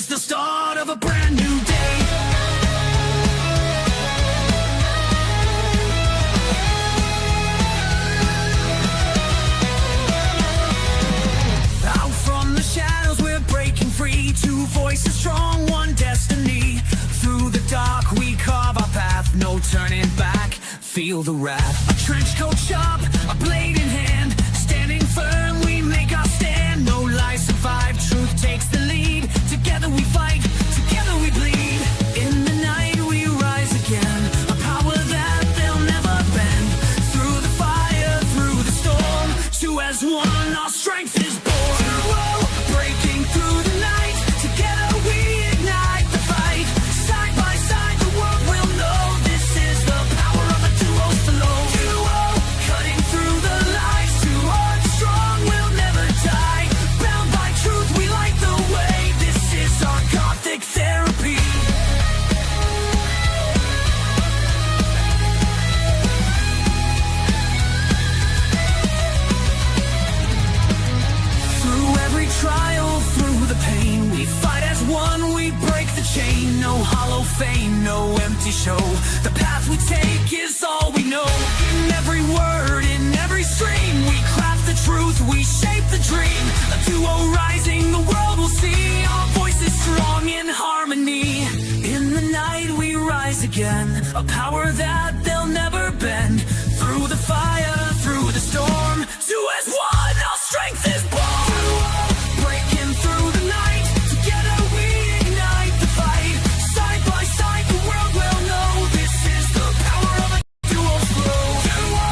is the start of a brand new day. Out from the shadows we're breaking free. Two voices strong, one destiny. Through the dark we carve our path, no turning back. Feel the wrath. A trench coat sharp, a blade in hand. Standing firm, we make our stand. No lies survive, truth takes the lead. Together we fight, together we bleed. In the night we rise again. A power that they'll never bend. Through the fire, through the storm. Two as one, our strength is born. Duo, breaking through the night. Together we ignite the fight. Side by side the world will know. This is the power of a duo's flow. Duo, cutting through the lies. Two hearts strong, we'll never die. Bound by truth, we light the way. This is our Gothic therapy. Through every trial, through the pain, we fight as one, we break the chain. No hollow fame, no empty show. The path we take is all we know. In every word, in every stream, we craft the truth, we shape the dream. A duo rising, the world will see. Our voices strong in harmony. In the night we rise again. A power that they'll never bend. Through the fire, through the storm. Two as one, our strength is born. Breaking through the night. Together we ignite the fight. Side by side the world will know. This is the power of a duo's flow. Duo,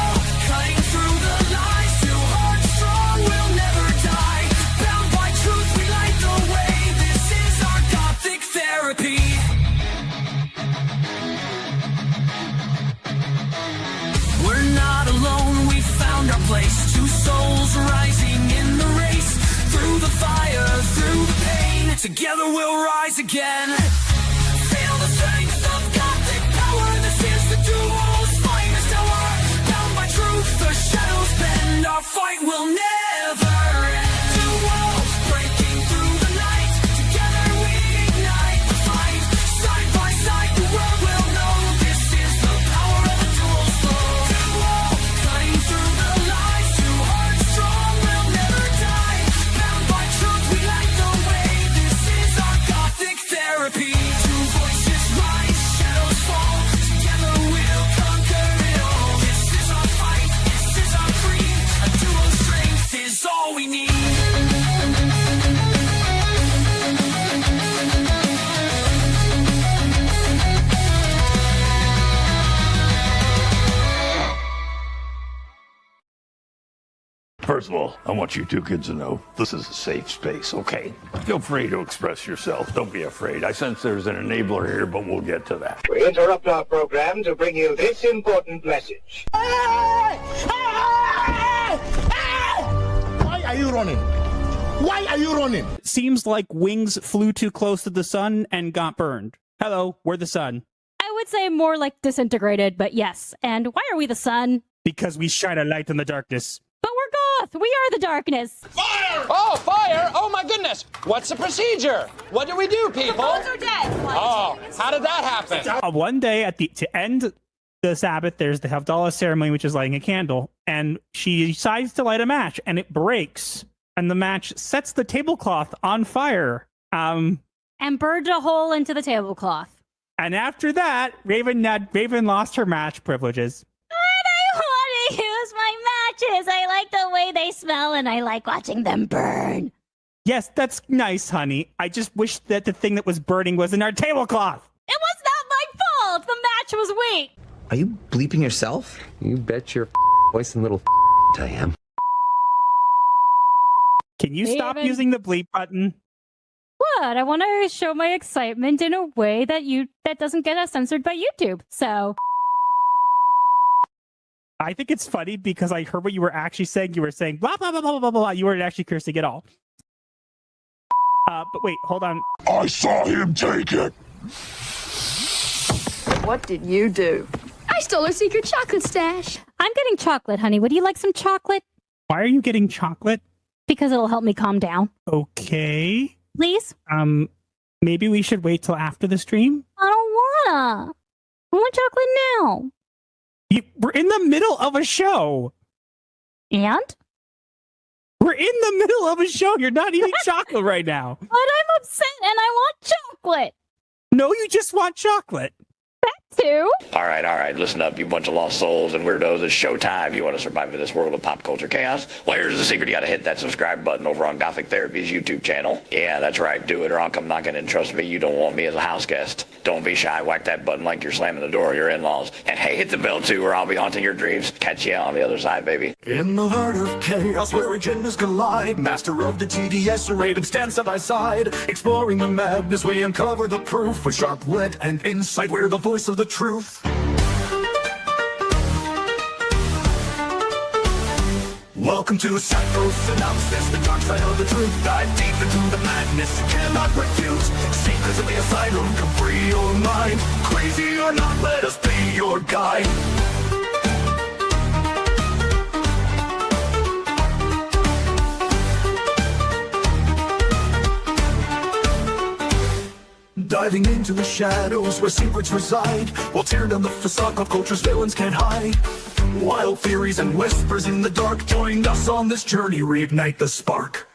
cutting through the lies. Two hearts strong, we'll never die. Bound by truth, we light the way. This is our Gothic therapy. We're not alone, we found our place. Two souls rising in the race. Through the fire, through the pain. Together we'll rise again. Feel the strength of Gothic power. This is the duo's finest hour. Bound by truth, the shadows bend. Our fight will never end. Duo, breaking through the night. Together we ignite the fight. Side by side the world will know. This is the power of a duo's flow. Duo, cutting through the lies. Two hearts strong, we'll never die. Bound by truth, we light the way. This is our Gothic therapy. Two voices rise, shadows fall. Together we'll conquer it all. This is our fight, this is our creed. A duo's strength is all we need. First of all, I want you two kids to know this is a safe space, okay? Feel free to express yourself. Don't be afraid. I sense there's an enabler here, but we'll get to that. We interrupt our program to bring you this important message. Why are you running? Why are you running? Seems like wings flew too close to the sun and got burned. Hello, we're the sun. I would say more like disintegrated, but yes. And why are we the sun? Because we shine a light in the darkness. But we're goth! We are the darkness! Fire! Oh, fire! Oh my goodness! What's the procedure? What do we do, people? The phones are dead. Oh, how did that happen? One day to end the Sabbath, there's the Havdalah ceremony, which is lighting a candle, and she decides to light a match, and it breaks, and the match sets the tablecloth on fire. And burned a hole into the tablecloth. And after that, Raven lost her match privileges. I want to use my matches. I like the way they smell, and I like watching them burn. Yes, that's nice, honey. I just wish that the thing that was burning was in our tablecloth. It was not my fault. The match was weak. Are you bleeping yourself? You bet your voice and little I am. Can you stop using the bleep button? What? I want to show my excitement in a way that doesn't get us censored by YouTube. So I think it's funny because I heard what you were actually saying. You were saying blah blah blah blah blah blah. You weren't actually cursing at all. But wait, hold on. I saw him take it. What did you do? I stole a secret chocolate stash. I'm getting chocolate, honey. Would you like some chocolate? Why are you getting chocolate? Because it'll help me calm down. Okay. Please? Maybe we should wait till after the stream? I don't wanna. I want chocolate now. We're in the middle of a show. And? We're in the middle of a show. You're not eating chocolate right now. But I'm upset and I want chocolate. No, you just want chocolate. Too. All right, listen up, you bunch of lost souls and weirdos. It's showtime. You want to survive in this world of pop culture chaos? Well, here's the secret. You got to hit that subscribe button over on Gothic Therapy's YouTube channel. Yeah, that's right. Do it or I'll come knocking and trust me, you don't want me as a house guest. Don't be shy. Whack that button like you're slamming the door of your in-laws. And hey, hit the bell too or I'll be haunting your dreams. Catch you on the other side, baby. In the heart of chaos where agendas collide, master of the TDS Raven stand side by side. Exploring the madness, we uncover the proof with sharp wit and insight. We're the voice of the truth. Welcome to Psycho-Synopsis, the dark side of the truth. Dive deep into the madness you cannot refuse. Secrets of the asylum, come free your mind. Crazy or not, let us be your guide. Diving into the shadows where secrets reside. We'll tear down the facade of culture's villains can't hide. Wild theories and whispers in the dark. Join us on this journey, reignite the spark.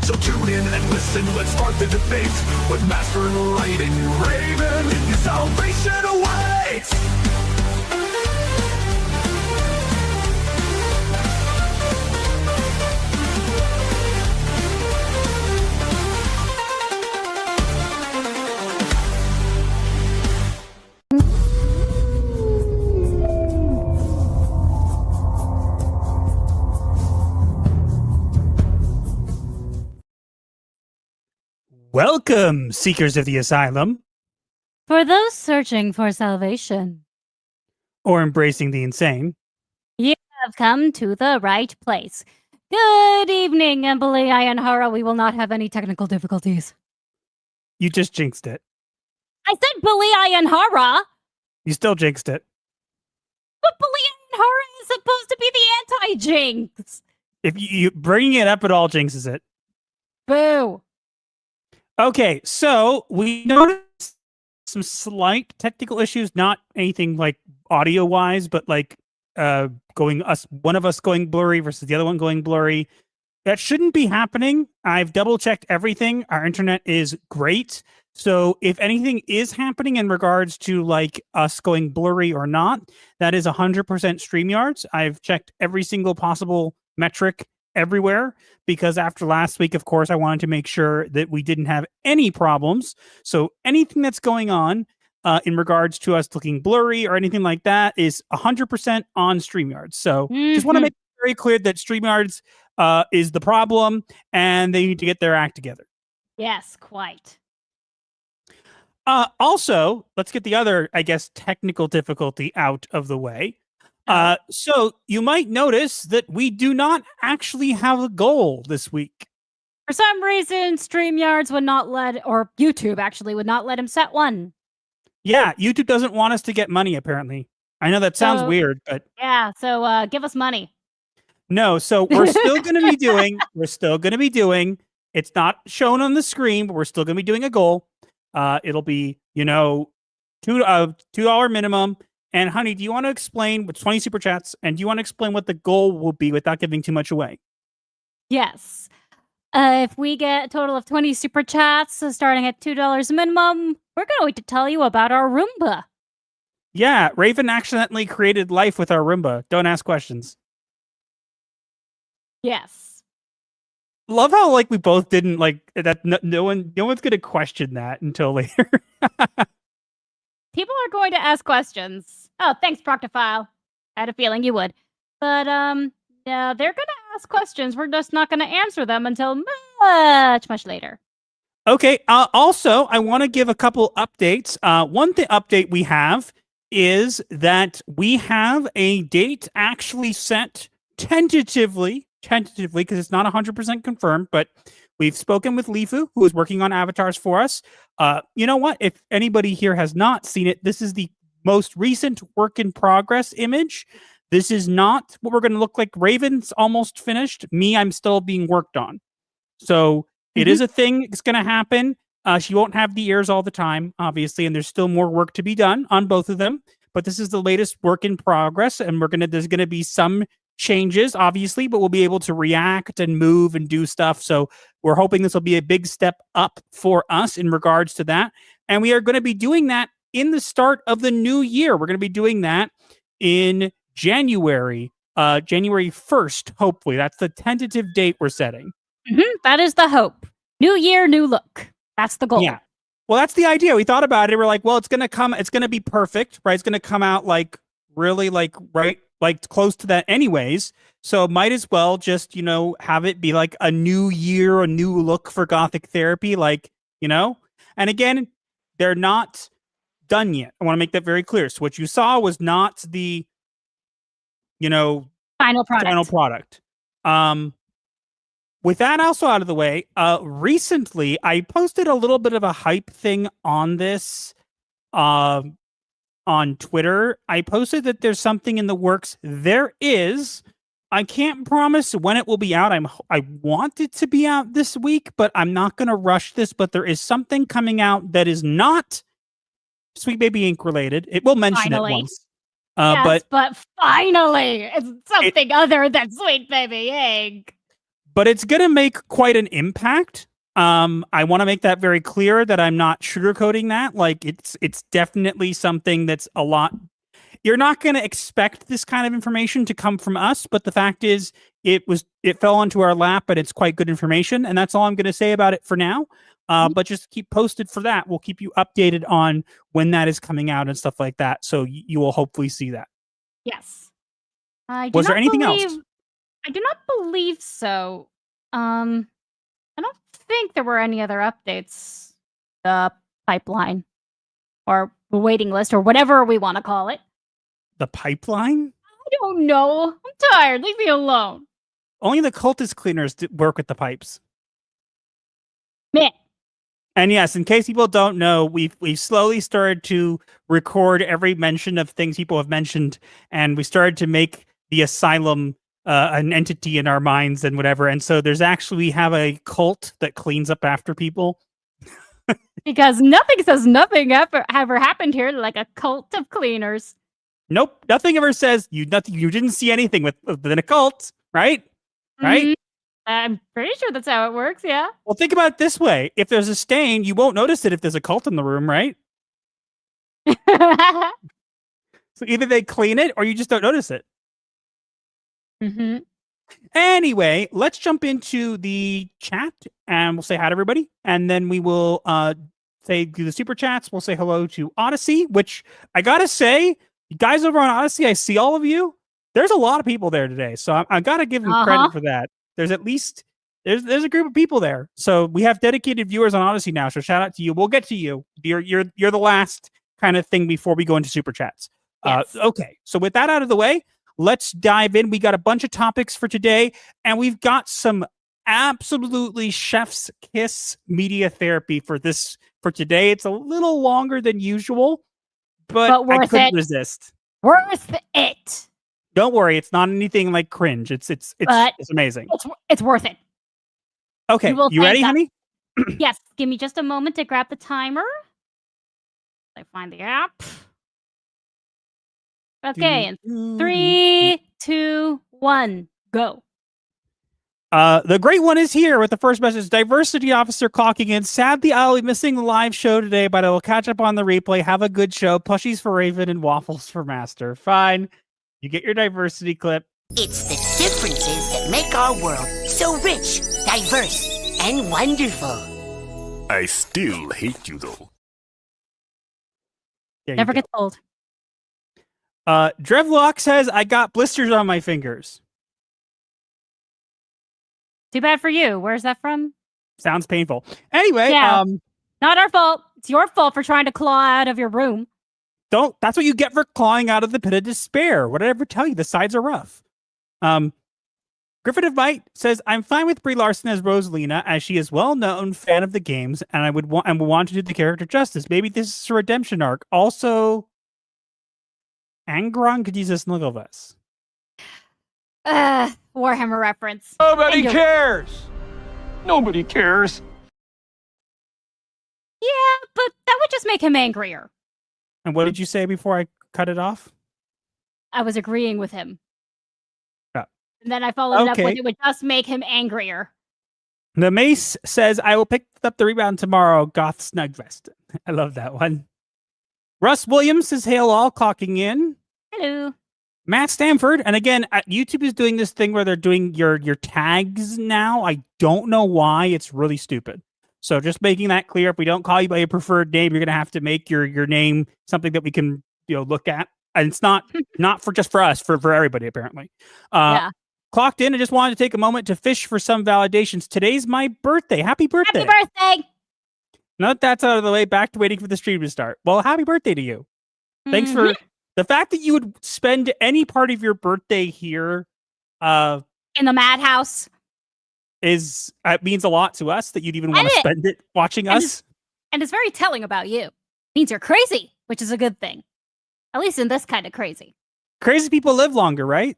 So tune in and listen, let's start the debate. With Master Lighting Raven, your salvation awaits. Welcome, seekers of the asylum. For those searching for salvation. Or embracing the insane. You have come to the right place. Good evening, Emily Ironhara. We will not have any technical difficulties. You just jinxed it. I said Billy Ironhara. You still jinxed it. But Billy Ironhara is supposed to be the anti-jinx. If you bringing it up at all jinxes it. Boo. Okay, so we noticed some slight technical issues, not anything like audio-wise, but like one of us going blurry versus the other one going blurry. That shouldn't be happening. I've double-checked everything. Our internet is great. So if anything is happening in regards to like us going blurry or not, that is 100% StreamYards. I've checked every single possible metric everywhere because after last week, of course, I wanted to make sure that we didn't have any problems. So anything that's going on in regards to us looking blurry or anything like that is 100% on StreamYards. So just want to make it very clear that StreamYards is the problem and they need to get their act together. Yes, quite. Also, let's get the other, I guess, technical difficulty out of the way. So you might notice that we do not actually have a goal this week. For some reason, StreamYards would not let, or YouTube actually would not let him set one. Yeah, YouTube doesn't want us to get money, apparently. I know that sounds weird, but... Yeah, so give us money. No, so we're still going to be doing, it's not shown on the screen, but we're still going to be doing a goal. It'll be, $2 minimum. And honey, do you want to explain with 20 super chats? And do you want to explain what the goal will be without giving too much away? Yes. If we get a total of 20 super chats, starting at $2 minimum, we're going to tell you about our Roomba. Yeah, Raven accidentally created life with our Roomba. Don't ask questions. Yes. Love how like we both didn't like that. No one's gonna question that until later. People are going to ask questions. Oh, thanks, Proctophile. I had a feeling you would. But, yeah, they're going to ask questions. We're just not going to answer them until much later. Okay. Also, I want to give a couple updates. One update we have is that we have a date actually set tentatively, because it's not 100% confirmed, but we've spoken with Lifu, who is working on avatars for us. You know what? If anybody here has not seen it, this is the most recent work in progress image This is not what we're going to look like. Raven's almost finished. Me, I'm still being worked on. So it is a thing. It's going to happen. She won't have the ears all the time, obviously, and there's still more work to be done on both of them. But this is the latest work in progress, and there's going to be some changes, obviously, but we'll be able to react and move and do stuff. So we're hoping this will be a big step up for us in regards to that. And we are going to be doing that in the start of the new year. We're going to be doing that in January 1st, hopefully. That's the tentative date we're setting. That is the hope. New year, new look. That's the goal. Yeah. Well, that's the idea. We thought about it. We're like, well, it's going to be perfect, right? It's going to come out like really like right, like close to that anyways. So might as well just, have it be like a new year, a new look for Gothic Therapy. Like, and again, they're not done yet. I want to make that very clear. So what you saw was not the, final product. With that also out of the way, recently I posted a little bit of a hype thing on this on Twitter. I posted that there's something in the works. There is. I can't promise when it will be out. I want it to be out this week, but I'm not going to rush this. But there is something coming out that is not Sweet Baby Ink related. It will mention it once. Yes, but finally, it's something other than Sweet Baby Ink. But it's going to make quite an impact. I want to make that very clear that I'm not sugarcoating that. Like it's definitely something that's a lot. You're not going to expect this kind of information to come from us, but the fact is it fell onto our lap, but it's quite good information. And that's all I'm going to say about it for now. But just keep posted for that. We'll keep you updated on when that is coming out and stuff like that. So you will hopefully see that. Yes. Was there anything else? I do not believe so. I don't think there were any other updates. The pipeline or the waiting list or whatever we want to call it. The pipeline? I don't know. I'm tired. Leave me alone. Only the cultist cleaners work with the pipes. Meh. And yes, in case people don't know, we've slowly started to record every mention of things people have mentioned, and we started to make the asylum an entity in our minds and whatever. And so we have a cult that cleans up after people. Because nothing says nothing ever happened here like a cult of cleaners. Nope, nothing ever says you didn't see anything within a cult, right? Right? I'm pretty sure that's how it works, yeah. Well, think about it this way. If there's a stain, you won't notice it if there's a cult in the room, right? So either they clean it or you just don't notice it. Anyway, let's jump into the chat and we'll say hi to everybody. And then we will do the super chats. We'll say hello to Odyssey, which I got to say, you guys over on Odyssey, I see all of you. There's a lot of people there today. So I got to give them credit for that. There's at least there's a group of people there. So we have dedicated viewers on Odyssey now. So shout out to you. We'll get to you. You're the last kind of thing before we go into super chats. Yes. Okay. So with that out of the way, let's dive in. We got a bunch of topics for today, and we've got some absolutely chef's kiss media therapy for today. It's a little longer than usual, but I couldn't resist. Worth it. Don't worry, it's not anything like cringe. It's amazing. It's worth it. Okay, you ready, honey? Yes. Give me just a moment to grab the timer. I find the app. Okay, in 3, 2, 1, go. The great one is here with the first message. Diversity officer clocking in. Sadly, I'll be missing the live show today, but I will catch up on the replay. Have a good show. Plushies for Raven and waffles for Master. Fine. You get your diversity clip. It's the differences that make our world so rich, diverse, and wonderful. I still hate you, though. Never gets old. Drevlock says, I got blisters on my fingers. Too bad for you. Where's that from? Sounds painful. Anyway, not our fault. It's your fault for trying to claw out of your room. That's what you get for clawing out of the pit of despair. What did I ever tell you? The sides are rough. Griffin of Might says, I'm fine with Brie Larson as Rosalina, as she is well-known fan of the games, and I would want to do the character justice. Maybe this is a redemption arc. Also, Angron could use this Snugglevus. Warhammer reference. Nobody cares. Nobody cares. Yeah, but that would just make him angrier. And what did you say before I cut it off? I was agreeing with him. Yeah. And then I followed it up with Okay. it would just make him angrier. The Mace says, I will pick up the rebound tomorrow. Goth Snugvest. I love that one. Russ Williams says, hail all, clocking in. Hello. Matt Stanford, and again, YouTube is doing this thing where they're doing your tags now. I don't know why. It's really stupid. So just making that clear, if we don't call you by your preferred name, you're going to have to make your name something that we can look at. And it's not for just for us, for everybody, apparently. Yeah. Clocked in. I just wanted to take a moment to fish for some validations. Today's my birthday. Happy birthday. Happy birthday. Now that that's out of the way, back to waiting for the stream to start. Well, happy birthday to you. Thanks for the fact that you would spend any part of your birthday here in the madhouse means a lot to us that you'd even want to spend it watching us. And it's very telling about you. It means you're crazy, which is a good thing. At least in this kind of crazy. Crazy people live longer, right?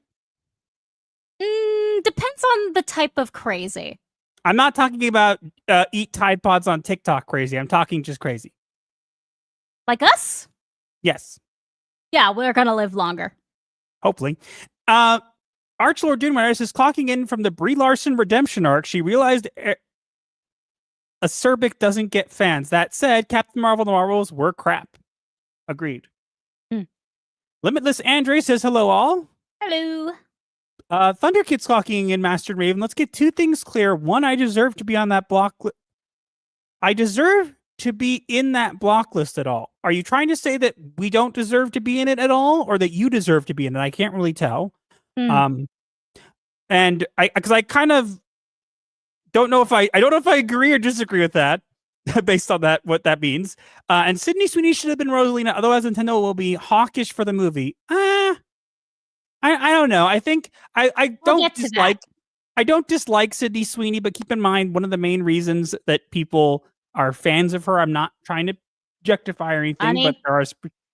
Depends on the type of crazy. I'm not talking about eat Tide Pods on TikTok crazy. I'm talking just crazy. Like us? Yes. Yeah, we're going to live longer. Hopefully. Archlord Doomwire is clocking in from the Brie Larson redemption arc. She realized Acerbic doesn't get fans. That said, Captain Marvel and the Marvels were crap. Agreed. Limitless Andre says, hello all. Hello. Thunder Kid's clocking in, Master and Raven. Let's get two things clear. One, I deserve to be on that block. I deserve to be in that block list at all. Are you trying to say that we don't deserve to be in it at all, or that you deserve to be in it? I can't really tell. And because I kind of don't know if I don't know if I agree or disagree with that based on that, what that means. And Sydney Sweeney should have been Rosalina. Otherwise, Nintendo will be hawkish for the movie. I don't know. I think I don't dislike Sydney Sweeney, but keep in mind one of the main reasons that people are fans of her. I'm not trying to objectify or anything, but there are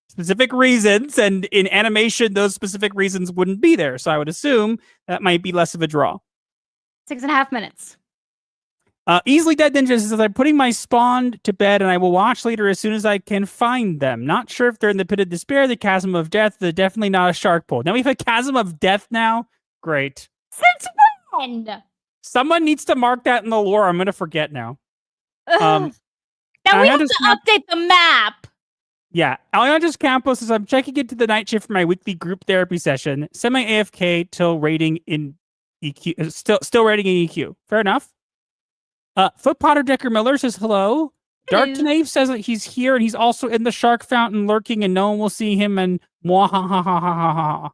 specific reasons, and in animation, those specific reasons wouldn't be there. So I would assume that might be less of a draw. 6.5 minutes. Easily Dead Ninja says, I'm putting my spawn to bed and I will watch later as soon as I can find them. Not sure if they're in the pit of despair, the chasm of death. They're definitely not a shark pool. Now we have a chasm of death now. Great. Since when? Someone needs to mark that in the lore. I'm going to forget now. Now we have to update the map. Yeah. Alejandro's Campos says, I'm checking into the night shift for my weekly group therapy session. Semi-AFK till rating in EQ. Still rating in EQ. Fair enough. Foot Potter Decker Miller says hello. Dark Tenave says that he's here and he's also in the shark fountain lurking and no one will see him and mwahahahaha.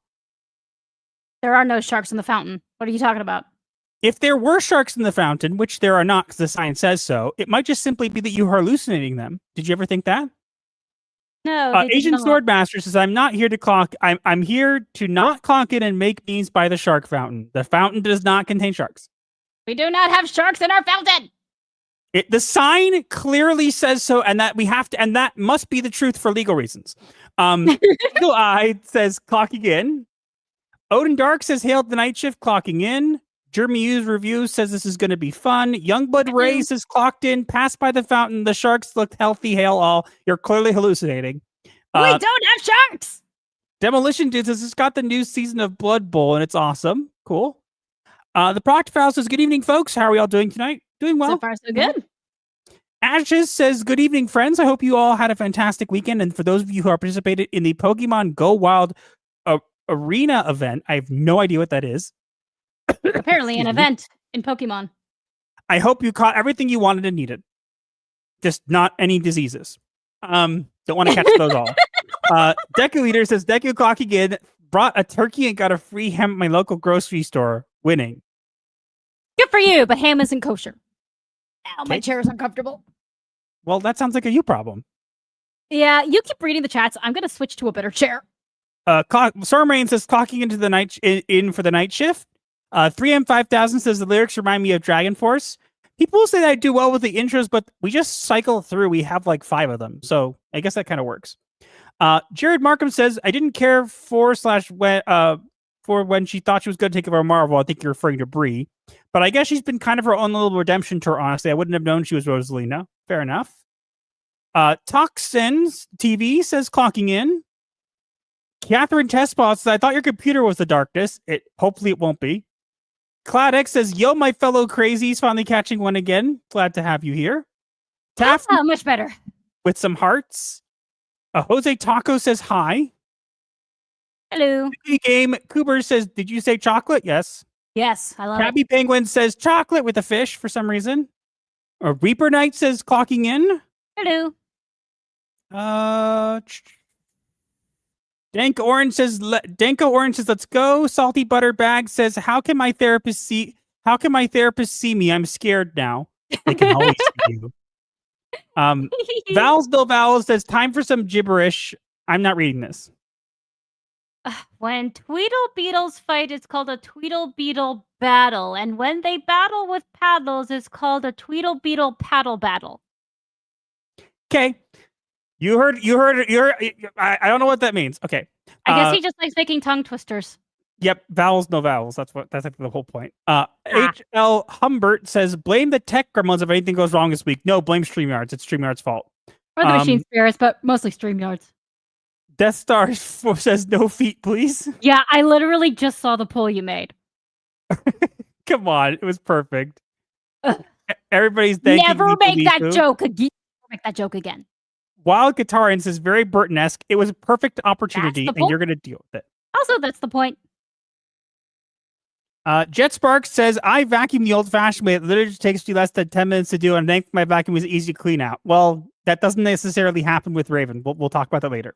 There are no sharks in the fountain. What are you talking about? If there were sharks in the fountain, which there are not because the sign says so, it might just simply be that you are hallucinating them. Did you ever think that? No. Asian Swordmaster says, I'm not here to clock. I'm here to not clock in and make memes by the shark fountain. The fountain does not contain sharks. We do not have sharks in our fountain. The sign clearly says so, and that we have to, and that must be the truth for legal reasons. Eagle Eye says clocking in. Odin Dark says hail the night shift, clocking in. Jeremy Hughes review says this is going to be fun. Youngblood Ray says clocked in, passed by the fountain. The sharks looked healthy. Hail all. You're clearly hallucinating. We don't have sharks. Demolition Dude says it's got the new season of Blood Bowl and it's awesome. Cool. The Proctor File says, good evening, folks. How are we all doing tonight? Doing well. So far, so good. Ashes says, good evening, friends. I hope you all had a fantastic weekend. And for those of you who are participated in the Pokemon Go Wild Arena event, I have no idea what that is. Apparently an event in Pokemon. I hope you caught everything you wanted and needed. Just not any diseases. Don't want to catch those all. Deku Leader says, Deku clocking in, brought a turkey and got a free ham at my local grocery store. Winning. Good for you, but ham isn't kosher. Ow, my chair is uncomfortable. Well, that sounds like a you problem. Yeah, you keep reading the chats. I'm going to switch to a better chair. Storm Rain says, clocking into the night in for the night shift. 3M5000 says, the lyrics remind me of Dragon Force. People say that I do well with the intros, but we just cycle through. We have like 5 of them. So I guess that kind of works. Jared Markham says, I didn't care for for when she thought she was going to take over Marvel. I think you're referring to Brie. But I guess she's been kind of her own little redemption tour, honestly. I wouldn't have known she was Rosalina. Fair enough. Toxins TV says clocking in. Catherine Tespot says, I thought your computer was the darkness. Hopefully it won't be. Cladx says, yo, my fellow crazies, finally catching one again. Glad to have you here. Taft much better. with some hearts. Jose Taco says hi. Hello. Game Cooper says, did you say chocolate? Yes. Yes, I love Tabby it. Penguin says chocolate with a fish for some reason. Reaper Knight says clocking in. Hello. Danko Orange says let's go. Salty Butter Bag says, how can my therapist see me? I'm scared now. They can always see you. Vowels Bill Vowels says, time for some gibberish. I'm not reading this. When Tweedle Beetles fight, it's called a Tweedle Beetle battle. And when they battle with paddles, it's called a Tweedle Beetle paddle battle. Okay. You heard I don't know what that means. Okay. I guess he just likes making tongue twisters. Yep, vowels, no vowels. That's the whole point. H.L. Humbert says, blame the tech gremlins if anything goes wrong this week. No, blame StreamYards. It's StreamYards' fault. Or the machine spirits, but mostly StreamYards. Death Star says, no feet, please. Yeah, I literally just saw the poll you made. Come on, it was perfect. Everybody's thanking Never me make that Lifu. joke again. Never make that joke again. Wild Guitarian says, very Burton-esque. It was a perfect opportunity, That's the and you're going to deal with it. Also, that's the point. Jet Sparks says, I vacuum the old-fashioned way. It literally just takes me less than 10 minutes to do, and I think my vacuum is easy to clean out. Well, that doesn't necessarily happen with Raven. We'll talk about that later.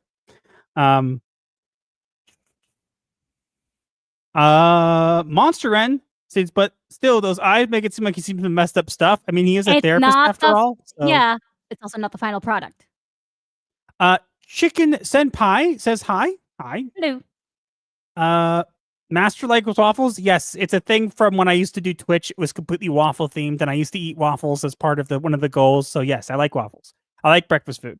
Monster Ren says, but still, those eyes make it seem like he seems some messed up stuff. I mean, he is a therapist after all. So. Yeah, it's also not the final product. Chicken Senpai says hi. Hi. Hello. Master like with waffles? Yes, it's a thing from when I used to do Twitch. It was completely waffle themed, and I used to eat waffles as part of one of the goals. So yes, I like waffles. I like breakfast food.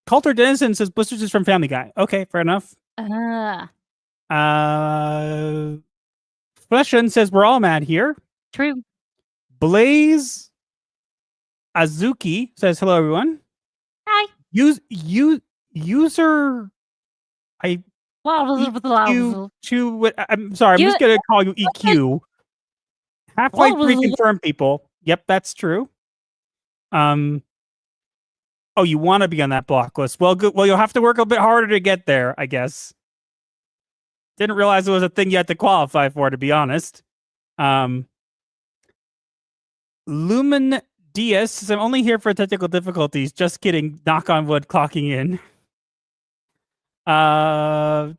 Coulter Dennison says blisters is from Family Guy. Okay, fair enough. Fleshin says we're all mad here. True. Blaze Azuki says hello everyone. Hi. User I EQ I'm sorry, I'm just gonna call you EQ. Half-Life 3 confirmed people. Yep, that's true. Oh, you want to be on that block list? Well, good. Well, you'll have to work a bit harder to get there, I guess. Didn't realize it was a thing you had to qualify for, to be honest. Lumen Diaz says, I'm only here for technical difficulties. Just kidding. Knock on wood, clocking in. My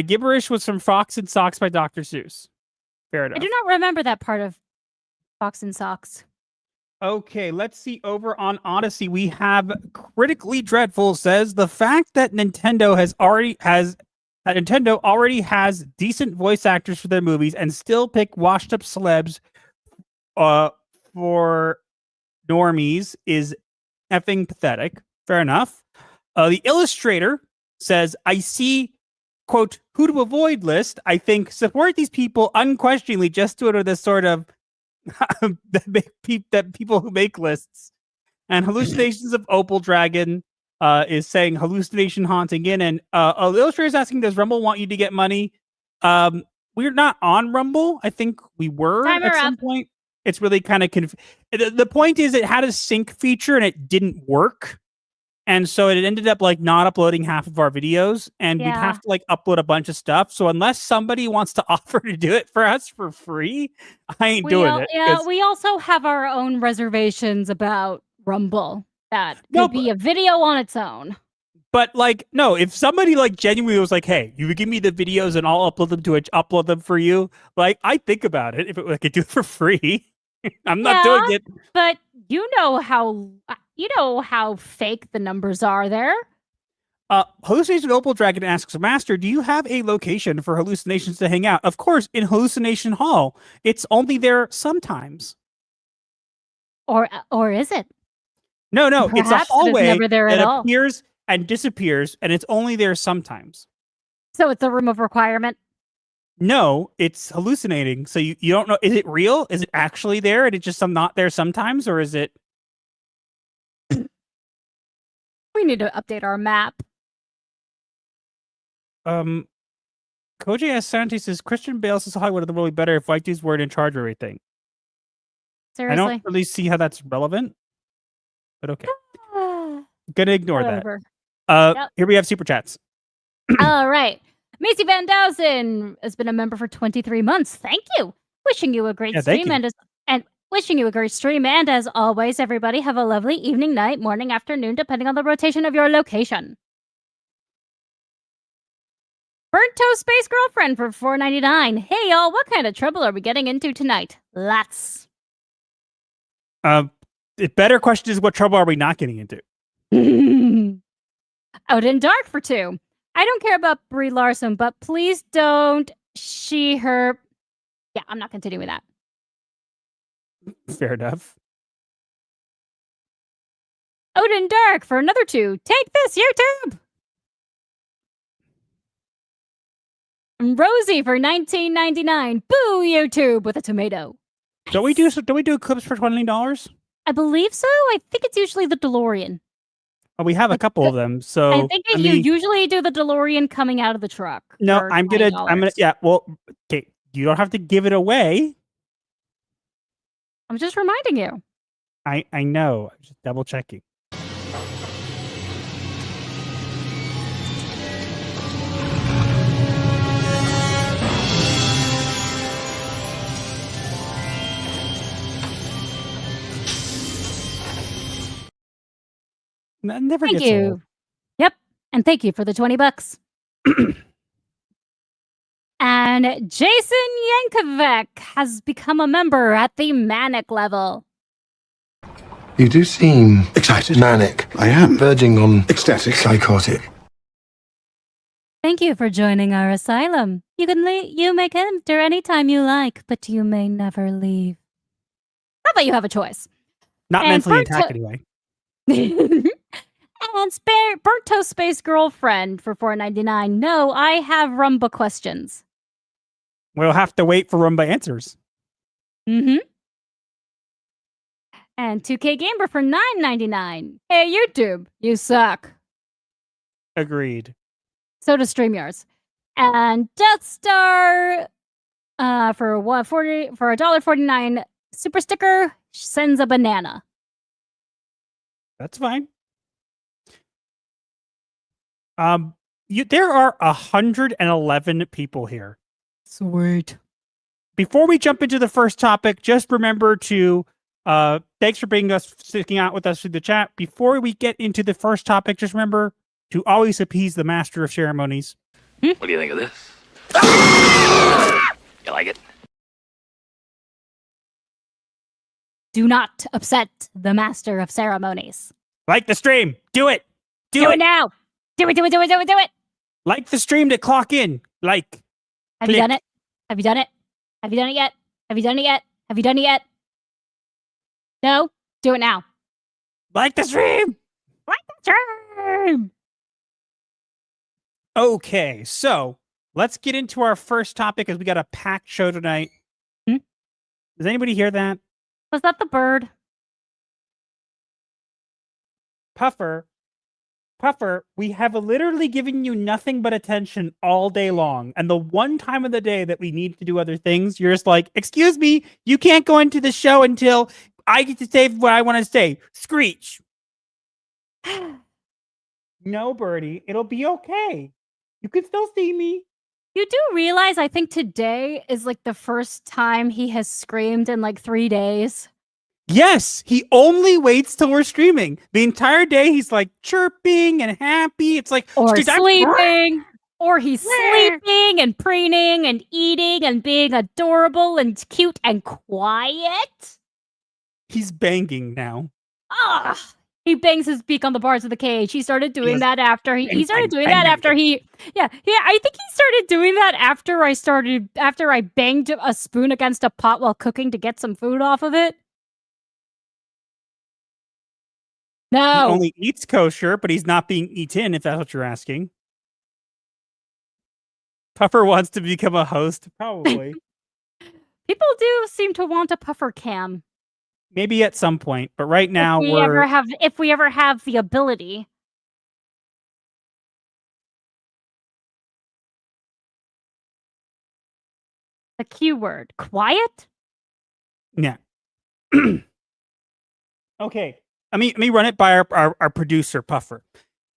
gibberish was from Fox and Socks by Dr. Seuss. Fair enough. I do not remember that part of Fox and Socks. Okay, let's see. Over on Odyssey, we have Critically Dreadful says the fact that Nintendo already has decent voice actors for their movies and still pick washed up celebs for normies is effing pathetic. Fair enough. The Illustrator says, I see, quote, who to avoid list. I think support these people unquestioningly just to this sort of that people who make lists. And Hallucinations of Opal Dragon is saying hallucination haunting in. And Illustrator is asking, does Rumble want you to get money? We're not on Rumble. I think we were at some point. It's really kind of the point is it had a sync feature and it didn't work. And so it ended up like not uploading half of our videos, and we'd have to like upload a bunch of stuff. So unless somebody wants to offer to do it for us for free, I ain't doing it. Yeah, we also have our own reservations about Rumble. That could be a video on its own. But like, no, if somebody like genuinely was like, hey, you would give me the videos and I'll upload them to Twitch, upload them for you. Like, I'd think about it if I could do it for free. I'm not doing it. But you know how fake the numbers are there. Hallucination Opal Dragon asks, Master, do you have a location for hallucinations to hang out? Of course, in Hallucination Hall. It's only there sometimes. Or is it? No, Perhaps it's a hallway it is never there at all. appears. and disappears, and it's only there sometimes. So it's a room of requirement? No, it's hallucinating. So you don't know, is it real? Is it actually there and it's just not there sometimes, or is it? We need to update our map. Koji S. Santi says Christian Bale says Hollywood would be better if white dudes weren't in charge of everything. Seriously? I don't really see how that's relevant, but okay. Gonna ignore Whatever. that. Here we have super chats. All right. Macy Van Dowsen has been a member for 23 months. Thank you. Wishing you a great stream and wishing you a great stream. And as always, everybody have a lovely evening, night, morning, afternoon, depending on the rotation of your location. Burnt Toast Space Girlfriend for $4.99. Hey y'all, what kind of trouble are we getting into tonight? Lots. The better question is, what trouble are we not getting into? Out in Dark for $2. I don't care about Brie Larson, but please don't her. Yeah, I'm not continuing that. Fair enough. Out in Dark for another $2. Take this, YouTube. And Rosie for $19.99. Boo, YouTube, with a tomato. Don't we do clips for $20? I believe so. I think it's usually the DeLorean. Well, we have a couple of them, so I think you usually do the DeLorean coming out of the truck. No, I'm gonna. Yeah. Well, okay. You don't have to give it away. I'm just reminding you. I know. I'm just double checking. Never Thank gets you. old. Yep. And thank you for the $20. And Jason Yankovic has become a member at the manic level. You do seem excited, manic. I am. Verging on ecstatic, psychotic. Thank you for joining our asylum. You may enter anytime you like, but you may never leave. How about you have a choice? Not mentally intact anyway. And Burnt Toast Space Girlfriend for $4.99. No, I have Rumba questions. We'll have to wait for Rumba answers. Mm-hmm. And 2K Gamer for $9.99. Hey, YouTube, you suck. Agreed. So does StreamYards. And Death Star for $1.49 super sticker sends a banana. That's fine. There are 111 people here. Sweet. Before we jump into the first topic, just remember to thanks for sticking out with us through the chat. Before we get into the first topic, just remember to always appease the master of ceremonies. What do you think of this? You like it? Do not upset the master of ceremonies. Like the stream. Do it. Do it now. Do it. Like the stream to clock in. Like. Have you done it? Have you done it? Have you done it yet? Have you done it yet? Have you done it yet? No? Do it now. Like the stream. Like the stream. Okay, so let's get into our first topic as we got a packed show tonight. Does anybody hear that? Was that the bird? Puffer, we have literally given you nothing but attention all day long. And the one time of the day that we need to do other things, you're just like, excuse me, you can't go into the show until I get to say what I want to say. Screech. No, Birdie, it'll be okay. You can still see me. You do realize I think today is like the first time he has screamed in like 3 days. Yes, he only waits till we're streaming. The entire day he's like chirping and happy. It's like or sleeping, or he's sleeping and preening and eating and being adorable and cute and quiet. He's banging now. Ah, he bangs his beak on the bars of the cage. He started doing that after he started doing that after he I think he started doing that after I banged a spoon against a pot while cooking to get some food off of it. He No. only eats kosher, but he's not being eaten, if that's what you're asking. Puffer wants to become a host, probably. People do seem to want a Puffer cam. Maybe at some point, but right now if we ever have the ability. The Q word. Quiet? Yeah. Okay. Let me run it by our producer, Puffer.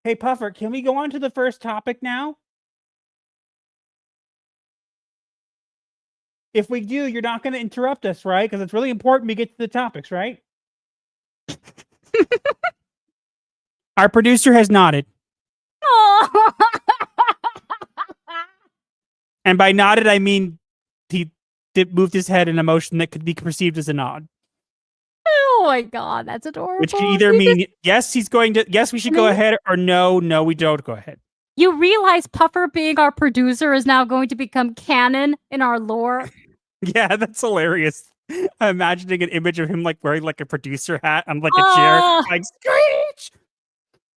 Hey, Puffer, can we go on to the first topic now? If we do, you're not going to interrupt us, right? Because it's really important we get to the topics, right? Our producer has nodded. Oh. And by nodded, I mean he moved his head in a motion that could be perceived as a nod. Oh my god, that's adorable. Which can either mean yes, we should go ahead, or no, we don't go ahead. You realize Puffer being our producer is now going to become canon in our lore? Yeah, that's hilarious. I'm imagining an image of him like wearing like a producer hat on like a chair, like Screech.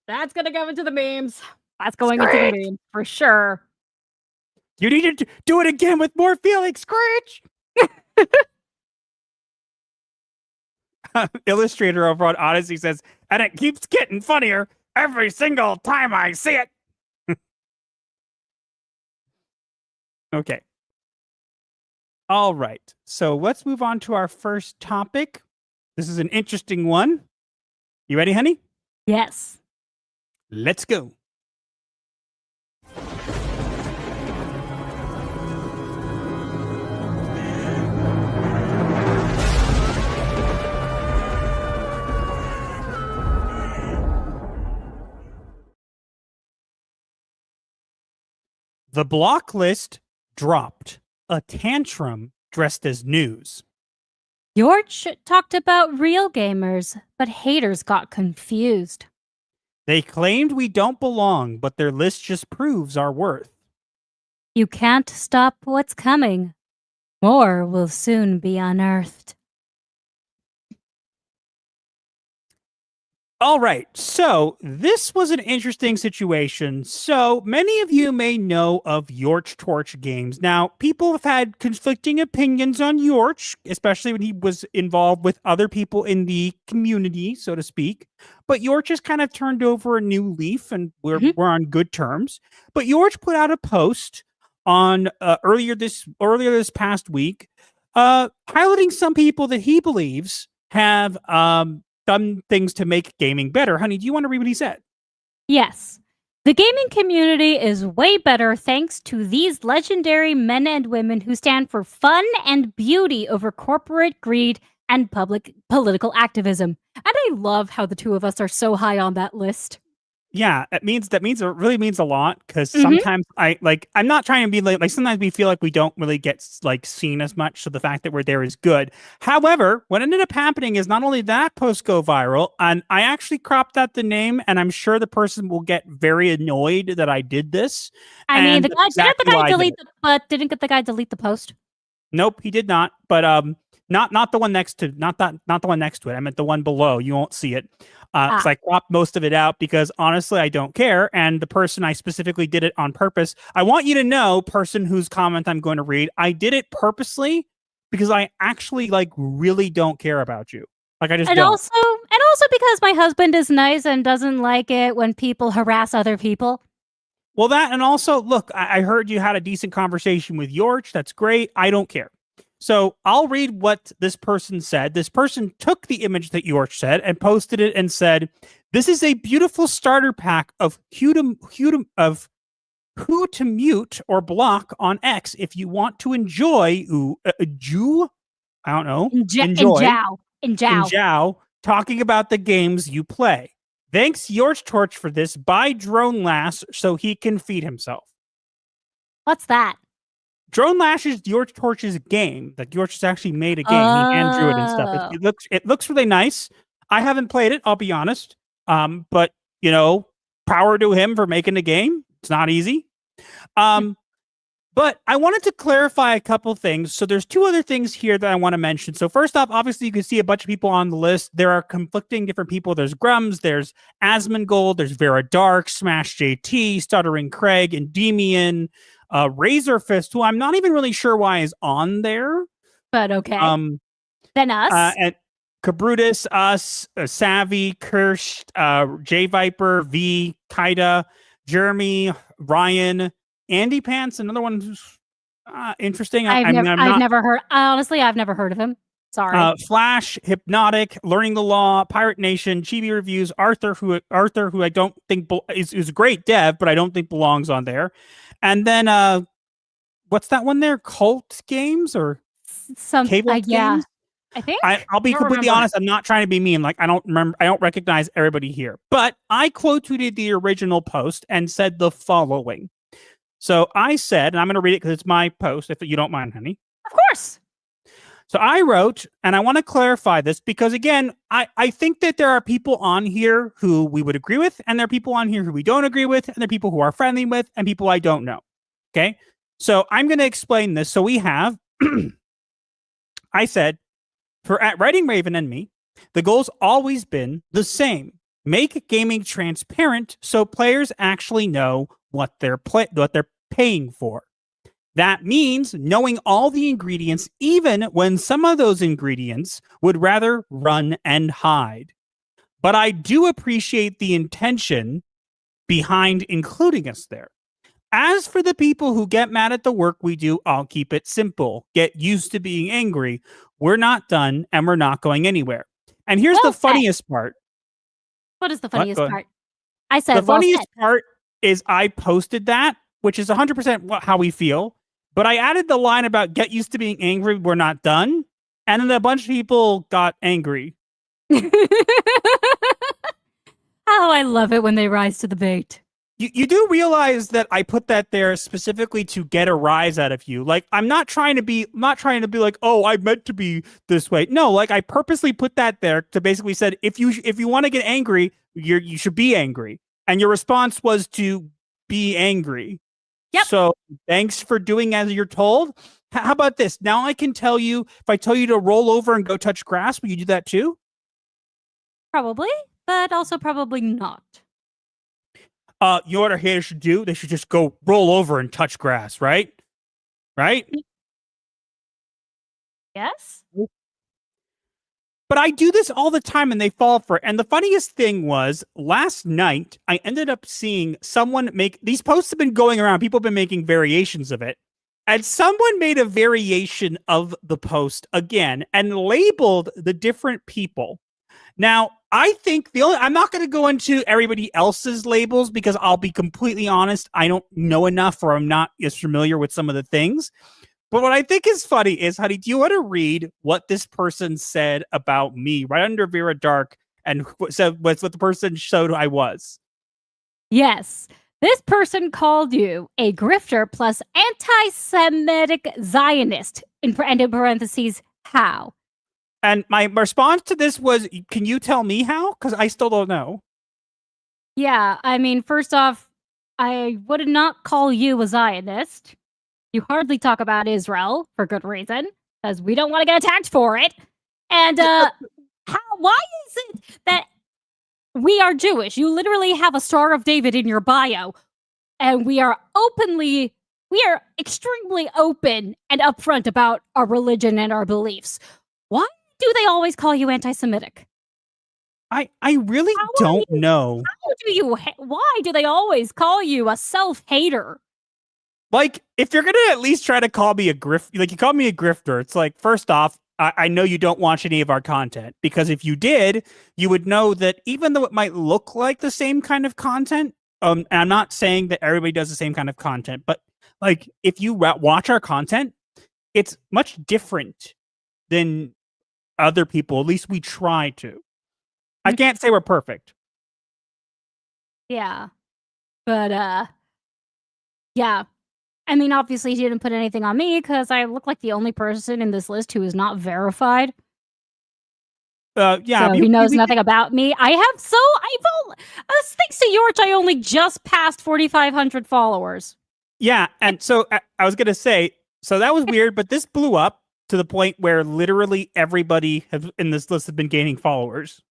That's gonna go into the memes. That's going into the memes for sure. You need to do it again with more feeling, Screech. Illustrator over on Odyssey says, and it keeps getting funnier every single time I see it. Okay. All right. So let's move on to our first topic. This is an interesting one. You ready, honey? Yes. Let's go. The Blocklist dropped a tantrum dressed as news. George talked about real gamers, but haters got confused. They claimed we don't belong, but their list just proves our worth. You can't stop what's coming. More will soon be unearthed. All right, so this was an interesting situation. So many of you may know of Yorch Torch games. Now, people have had conflicting opinions on Yorch, especially when he was involved with other people in the community, so to speak. But Yorch has kind of turned over a new leaf, and we're on good terms. But Yorch put out a post on earlier this past week, highlighting some people that he believes have done things to make gaming better. Honey, do you want to read what he said? Yes. The gaming community is way better thanks to these legendary men and women who stand for fun and beauty over corporate greed and public political activism. And I love how the two of us are so high on that list. Yeah, it really means a lot, because sometimes I'm not trying to be like sometimes we feel like we don't really get like seen as much, so the fact that we're there is good. However, what ended up happening is not only that post go viral, and I actually cropped out the name, and I'm sure the person will get very annoyed that I did this. I mean, didn't the guy delete the post? Nope, he did not. But not the one next to not the one next to it. I meant the one below. You won't see it. Because I cropped most of it out because honestly, I don't care. And the person I specifically did it on purpose. I want you to know, person whose comment I'm going to read, I did it purposely because I actually really don't care about you. I just don't. Also because my husband is nice and doesn't like it when people harass other people. Well, that, and also, look, I heard you had a decent conversation with Yorch. That's great. I don't care. So I'll read what this person said. This person took the image that Yorch said and posted it and said, "This is a beautiful starter pack of who to mute or block on X if you want to enjoy enjoy talking about the games you play. Thanks Yorch Torch for this. Buy Drone Lass so he can feed himself." What's that? Drone Lash is Yorch Torch's game. Like Yorch has actually made a game. He hand drew it and stuff. It looks really nice. I haven't played it, I'll be honest. But power to him for making a game. It's not easy. But I wanted to clarify a couple things. So there's two other things here that I want to mention. So first off, obviously you can see a bunch of people on the list. There are conflicting different people. There's Grums, there's Asmongold, there's Vera Dark, Smash JT, Stuttering Craig, Endymion, Razor Fist, who I'm not even really sure why is on there. But okay. Then us. And Cabrutus, us, Savvy, Kirsch, J Viper, V, Kaida, Jeremy, Ryan, Andy Pants, another one who's interesting. I've never heard. Honestly, I've never heard of him. Sorry. Flash, Hypnotic, Learning the Law, Pirate Nation, Chibi Reviews, Arthur, who I don't think is a great dev, but I don't think belongs on there. And then what's that one there? Cult Games or some Cable Games? I think. I'll be completely honest. I'm not trying to be mean. Like I don't recognize everybody here. But I quote tweeted the original post and said the following. So I said, and I'm going to read it because it's my post, if you don't mind, honey. Of course. So I wrote, and I want to clarify this because, again, I think that there are people on here who we would agree with, and there are people on here who we don't agree with, and there are people who are friendly with, and people I don't know. Okay? So I'm going to explain this. So we have, I said, at Writing Raven and me, the goal's always been the same. Make gaming transparent so players actually know what they're paying for. That means knowing all the ingredients, even when some of those ingredients would rather run and hide. But I do appreciate the intention behind including us there. As for the people who get mad at the work we do, I'll keep it simple. Get used to being angry. We're not done and we're not going anywhere. And here's the funniest part. What is the funniest part? I said the funniest part is I posted that, which is 100% how we feel. But I added the line about get used to being angry, we're not done. And then a bunch of people got angry. Oh, I love it when they rise to the bait. You do realize that I put that there specifically to get a rise out of you. Like, I'm not trying to be like, oh, I meant to be this way. No, like I purposely put that there to basically said, if you want to get angry, you should be angry. And your response was to be angry. Yep. So thanks for doing as you're told. How about this? Now I can tell you, if I tell you to roll over and go touch grass, will you do that too? Probably, but also probably not. You know what our haters should do? They should just go roll over and touch grass, right? Right? Yes. But I do this all the time and they fall for it. And the funniest thing was last night, I ended up seeing someone make these posts have been going around. People have been making variations of it. And someone made a variation of the post again and labeled the different people. Now, I think I'm not going to go into everybody else's labels because I'll be completely honest. I don't know enough or I'm not as familiar with some of the things. But what I think is funny is, honey, do you want to read what this person said about me right under Vera Dark and said what the person showed I was? Yes. This person called you a grifter plus anti-Semitic Zionist, and in parentheses, how? And my response to this was, can you tell me how? Because I still don't know. Yeah, I mean, first off, I would not call you a Zionist. You hardly talk about Israel for good reason, because we don't want to get attacked for it. And why is it that we are Jewish? You literally have a Star of David in your bio, and we are extremely open and upfront about our religion and our beliefs. Why do they always call you anti-Semitic? I really don't know. Why do they always call you a self-hater? Like, if you're going to at least try to call me a grifter, like you call me a grifter, it's like, first off, I know you don't watch any of our content, because if you did, you would know that even though it might look like the same kind of content, and I'm not saying that everybody does the same kind of content, but like if you watch our content, it's much different than other people. At least we try to. I can't say we're perfect. Yeah. But, yeah. I mean, obviously, he didn't put anything on me because I look like the only person in this list who is not verified. Yeah, so he knows nothing about me. Thanks to Yorch, I only just passed 4,500 followers. Yeah, and so I was gonna say, so that was weird, but this blew up to the point where literally everybody in this list have been gaining followers.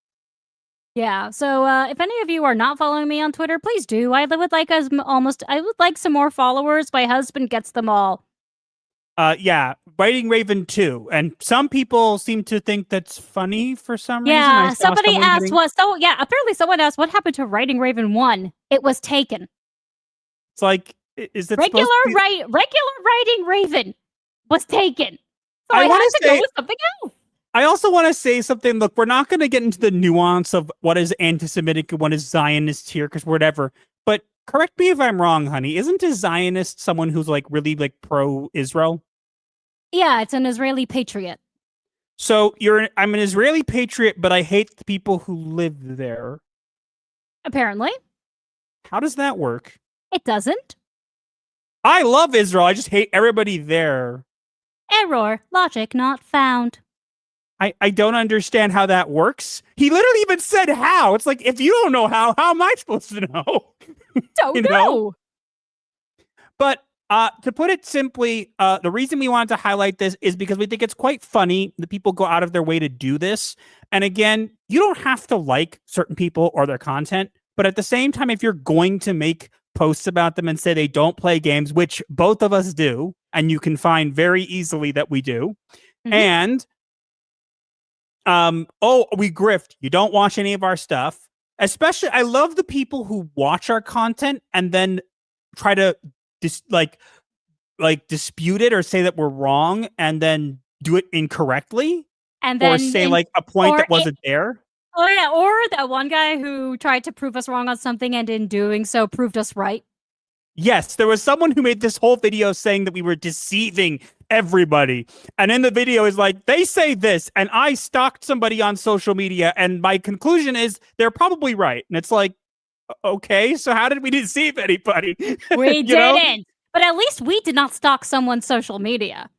Yeah. So if any of you are not following me on Twitter, please do. I would like I would like some more followers. My husband gets them all. Yeah, Biting Raven 2. And some people seem to think that's funny for some reason. Yeah, somebody asked what. So yeah, apparently someone asked what happened to Writing Raven 1. It was taken. It's like, is it regular Writing Raven was taken. So I had to go with something else. I also want to say something. Look, we're not going to get into the nuance of what is anti-Semitic and what is Zionist here, because whatever. But correct me if I'm wrong, honey. Isn't a Zionist someone who's like really like pro-Israel? Yeah, it's an Israeli patriot. So I'm an Israeli patriot, but I hate the people who live there. Apparently. How does that work? It doesn't. I love Israel. I just hate everybody there. Error. Logic not found. I don't understand how that works. He literally even said how. It's like, if you don't know how am I supposed to know? Don't know. But to put it simply, the reason we wanted to highlight this is because we think it's quite funny that people go out of their way to do this. And again, you don't have to like certain people or their content, but at the same time, if you're going to make posts about them and say they don't play games, which both of us do, and you can find very easily that we do, and we grift. You don't watch any of our stuff. Especially, I love the people who watch our content and then try to dispute it or say that we're wrong and then do it incorrectly, and then or say like a point that wasn't there. Oh yeah, or that one guy who tried to prove us wrong on something and in doing so proved us right. Yes, there was someone who made this whole video saying that we were deceiving everybody. And in the video is like, they say this, and I stalked somebody on social media, and my conclusion is they're probably right. And it's like, okay, so how did we deceive anybody? We didn't. But at least we did not stalk someone's social media.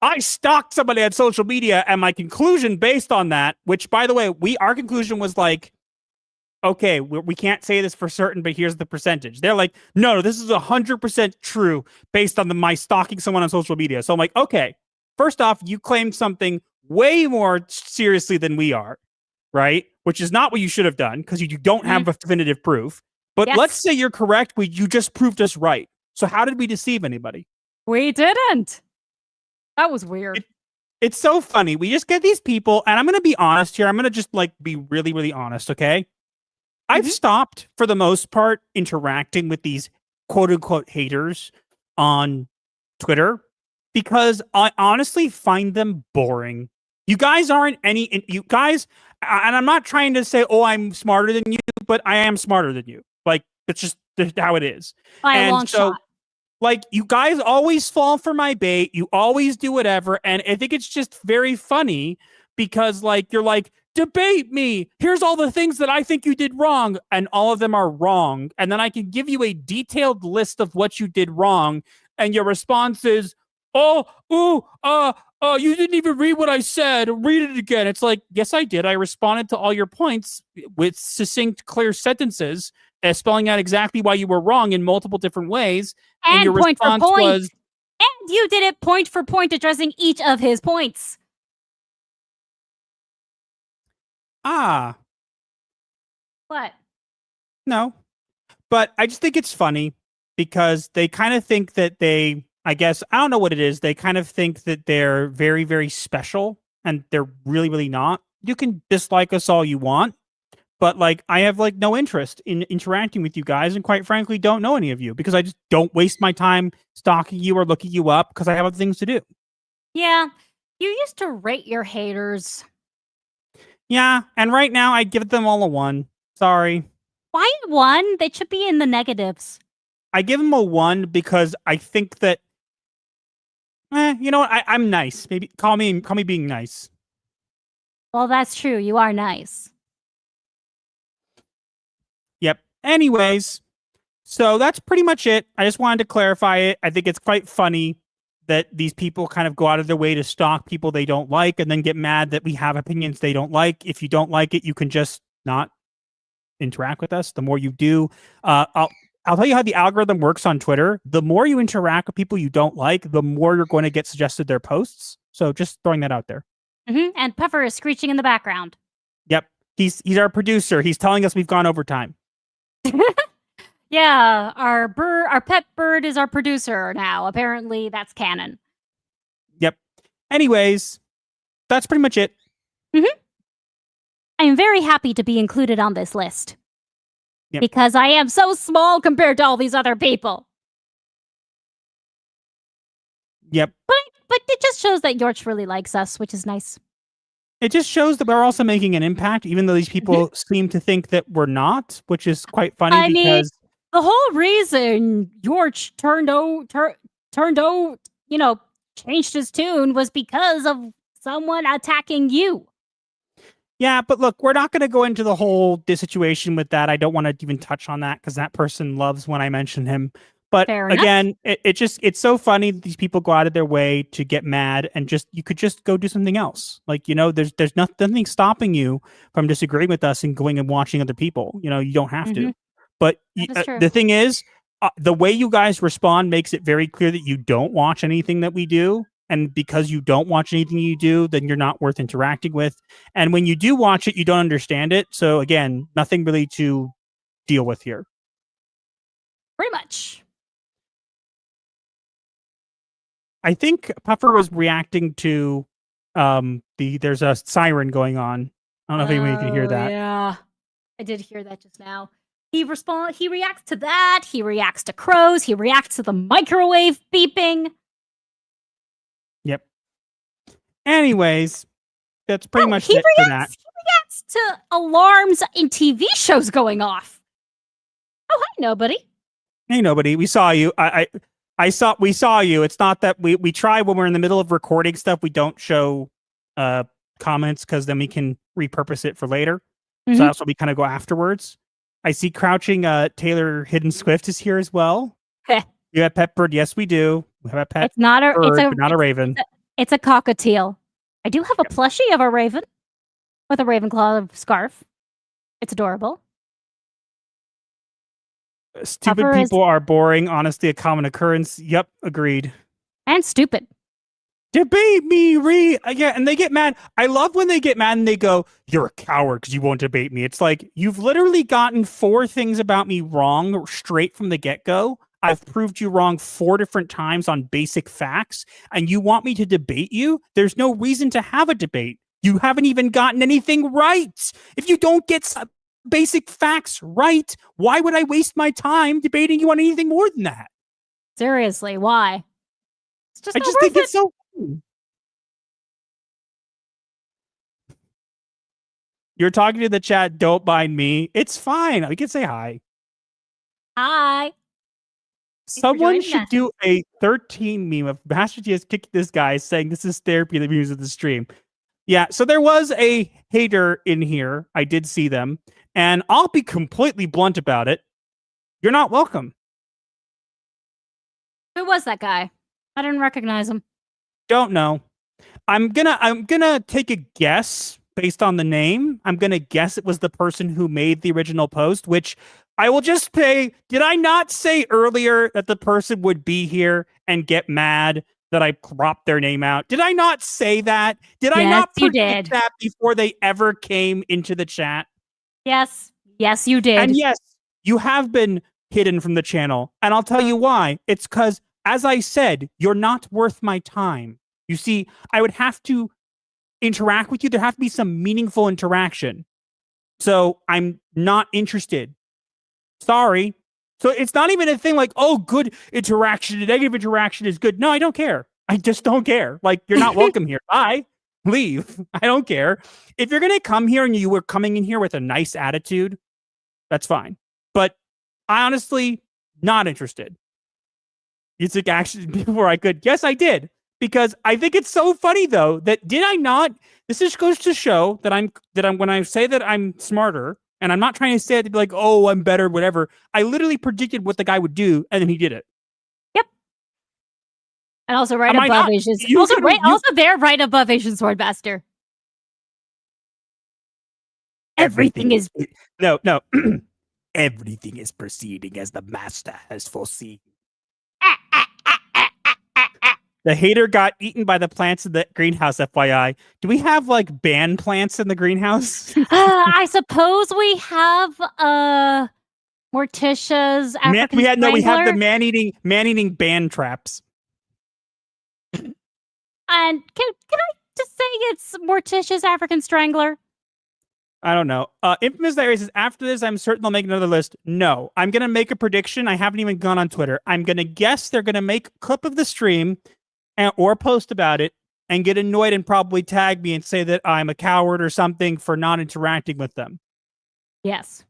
I stalked somebody on social media, and my conclusion based on that, which, by the way, our conclusion was like, okay, we can't say this for certain, but here's the percentage. They're like, no, this is 100% true based on my stalking someone on social media. So I'm like, okay, first off, you claimed something way more seriously than we are, right? Which is not what you should have done because you don't have a definitive proof. But let's say you're correct. You just proved us right. So how did we deceive anybody? We didn't. That was weird. It's so funny. We just get these people, and I'm going to be honest here. I'm going to just be really, really honest, okay? I've stopped, for the most part, interacting with these quote-unquote haters on Twitter because I honestly find them boring. You guys aren't you guys, and I'm not trying to say, oh, I'm smarter than you, but I am smarter than you. Like, it's just how it is. By a long shot. Like, you guys always fall for my bait. You always do whatever. And I think it's just very funny because, like, you're like, debate me. Here's all the things that I think you did wrong. And all of them are wrong. And then I can give you a detailed list of what you did wrong. And your response is, you didn't even read what I said. Read it again. It's like, yes, I did. I responded to all your points with succinct, clear sentences, spelling out exactly why you were wrong in multiple different ways. And your point response for point. was, and you did it point for point, addressing each of his points. What? No. But I just think it's funny because they kind of think that I don't know what it is. They kind of think that they're very, very special and they're really, really not. You can dislike us all you want, but like I have like no interest in interacting with you guys and quite frankly don't know any of you because I just don't waste my time stalking you or looking you up because I have other things to do. Yeah. You used to rate your haters. Yeah, and right now I give them all a 1. Sorry. Why 1? They should be in the negatives. I give them a 1 because I think that, you know what? I'm nice. Maybe call me being nice. Well, that's true. You are nice. Yep. Anyways, so that's pretty much it. I just wanted to clarify it. I think it's quite funny that these people kind of go out of their way to stalk people they don't like and then get mad that we have opinions they don't like. If you don't like it, you can just not interact with us. The more you do, I'll tell you how the algorithm works on Twitter. The more you interact with people you don't like, the more you're going to get suggested their posts. So just throwing that out there. And Puffer is screeching in the background. Yep. He's our producer. He's telling us we've gone overtime. Yeah, our pet bird is our producer now. Apparently, that's canon. Yep. Anyways, that's pretty much it. I am very happy to be included on this list. Yep. Because I am so small compared to all these other people. Yep. But it just shows that Yorch really likes us, which is nice. It just shows that we're also making an impact, even though these people seem to think that we're not, which is quite funny I mean, because the whole reason Yorch changed his tune was because of someone attacking you. yeah, but look, we're not going to go into the whole situation with that. I don't want to even touch on that because that person loves when I mention him. But Fair enough. again, it's so funny that these people go out of their way to get mad and you could just go do something else. Like, there's nothing stopping you from disagreeing with us and going and watching other people. You don't have to. But the thing is, the way you guys respond makes it very clear that you don't watch anything that we do. And because you don't watch anything you do, then you're not worth interacting with. And when you do watch it, you don't understand it. So again, nothing really to deal with here. Pretty much. I think Puffer was reacting to there's a siren going on. I don't know if anybody can hear that. Yeah. I did hear that just now. He reacts to that. He reacts to crows. He reacts to the microwave beeping. Yep. Anyways, that's pretty much it for that. He reacts to alarms in TV shows going off. Oh, hi, nobody. Hey, nobody. We saw you. We saw you. It's not that we try when we're in the middle of recording stuff. We don't show comments because then we can repurpose it for later. So that's what we kind of go afterwards. I see crouching Taylor Hidden Swift is here as well. You have pet bird. Yes, we do. We have a pet bird, but not a raven. It's a cockatiel. I do have a plushie of a raven with a Ravenclaw scarf. It's adorable. Stupid people are boring. Honestly, a common occurrence. Yep, agreed. And stupid. Debate me, yeah, and they get mad. I love when they get mad and they go, "You're a coward because you won't debate me." It's like, you've literally gotten 4 things about me wrong straight from the get-go. I've proved you wrong 4 different times on basic facts, and you want me to debate you? There's no reason to have a debate. You haven't even gotten anything right. If you don't get basic facts right, why would I waste my time debating you on anything more than that? Seriously, why? I just think it's so funny. You're talking to the chat, don't mind me. It's fine. We can say hi. Hi. Someone should do a 13 meme of Master G has kicked this guy saying this is therapy, the views of the stream. Yeah, so there was a hater in here. I did see them. And I'll be completely blunt about it. You're not welcome. Who was that guy? I didn't recognize him. Don't know. I'm gonna take a guess based on the name. I'm gonna guess it was the person who made the original post, which I will just say, did I not say earlier that the person would be here and get mad that I cropped their name out? Did I not say that? Did I not predict that before they ever came into the chat? Yes. Yes, you did. And yes, you have been hidden from the channel. And I'll tell you why. It's because, as I said, you're not worth my time. You see, I would have to interact with you. There have to be some meaningful interaction. So I'm not interested. Sorry. So it's not even a thing like, oh, good interaction, negative interaction is good. No, I don't care. I just don't care. Like, you're not welcome here. Bye. Leave. I don't care. If you're going to come here and you were coming in here with a nice attitude, that's fine. But I honestly, not interested. You took action before I could. Yes, I did. Because I think it's so funny, though, that did I not? This just goes to show that when I say that I'm smarter, and I'm not trying to say it to be like, oh, I'm better, whatever. I literally predicted what the guy would do, and then he did it. Yep. And also right above Asian. Also there, right above Asian Swordmaster. Everything is no. Everything is proceeding as the master has foreseen. The hater got eaten by the plants in the greenhouse, FYI. Do we have, like, ban plants in the greenhouse? I suppose we have Morticia's African we have the Strangler. man-eating ban traps. And can I just say it's Morticia's African Strangler? I don't know. Infamous Diary says, after this, I'm certain they'll make another list. No, I'm going to make a prediction. I haven't even gone on Twitter. I'm going to guess they're going to make a clip of the stream or post about it and get annoyed and probably tag me and say that I'm a coward or something for not interacting with them. Yes.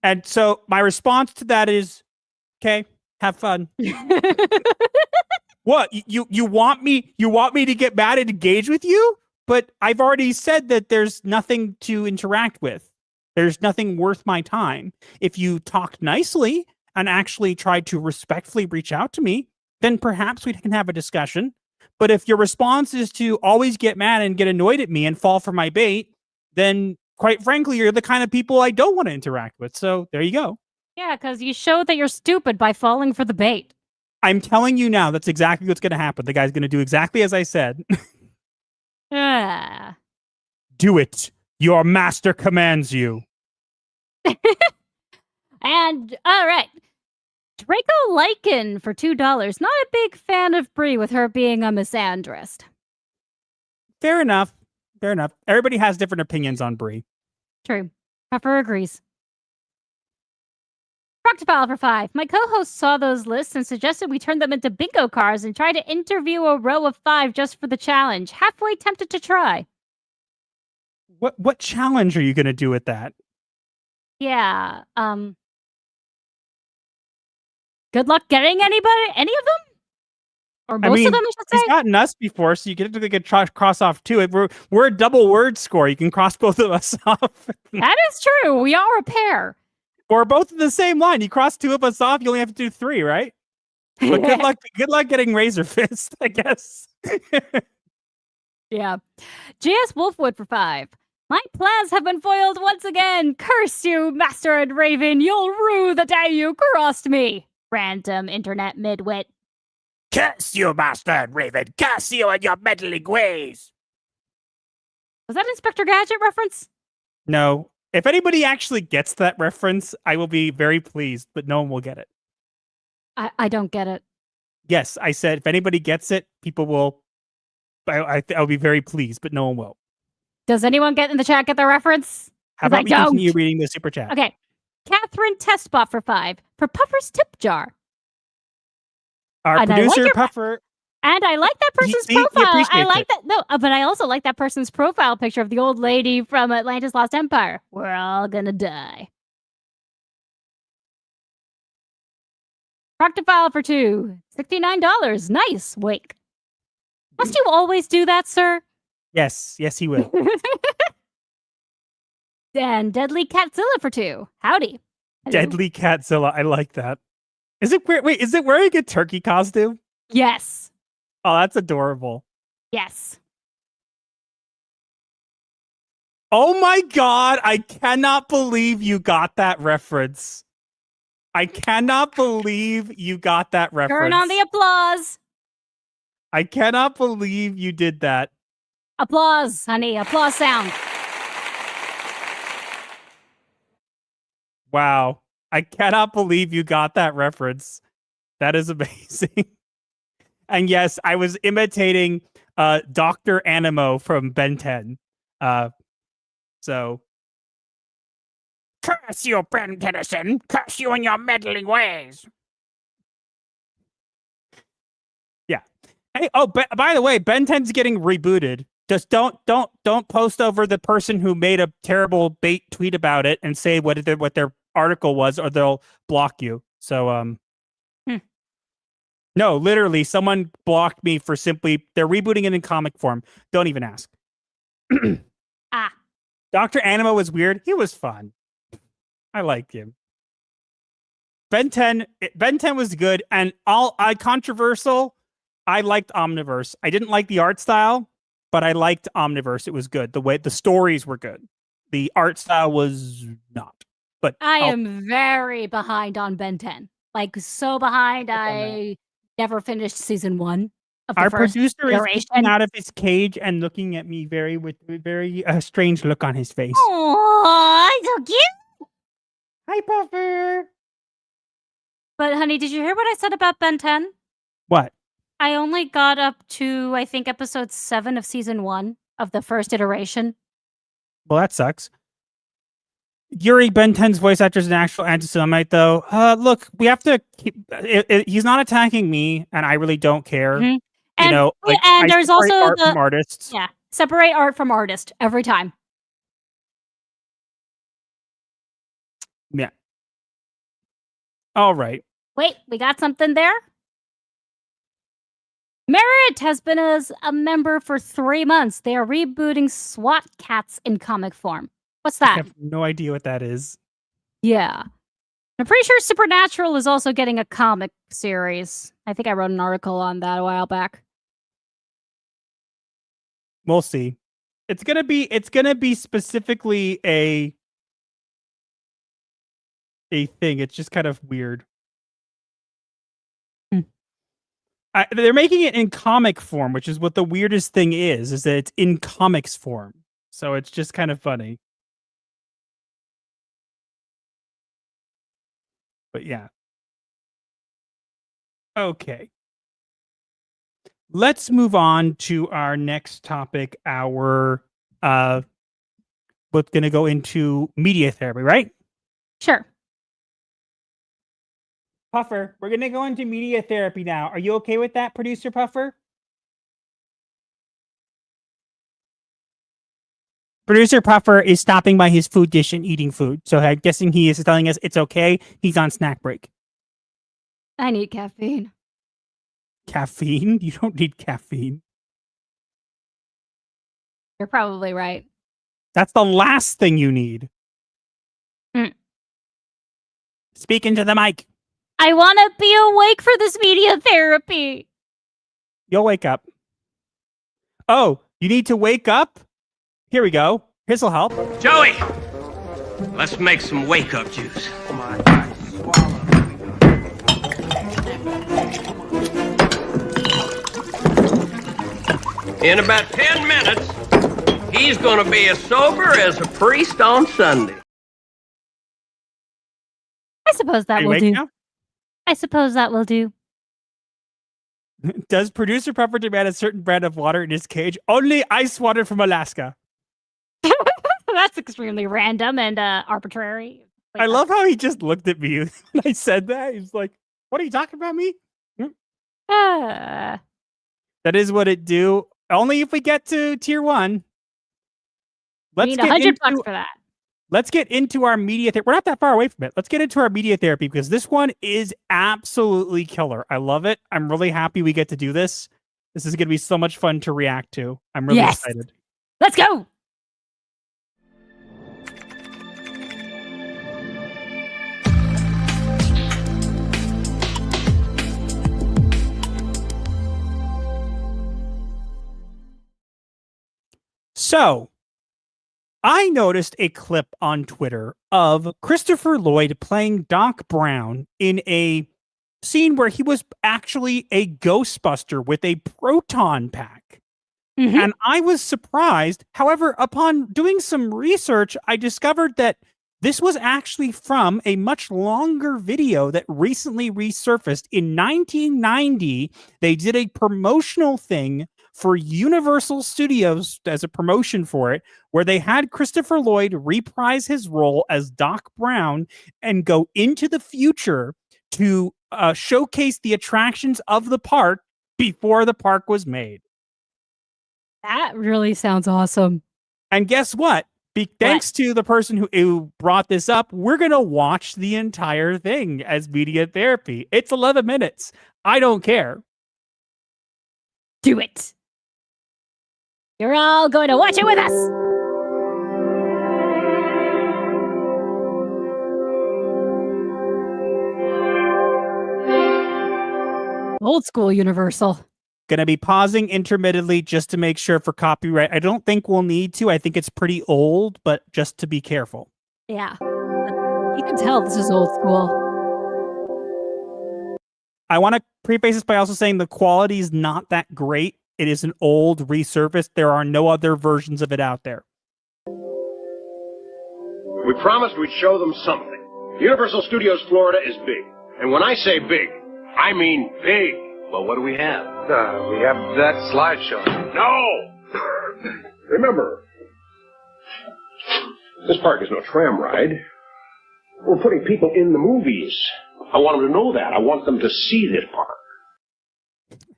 And so my response to that is, okay, have fun. What? You want me to get mad and engage with you? But I've already said that there's nothing to interact with. There's nothing worth my time. If you talk nicely and actually try to respectfully reach out to me, then perhaps we can have a discussion. But if your response is to always get mad and get annoyed at me and fall for my bait, then quite frankly, you're the kind of people I don't want to interact with. So there you go. Yeah, because you showed that you're stupid by falling for the bait. I'm telling you now, that's exactly what's going to happen. The guy's going to do exactly as I said. Do it. Your master commands you. And, all right. Draco Lycan for $2. Not a big fan of Brie with her being a misandrist. Fair enough. Fair enough. Everybody has different opinions on Brie. True. Pepper agrees. Proctopile for 5. My co-host saw those lists and suggested we turn them into bingo cards and try to interview a row of 5 just for the challenge. Halfway tempted to try. What challenge are you going to do with that? Yeah. Good luck getting any of them? Or most of them, I should say? He's gotten us before, so you get to cross off two. We're a double word score. You can cross both of us off. That is true. We are a pair. Or both in the same line. You cross two of us off, you only have to do 3, right? But good luck getting Razor Fist, I guess. Yeah. J.S. Wolfwood for 5. My plans have been foiled once again. Curse you, Master and Raven. You'll rue the day you crossed me. Random internet midwit. Curse you, Master and Raven. Curse you and your meddling ways. Was that Inspector Gadget reference? No. If anybody actually gets that reference, I will be very pleased, but no one will get it. I don't get it. Yes, I said if anybody gets it, people will. I'll be very pleased, but no one will. Does anyone get in the chat get the reference? How about we continue reading the super chat? Okay. Catherine Testbot for 5. For Puffer's tip jar. Our producer, Puffer. And I like that person's profile. I like that. No, but I also like that person's profile picture of the old lady from Atlantis Lost Empire. We're all gonna die. Proctopile for 2. $69. Nice. Wake. Must you always do that, sir? Yes, he will. And Deadly Catzilla for 2. Howdy. Hello. Deadly Catzilla. I like that. Is it wearing a turkey costume? Yes. Oh, that's adorable. Yes. Oh my god, I cannot believe you got that reference. I cannot believe you got that reference. Turn on the applause. I cannot believe you did that. Applause, honey. Applause sound. Wow. I cannot believe you got that reference. That is amazing. And yes, I was imitating Dr. Animo from Ben 10. So. Curse you, Ben Tennyson. Curse you and your meddling ways. Yeah. Hey, by the way, Ben 10's getting rebooted. Just don't post over the person who made a terrible bait tweet about it and say what their article was, or they'll block you. So No, literally, someone blocked me for they're rebooting it in comic form. Don't even ask. Dr. Animo was weird. He was fun. I liked him. Ben 10 was good, and controversial. I liked Omniverse. I didn't like the art style, but I liked Omniverse. It was good. The stories were good. The art style was not. but I am very behind on Ben 10. Like, so behind, I never finished season 1 of the our first producer is iteration. peeking out of his cage and looking at me with a very strange look on his face. Aww, so cute! Hi, Puffer! But, honey, did you hear what I said about Ben 10? What? I only got up to, I think, episode 7 of season 1 of the first iteration. Well, that sucks. Yuri Ben 10's voice actor is an actual anti-Semite, though. Look, we have to keep... he's not attacking me, and I really don't care. Mm-hmm. You know, like, and there's also art from artists. Yeah, separate art from artist every time. Yeah. All right. Wait, we got something there? Merritt has been as a member for 3 months. They are rebooting SWAT Cats in comic form. What's that? I have no idea what that is. Yeah. I'm pretty sure Supernatural is also getting a comic series. I think I wrote an article on that a while back. We'll see. It's gonna be specifically a thing. It's just kind of weird. They're making it in comic form, which is what the weirdest thing is that it's in comics form. So it's just kind of funny. But yeah. Okay. Let's move on to our next topic. We're going to go into media therapy, right? Sure. Puffer, we're going to go into media therapy now. Are you okay with that, producer Puffer? Producer Puffer is stopping by his food dish and eating food. So I'm guessing he is telling us it's okay. He's on snack break. I need caffeine. Caffeine? You don't need caffeine. You're probably right. That's the last thing you need. Speak into the mic. I want to be awake for this media therapy. You'll wake up. Oh, you need to wake up? Here we go. This'll help. Joey, let's make some wake-up juice. In about 10 minutes, he's going to be as sober as a priest on Sunday. I suppose that will do. Now? I suppose that will do. Does producer Puffer demand a certain brand of water in his cage? Only ice water from Alaska. That's extremely random and arbitrary. I love how he just looked at me when I said that. He's like, what are you talking about me? That is what it do. Only if we get to tier 1. Let's need $100 for that. Let's get into our media therapy. We're not that far away from it. Let's get into our media therapy because this one is absolutely killer. I love it. I'm really happy we get to do this. This is going to be so much fun to react to. I'm really excited. Let's go. So, I noticed a clip on Twitter of Christopher Lloyd playing Doc Brown in a scene where he was actually a Ghostbuster with a proton pack. Mm-hmm. And I was surprised. However, upon doing some research, I discovered that this was actually from a much longer video that recently resurfaced. In 1990, they did a promotional thing for Universal Studios as a promotion for it, where they had Christopher Lloyd reprise his role as Doc Brown and go into the future to showcase the attractions of the park before the park was made. That really sounds awesome. And guess what? Thanks to the person who brought this up, we're going to watch the entire thing as media therapy. It's 11 minutes. I don't care. Do it. You're all going to watch it with us. Old school Universal. Gonna be pausing intermittently just to make sure for copyright. I don't think we'll need to. I think it's pretty old, but just to be careful. Yeah. can tell this is old school. I want to preface this by also saying the quality is not that great. It is an old resurfaced. There are no other versions of it out there. We promised we'd show them something. Universal Studios Florida is big. And when I say big, I mean big. Well, what do we have? We have that slideshow. No! Remember, this park is no tram ride. We're putting people in the movies. I want them to know that. I want them to see this park.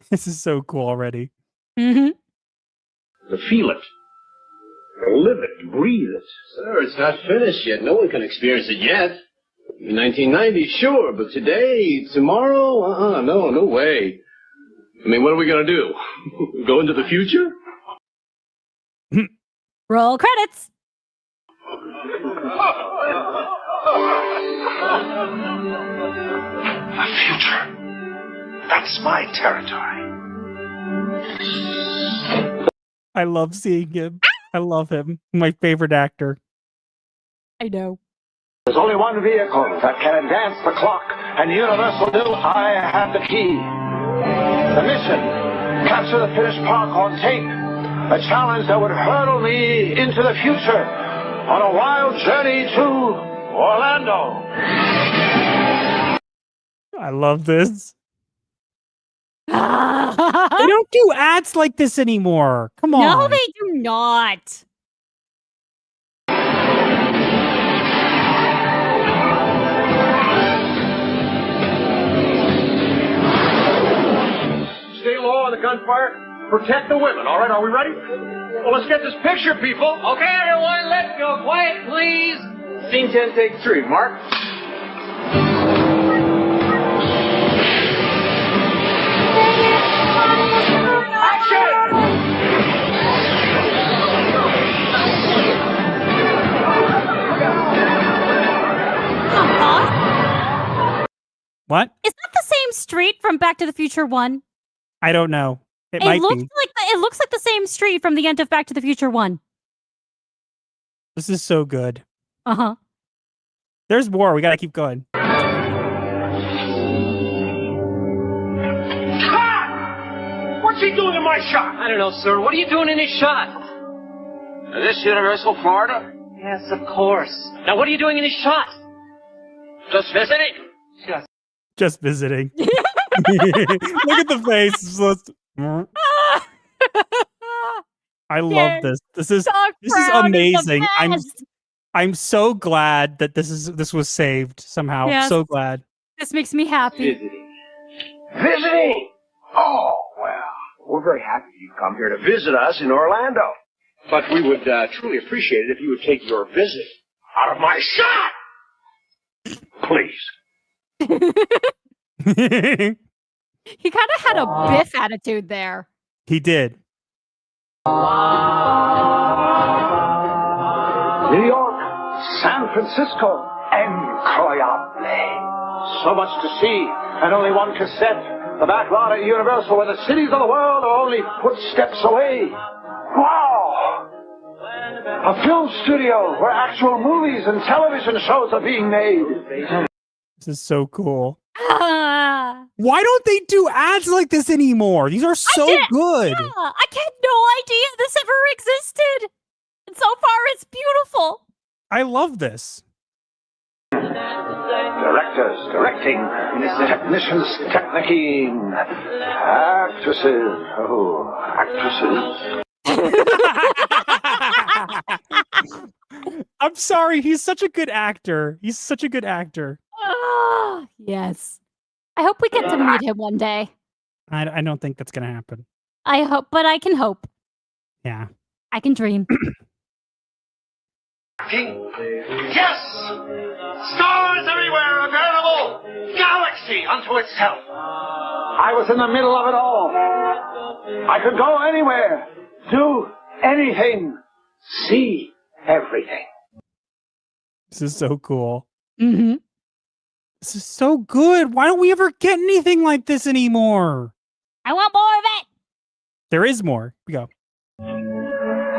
This is so cool already. Mm-hmm. To feel it. To live it. To breathe it. Sir, it's not finished yet. No one can experience it yet. In 1990, sure, but today, tomorrow, no way. I mean, what are we going to do? Go into the future? Roll credits. The future. That's my territory. I love seeing him. I love him. My favorite actor. I know. There's only one vehicle that can advance the clock, and Universal knew I had the key. The mission, capture the finished park on tape. A challenge that would hurtle me into the future on a wild journey to Orlando. I love this. They don't do ads like this anymore. Come on. No, they do not. Stay low on the gunfire. Protect the women. All right, are we ready? Well, let's get this picture, people. Okay, everyone, let's go. Quiet, please. Scene 10, take 3. Mark? What? Is that the same street from Back to the Future 1? I don't know. It might looks be. It looks like the same street from the end of Back to the Future 1. This is so good. Uh-huh. There's more. We got to keep going. What's he doing in my shot? I don't know, sir. What are you doing in his shot? Is this Universal Florida? Yes, of course. Now, what are you doing in his shot? Just visiting. Just visiting. Look at the face. I love this. This is amazing. I'm so glad that this was saved somehow. Yes. So glad. This makes me happy. Visiting? Oh, well, we're very happy you've come here to visit us in Orlando. But we would truly appreciate it if you would take your visit out of my shot! Please. He kind of had a Biff attitude there. He did. New York, San Francisco, incroyable. So much to see, and only one cassette. The back lot at Universal, where the cities of the world are only footsteps away. Wow! A film studio where actual movies and television shows are being made. This is so cool. Why don't they do ads like this anymore? These are so good. Yeah, I had no idea this ever existed. And so far, it's beautiful. I love this. Directors directing, technicians technicking, actresses, actresses. I'm sorry, he's such a good actor. He's such a good actor. Yes. I hope we get to meet him one day. I don't think that's gonna happen. I hope, but I can hope. Yeah. I can dream. Yes! Stars everywhere, a veritable galaxy unto itself. I was in the middle of it all. I could go anywhere, do anything, see everything. This is so cool. Mm-hmm. This is so good. Why don't we ever get anything like this anymore? I want more of it. There is more. Here we go.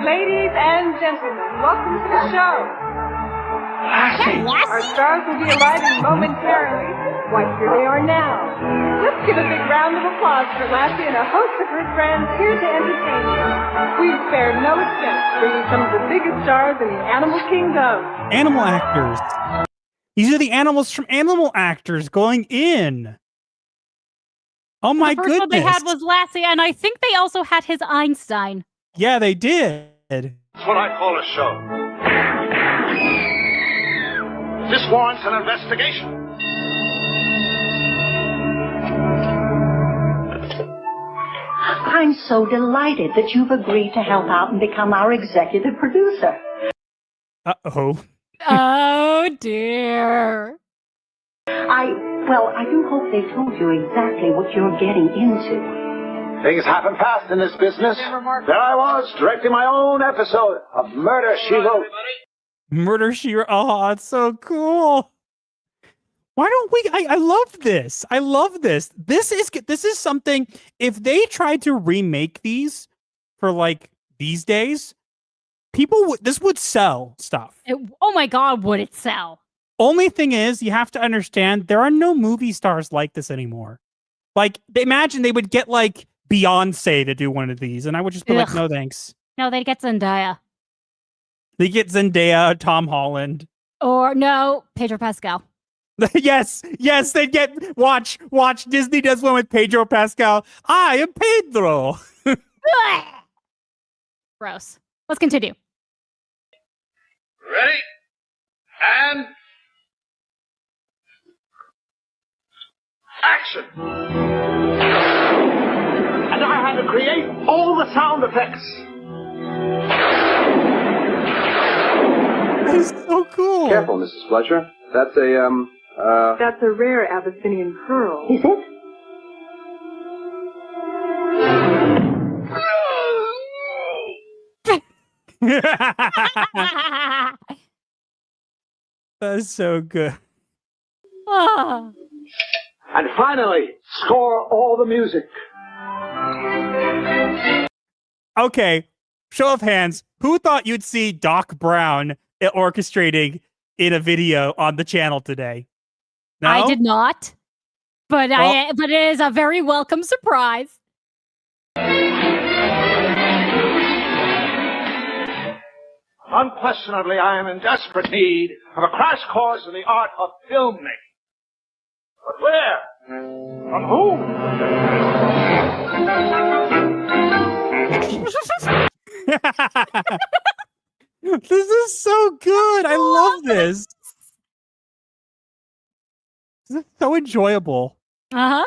Ladies and gentlemen, welcome to the show. Our stars will be arriving momentarily. What here they are now. Let's give a big round of applause for Lassie and a host of her friends here to entertain you. We've spared no expense bringing some of the biggest stars in the animal kingdom. Animal actors. These are the animals from Animal Actors going in. Oh my the first goodness. one they had was Lassie, and I think they also had his Einstein. Yeah, they did. That's what I call a show. This warrants an investigation. I'm so delighted that you've agreed to help out and become our executive producer. Uh-oh. Oh, dear. I do hope they told you exactly what you're getting into. Things happen fast in this business. There I was, directing my own episode of Murder, She Wrote. Murder, She Wrote. Oh, it's so cool. Why don't we? I love this. I love this. This is something. If they tried to remake these for like these days, this would sell stuff. Oh my God, would it sell? Only thing is, you have to understand there are no movie stars like this anymore. Like, imagine they would get like Beyonce to do one of these, and I would just be like, no thanks. No, they'd get Zendaya. They get Zendaya, Tom Holland. Or no, Pedro Pascal. yes, they'd get watch. Disney does one with Pedro Pascal. I am Pedro. Gross. Let's continue. Ready? And action! And I had to create all the sound effects. That is so cool. Careful, Mrs. Fletcher. That's That's a rare Abyssinian pearl. Is it? That's so good. And finally, score all the music. Okay, show of hands. Who thought you'd see Doc Brown orchestrating in a video on the channel today? No? I did not. But but it is a very welcome surprise. Unquestionably, I am in desperate need of a crash course in the art of filmmaking. But where? From whom? This is so good. I love this. This is so enjoyable. Uh-huh.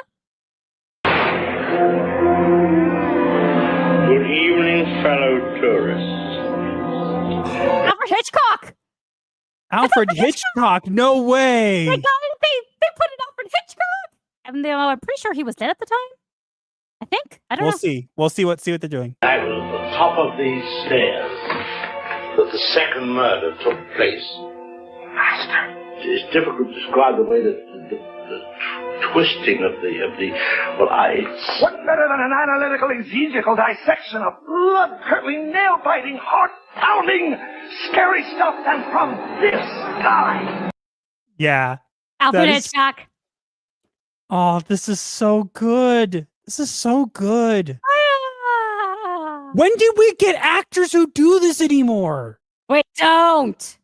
Good evening, fellow tourists. Alfred Hitchcock! Alfred Hitchcock? No way! They put it Alfred Hitchcock! And I'm pretty sure he was dead at the time. I think. I don't know. We'll see what they're doing. I was at the top of these stairs that the second murder took place. Master, it's difficult to describe the way that the twisting of the What better than an analytical exegetical dissection of blood-curdling, nail-biting, heart-pounding, scary stuff than from this guy? Yeah. Alfred Hitchcock. Oh, this is so good. This is so good. When did we get actors who do this anymore? Wait, don't.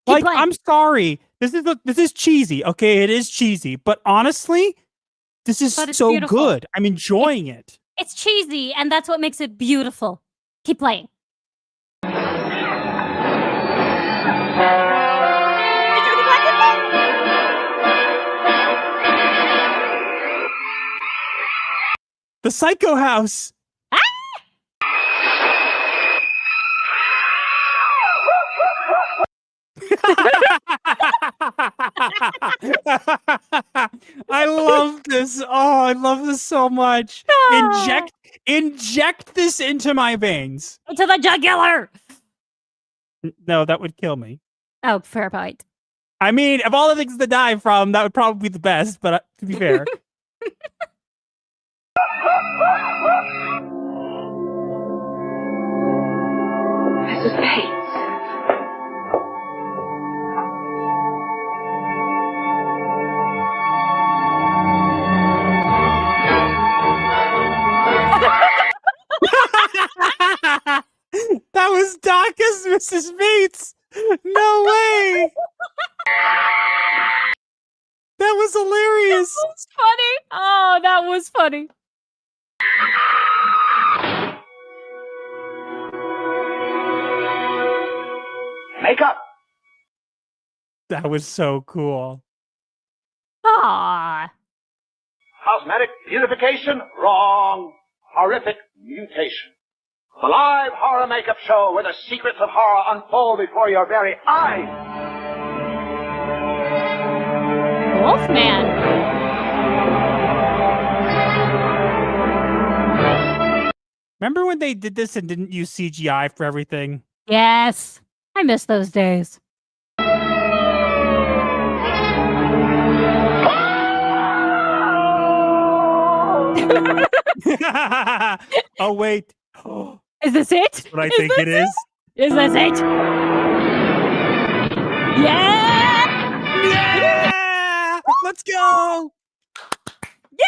Like, I'm sorry. This is cheesy. Okay, it is cheesy, but honestly, this is so beautiful. good. I'm enjoying it. It's cheesy, and that's what makes it beautiful. Keep playing. The Psycho House. I love this. Oh, I love this so much. Inject this into my veins. Into the jugular. No, that would kill me. Oh, fair point. I mean, of all the things to die from, that would probably be the best, but to be fair. Mrs. Bates. Mrs. Bates! No way! That was hilarious! That was funny! Oh, that was funny. Makeup. That was so cool. Ah. Cosmetic beautification? Wrong. Horrific mutation. The live horror makeup show where the secrets of horror unfold before your very eyes. Wolfman. Remember when they did this and didn't use CGI for everything? Yes. I miss those days. Oh, wait. Is this it? That's what I think it is. Is this it? Yeah! Yeah! Let's go! Yay!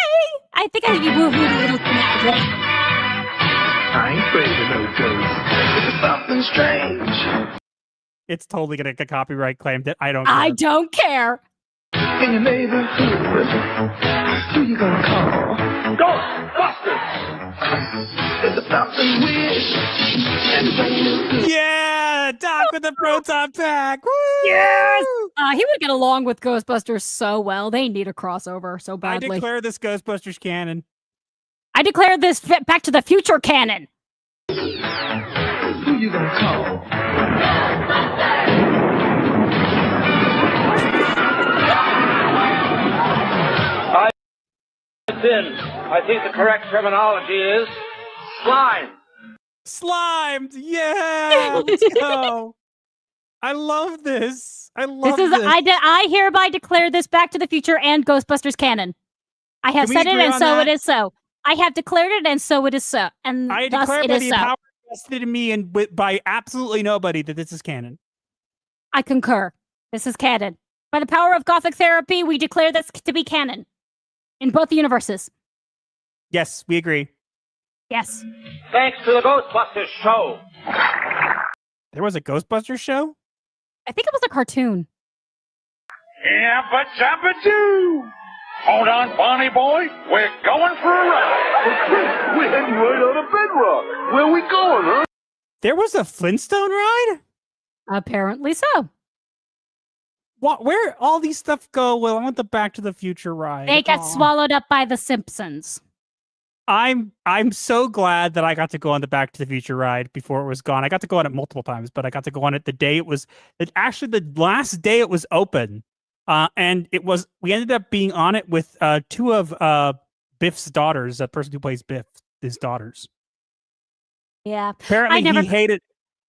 I think I moved a little dramatically. I ain't afraid of no ghosts. It's something strange. It's totally gonna get copyright claimed. I don't I don't care. In your neighborhood, who you gonna call? Ghostbusters! It's something weird. Yeah! Doc with the proton pack! Woo! Yes! He would get along with Ghostbusters so well. They need a crossover so I badly. declare this Ghostbusters canon. I declare this Back to the Future canon. Who you gonna call? I think the correct terminology is slime. Slimed! Yeah! Let's go! I love this. I love This is I hereby declare this Back to the Future and Ghostbusters canon. I have Can we said it, agree and on so that? it is so. I have declared it, and so it is so. And I thus declare it by is the so. power vested in me and by absolutely nobody that this is canon. I concur. This is canon. By the power of Gothic therapy, we declare this to be canon in both universes. Yes, we agree. Yes. Thanks to the Ghostbusters show. There was a Ghostbusters show? I think it was a cartoon. Yabba jabba doo! Hold on, Bonnie boy. We're going for a ride. We're heading right out of Bedrock. Where we going, huh? There was a Flintstone ride? Apparently so. What? Where all these stuff go? Well, I want the Back to the Future ride. They got Aw. swallowed up by the Simpsons. I'm so glad that I got to go on the Back to the Future ride before it was gone. I got to go on it multiple times, but I got to go on it the day it was. Actually, the last day it was open, and it was. We ended up being on it with two of Biff's daughters. The person who plays Biff, his daughters. Yeah.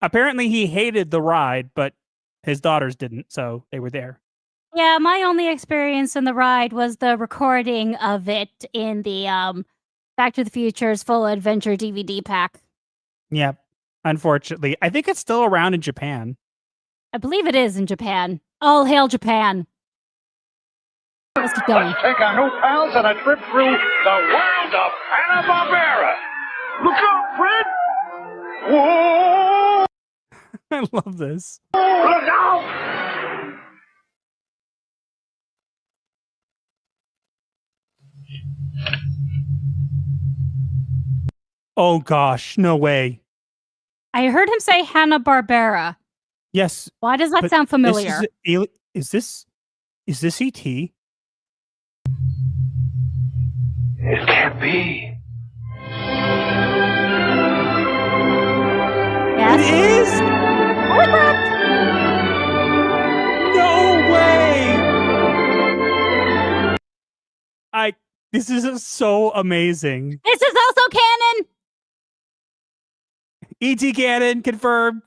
Apparently he hated the ride, but his daughters didn't, so they were there. Yeah, my only experience in the ride was the recording of it in the Back to the Future's Full Adventure DVD pack. Yep. Unfortunately, I think it's still around in Japan. I believe it is in Japan. All hail Japan. Let's keep going. Let's take our new pals on a trip through the world of Hanna-Barbera. Look out, Fred! Whoa! I love this. Look out! Oh gosh, no way. I heard him say Hanna-Barbera. Yes. Why does that but sound familiar? Is this E.T.? It can't be. Yes. It is? Holy crap! No way! This is so amazing. This is also canon! E.T. canon confirmed.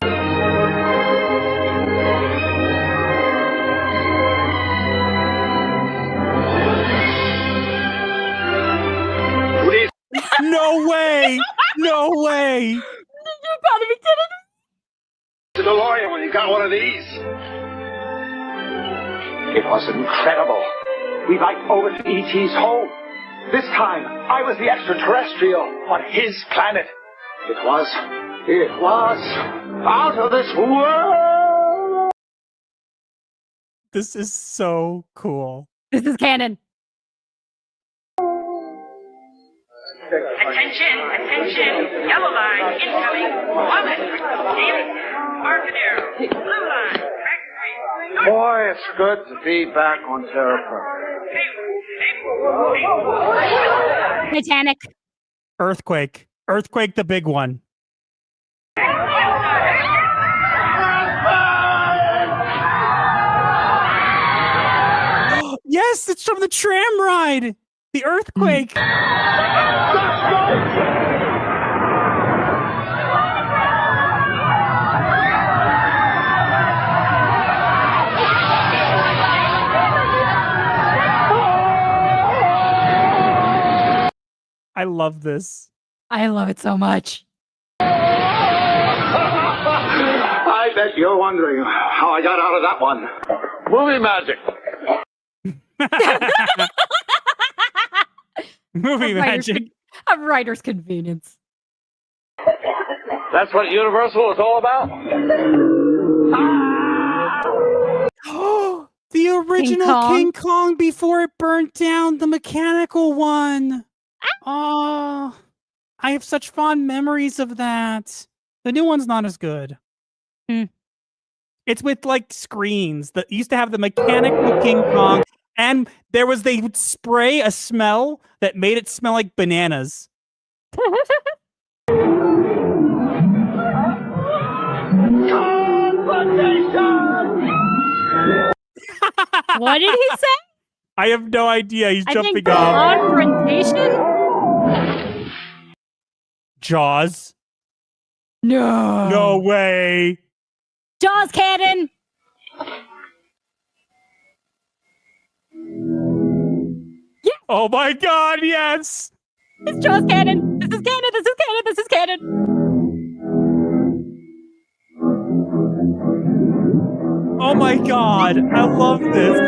No way! No way! You gotta be kidding me! To the lawyer when you got one of these. It was incredible. We biked over to E.T.'s home. This time, I was the extraterrestrial on his planet. It was out of this world. This is so cool. This is canon. Attention, attention, yellow line incoming. Woman, Arcadero, blue line, factory. Boy, it's good to be back on Terra Firma. Titanic. Earthquake. Earthquake, the big one. Yes, it's from the tram ride. The earthquake. I love this. I love it so much. I bet you're wondering how I got out of that one. Movie magic. Movie magic. A writer's convenience. That's what Universal is all about? The original King Kong before it burnt down, the mechanical one. Oh, I have such fond memories of that. The new one's not as good. It's with like screens that used to have the mechanical King Kong, and they would spray a smell that made it smell like bananas. What did he say? I have no idea. He's I jumping think off. confrontation? Jaws. No. No way. Jaws cannon. Yeah. Oh my God, yes. It's Jaws cannon. This is canon. This is canon. This is canon. Oh my God. I love this.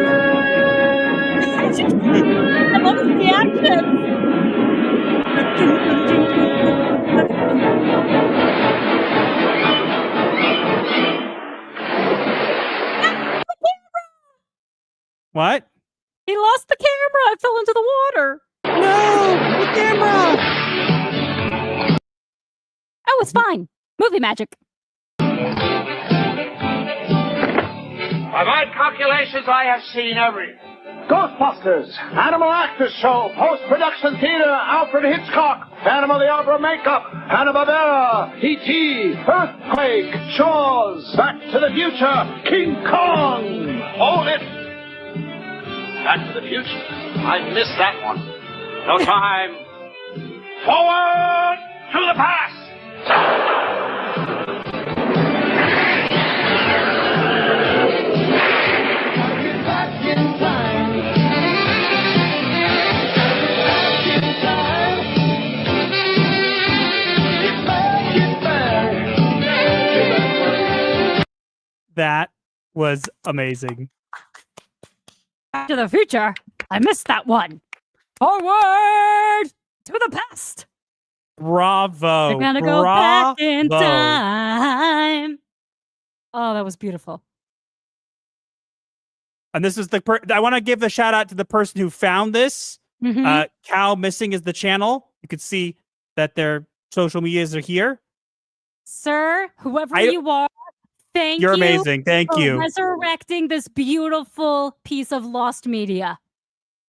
I love his reaction. What? He lost the camera. It fell into the water. No, the camera. Oh, it's fine. Movie magic. By my calculations, I have seen every Ghostbusters, Animal Actors Show, Post-Production Theater, Alfred Hitchcock, Phantom of the Opera Makeup, Hanna-Barbera, E.T., Earthquake, Jaws, Back to the Future, King Kong. Hold it. Back to the Future. I missed that one. No time. Forward to the past. That was amazing. Back to the Future. I missed that one. Forward to the past. Bravo. We're gonna go back in time. Oh, that was beautiful. And this is I want to give the shout out to the person who found this. Cow Missing is the channel. You can see that their social medias are here. Sir, whoever you are, thank you. You're amazing. Thank for you. resurrecting this beautiful piece of lost media.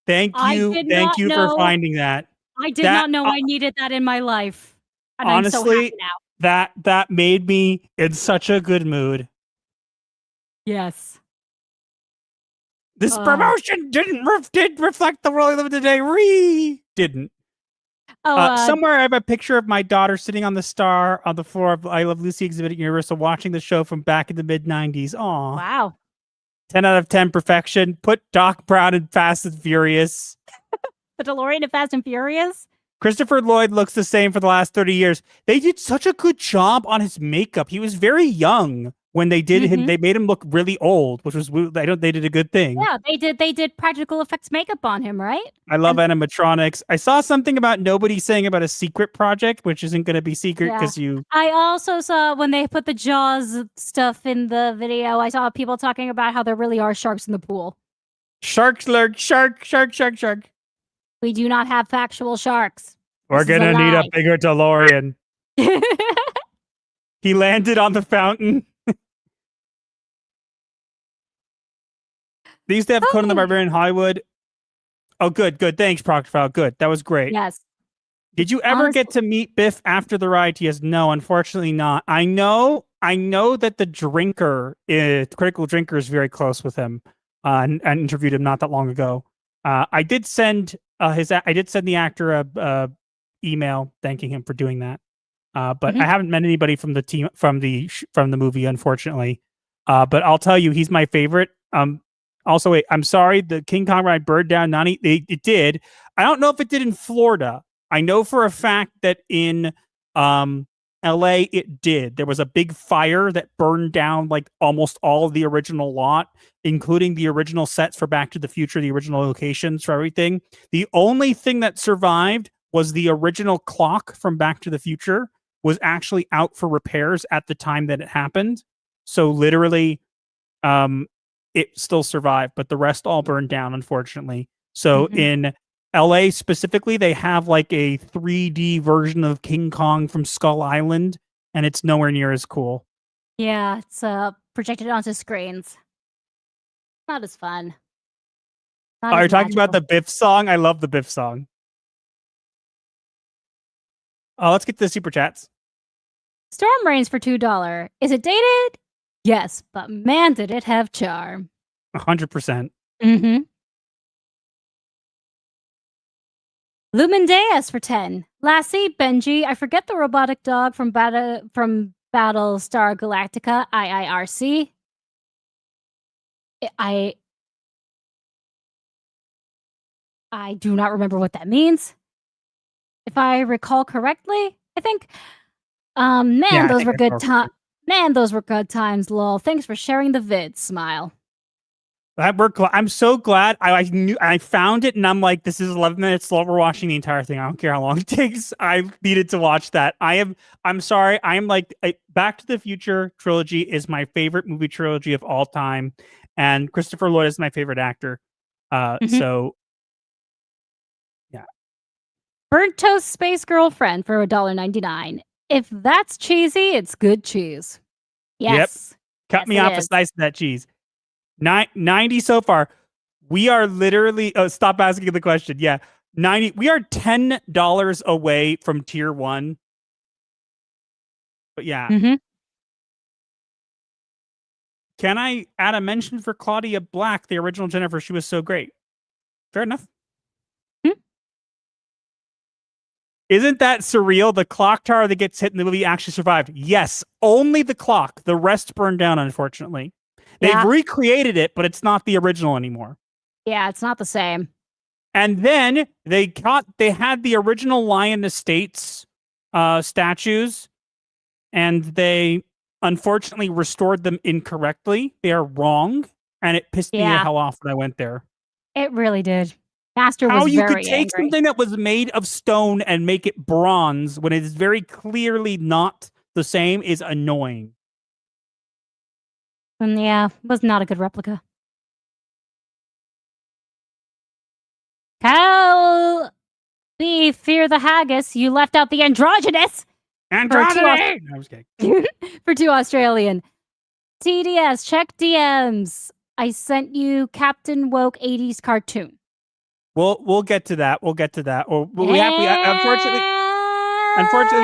Thank you. Thank you for finding that. I did not know I needed that in my life. And honestly, I'm so happy now. that made me in such a good mood. Yes. This promotion did reflect the world we live in today. Didn't. Somewhere I have a picture of my daughter sitting on the star on the floor of I Love Lucy exhibit at Universal watching the show from back in the mid-90s. Aw. Wow. 10 out of 10 perfection. Put Doc Brown in Fast and Furious. The DeLorean in Fast and Furious? Christopher Lloyd looks the same for the last 30 years. They did such a good job on his makeup. He was very young when they did him, they made him look really old, which was they did a good thing. Yeah, they did practical effects makeup on him, right? I love animatronics. I saw something about nobody saying about a secret project, which isn't going to be secret because you. I also saw when they put the Jaws stuff in the video. I saw people talking about how there really are sharks in the pool. Sharks lurk, shark. We do not have factual sharks. We're gonna need a bigger DeLorean. He landed on the fountain. They used to have Conan the Barbarian in Hollywood. Oh, good. Thanks, Proctor File. Good. That was great. Yes. Did you ever get to meet Biff after the ride? Yes. No, unfortunately not. I know that the Critical Drinker is very close with him and interviewed him not that long ago. I did send the actor a email thanking him for doing that. But I haven't met anybody from the team from the movie, unfortunately. But I'll tell you, he's my favorite. Also, wait, I'm sorry, the King Kong ride burned down. It did. I don't know if it did in Florida. I know for a fact that in LA it did. There was a big fire that burned down like almost all of the original lot, including the original sets for Back to the Future, the original locations for everything. The only thing that survived was the original clock from Back to the Future was actually out for repairs at the time that it happened. So literally, it still survived, but the rest all burned down, unfortunately. So in LA specifically, they have like a 3D version of King Kong from Skull Island, and it's nowhere near as cool. Yeah, it's projected onto screens. Not as fun. Are you talking about the Biff song? I love the Biff song. Oh, let's get to the super chats. Storm Rains for $2. Is it dated? Yes, but man, did it have charm. 100%. Lumen Deus for 10. Lassie, Benji, I forget the robotic dog from Battlestar Galactica, IIRC. I do not remember what that means. If I recall correctly, I think. Those were good times. Man, those were good times, lol. Thanks for sharing the vid, smile. I'm so glad. I found it, and I'm like, this is 11 minutes slow. We're watching the entire thing. I don't care how long it takes. I needed to watch that. I'm sorry. I'm like, Back to the Future trilogy is my favorite movie trilogy of all time, and Christopher Lloyd is my favorite actor. So, yeah. Burnt Toast Space Girlfriend for $1.99. If that's cheesy, it's good cheese. Yes. Yep. Cut me off a slice of that cheese. 90 so far. We are literally stop asking the question. Yeah. 90. We are $10 away from tier 1. But yeah. Can I add a mention for Claudia Black, the original Jennifer? She was so great. Fair enough. Isn't that surreal? The clock tower that gets hit in the movie actually survived. Yes, only the clock. The rest burned down, unfortunately. They've recreated it, but it's not the original anymore. Yeah, it's not the same. And then they had the original Lion Estates statues, and they unfortunately restored them incorrectly. They are wrong, and it pissed me the hell off when I went there. It really did. Master How was you very could take angry. something that was made of stone and make it bronze when it is very clearly not the same is annoying. And yeah, was not a good replica. Cal, we fear the haggis. You left out the androgynous. Androgynous. I was kidding. For 2 Australian. TDS, check DMs. I sent you Captain Woke 80s cartoon. We'll get to that. We'll get to that. Unfortunately, we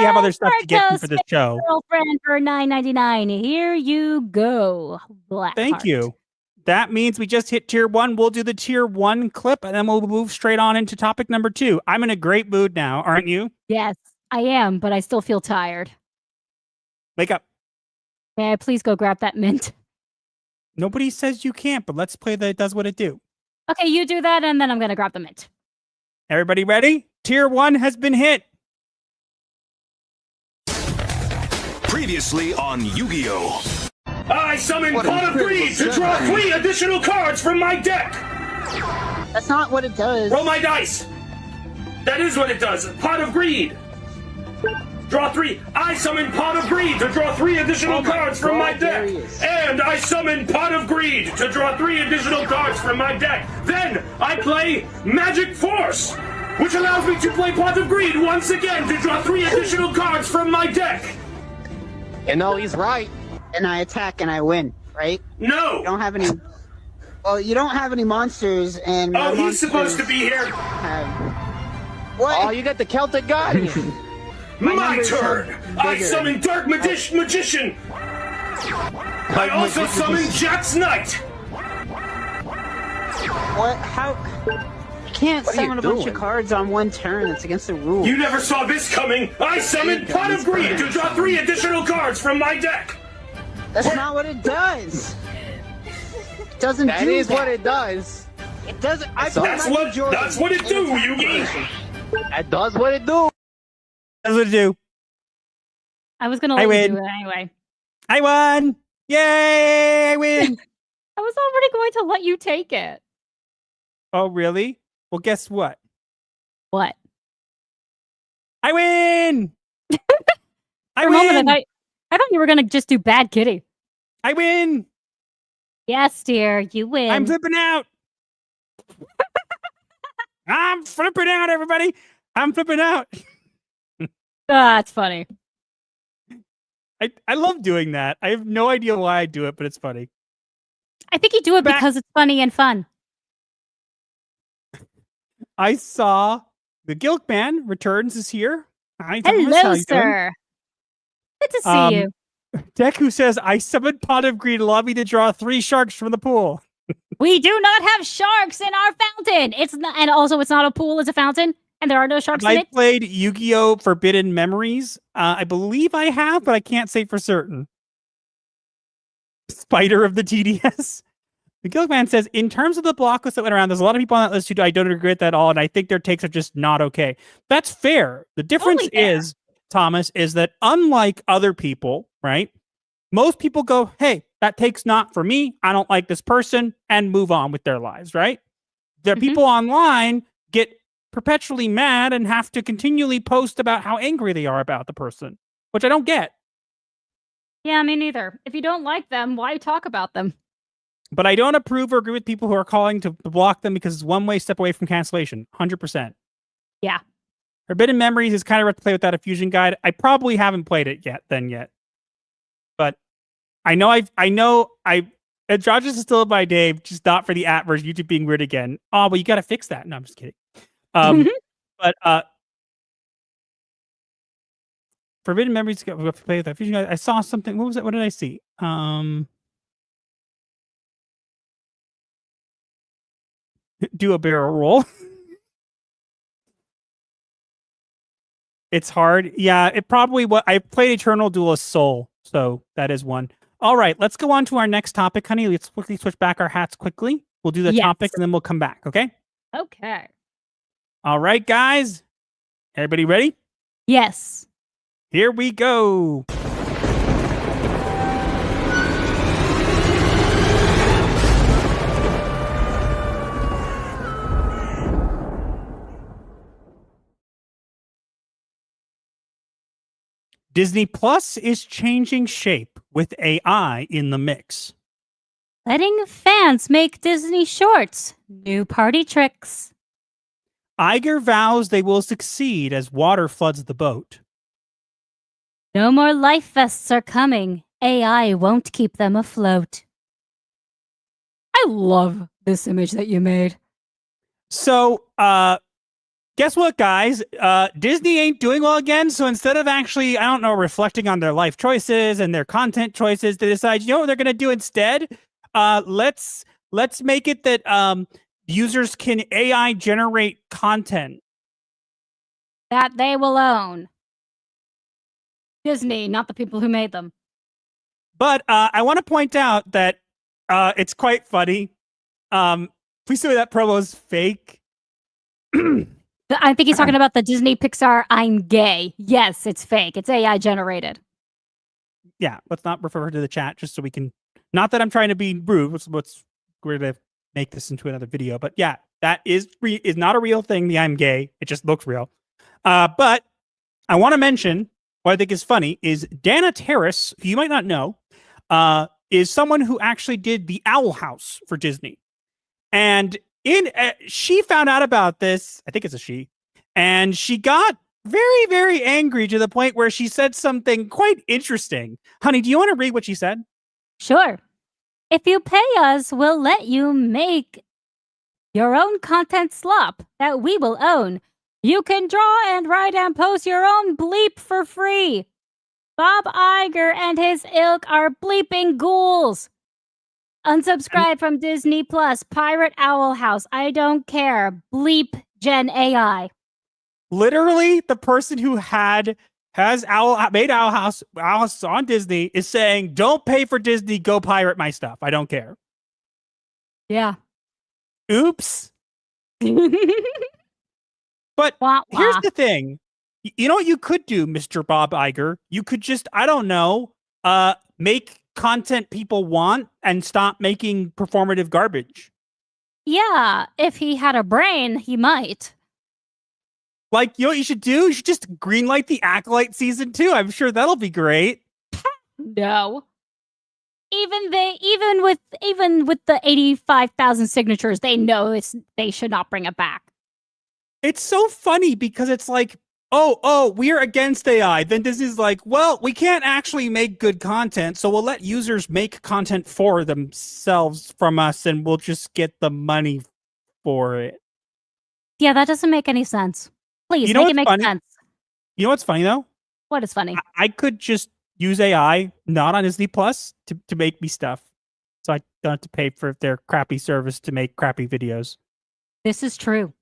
have other stuff to get to for this show. Girlfriend for $9.99. Here you go. Thank you. That means we just hit tier 1. We'll do the tier 1 clip, and then we'll move straight on into topic number 2. I'm in a great mood now, aren't you? Yes, I am, but I still feel tired. Wake up. May I please go grab that mint? Nobody says you can't, but let's play the It Does What It Do. Okay, you do that, and then I'm going to grab the mint. Everybody ready? Tier 1 has been hit. Previously on Yu-Gi-Oh! I summon Pot of Greed to draw 3 additional cards from my deck. That's not what it does. Roll my dice. That is what it does. Pot of Greed. Draw 3. I summon Pot of Greed to draw 3 additional cards from my deck. And I summon Pot of Greed to draw 3 additional cards from my deck. Then I play Magic Force, which allows me to play Pot of Greed once again to draw 3 additional cards from my deck. You know, he's right. And I attack and I win, right? No! You don't have any... Well, you don't have any monsters, and... Oh, he's supposed to be here! What? Oh, you got the Celtic Guardian! My turn! I summon Dark Magician! I also summon Jack's Knight! What? How... You can't summon a bunch of cards on one turn. It's against the rules. You never saw this coming! I summoned Pot of Greed to draw 3 additional cards from my deck! That's not what it does! It doesn't do that. That is what it does! It doesn't... That's what it do, Yugi! That does what it do! That's what it do. I was gonna let you do it anyway. I won! Yay! I win! I was already going to let you take it. Oh, really? Well, guess what? What? I win! I For a win! moment, I thought you were gonna just do Bad Kitty. I win! Yes, dear, you win. I'm flipping out! I'm flipping out, everybody! I'm flipping out! That's funny. I love doing that. I have no idea why I do it, but it's funny. I think you do it because it's funny and fun. I saw the Gilkman returns is here. Hi, Thomas. Hello, How you sir. Good to see you. Deku says, I summoned Pot of Greed, allow me to draw 3 sharks from the pool. We do not have sharks in our fountain. It's not, and also it's not a pool, it's a fountain, and there are no sharks in I it. played Yu-Gi-Oh! Forbidden Memories. I believe I have, but I can't say for certain. Spider of the TDS. The Gilkman says, in terms of the block list that went around, there's a lot of people on that list who I don't agree with that at all, and I think their takes are just not okay. That's fair. The difference is, Thomas, is that unlike other people, right? Most people go, hey, that take's not for me. I don't like this person, and move on with their lives, right? The people online get perpetually mad and have to continually post about how angry they are about the person, which I don't get. Yeah, me neither. If you don't like them, why talk about them? But I don't approve or agree with people who are calling to block them because it's one way step away from cancellation. 100%. Yeah. Forbidden Memories is kind of rough to play without a fusion guide. I probably haven't played it yet. But I know Androgynous is still by Dave, just not for the app version, YouTube being weird again. Oh, well, you got to fix that. No, I'm just kidding. But Forbidden Memories we have to play with that fusion guide. I saw something. What was it? What did I see? Do a barrel roll. It's hard. Yeah, it probably I played Eternal Duelist Soul, so that is one. All right, let's go on to our next topic, honey. Let's quickly switch back our hats quickly. We'll do the topic and then we'll come back, okay? Okay. All right, guys. Everybody ready? Yes. Here we go. Disney Plus is changing shape with AI in the mix. Letting fans make Disney shorts. New party tricks. Iger vows they will succeed as water floods the boat. No more life vests are coming. AI won't keep them afloat. I love this image that you made. So, guess what, guys? Disney ain't doing well again, so instead of actually, I don't know, reflecting on their life choices and their content choices, they decide, you know what they're going to do instead? Let's make it that users can AI generate content. That they will own. Disney, not the people who made them. But I want to point out that it's quite funny. Please say that promo is fake. I think he's talking about the Disney Pixar I'm gay. Yes, it's fake. It's AI generated. let's not refer to the chat just so we can. Not that I'm trying to be rude. We're to make this into another video, but yeah, that is not a real thing. The I'm gay. It just looks real. But I want to mention what I think is funny is Dana Terrace, who you might not know, is someone who actually did the Owl House for Disney, and she found out about this. I think it's a she, and she got very, very angry to the point where she said something quite interesting. Honey, do you want to read what she said? Sure. If you pay us, we'll let you make your own content slop that we will own. You can draw and write and post your own bleep for free. Bob Iger and his ilk are bleeping ghouls. Unsubscribe from Disney Plus. Pirate Owl House. I don't care. Bleep Gen AI. Literally, the person who made Owl House on Disney is saying, "Don't pay for Disney. Go pirate my stuff. I don't care." Yeah. Oops. But here's the thing. You know what you could do, Mr. Bob Iger? You could just, I don't know, make content people want and stop making performative garbage. Yeah, if he had a brain, he might. Like, you know what you should do? You should just greenlight the Acolyte season 2. I'm sure that'll be great. No. Even with the 85,000 signatures, they know they should not bring it back. It's so funny because it's like, oh, we're against AI. Then Disney's like, well, we can't actually make good content, so we'll let users make content for themselves from us, and we'll just get the money for it. Yeah, that doesn't make any sense. Please, make it make sense. You know what's funny, though? What is funny? I could just use AI, not on Disney Plus, to make me stuff. So I don't have to pay for their crappy service to make crappy videos. This is true.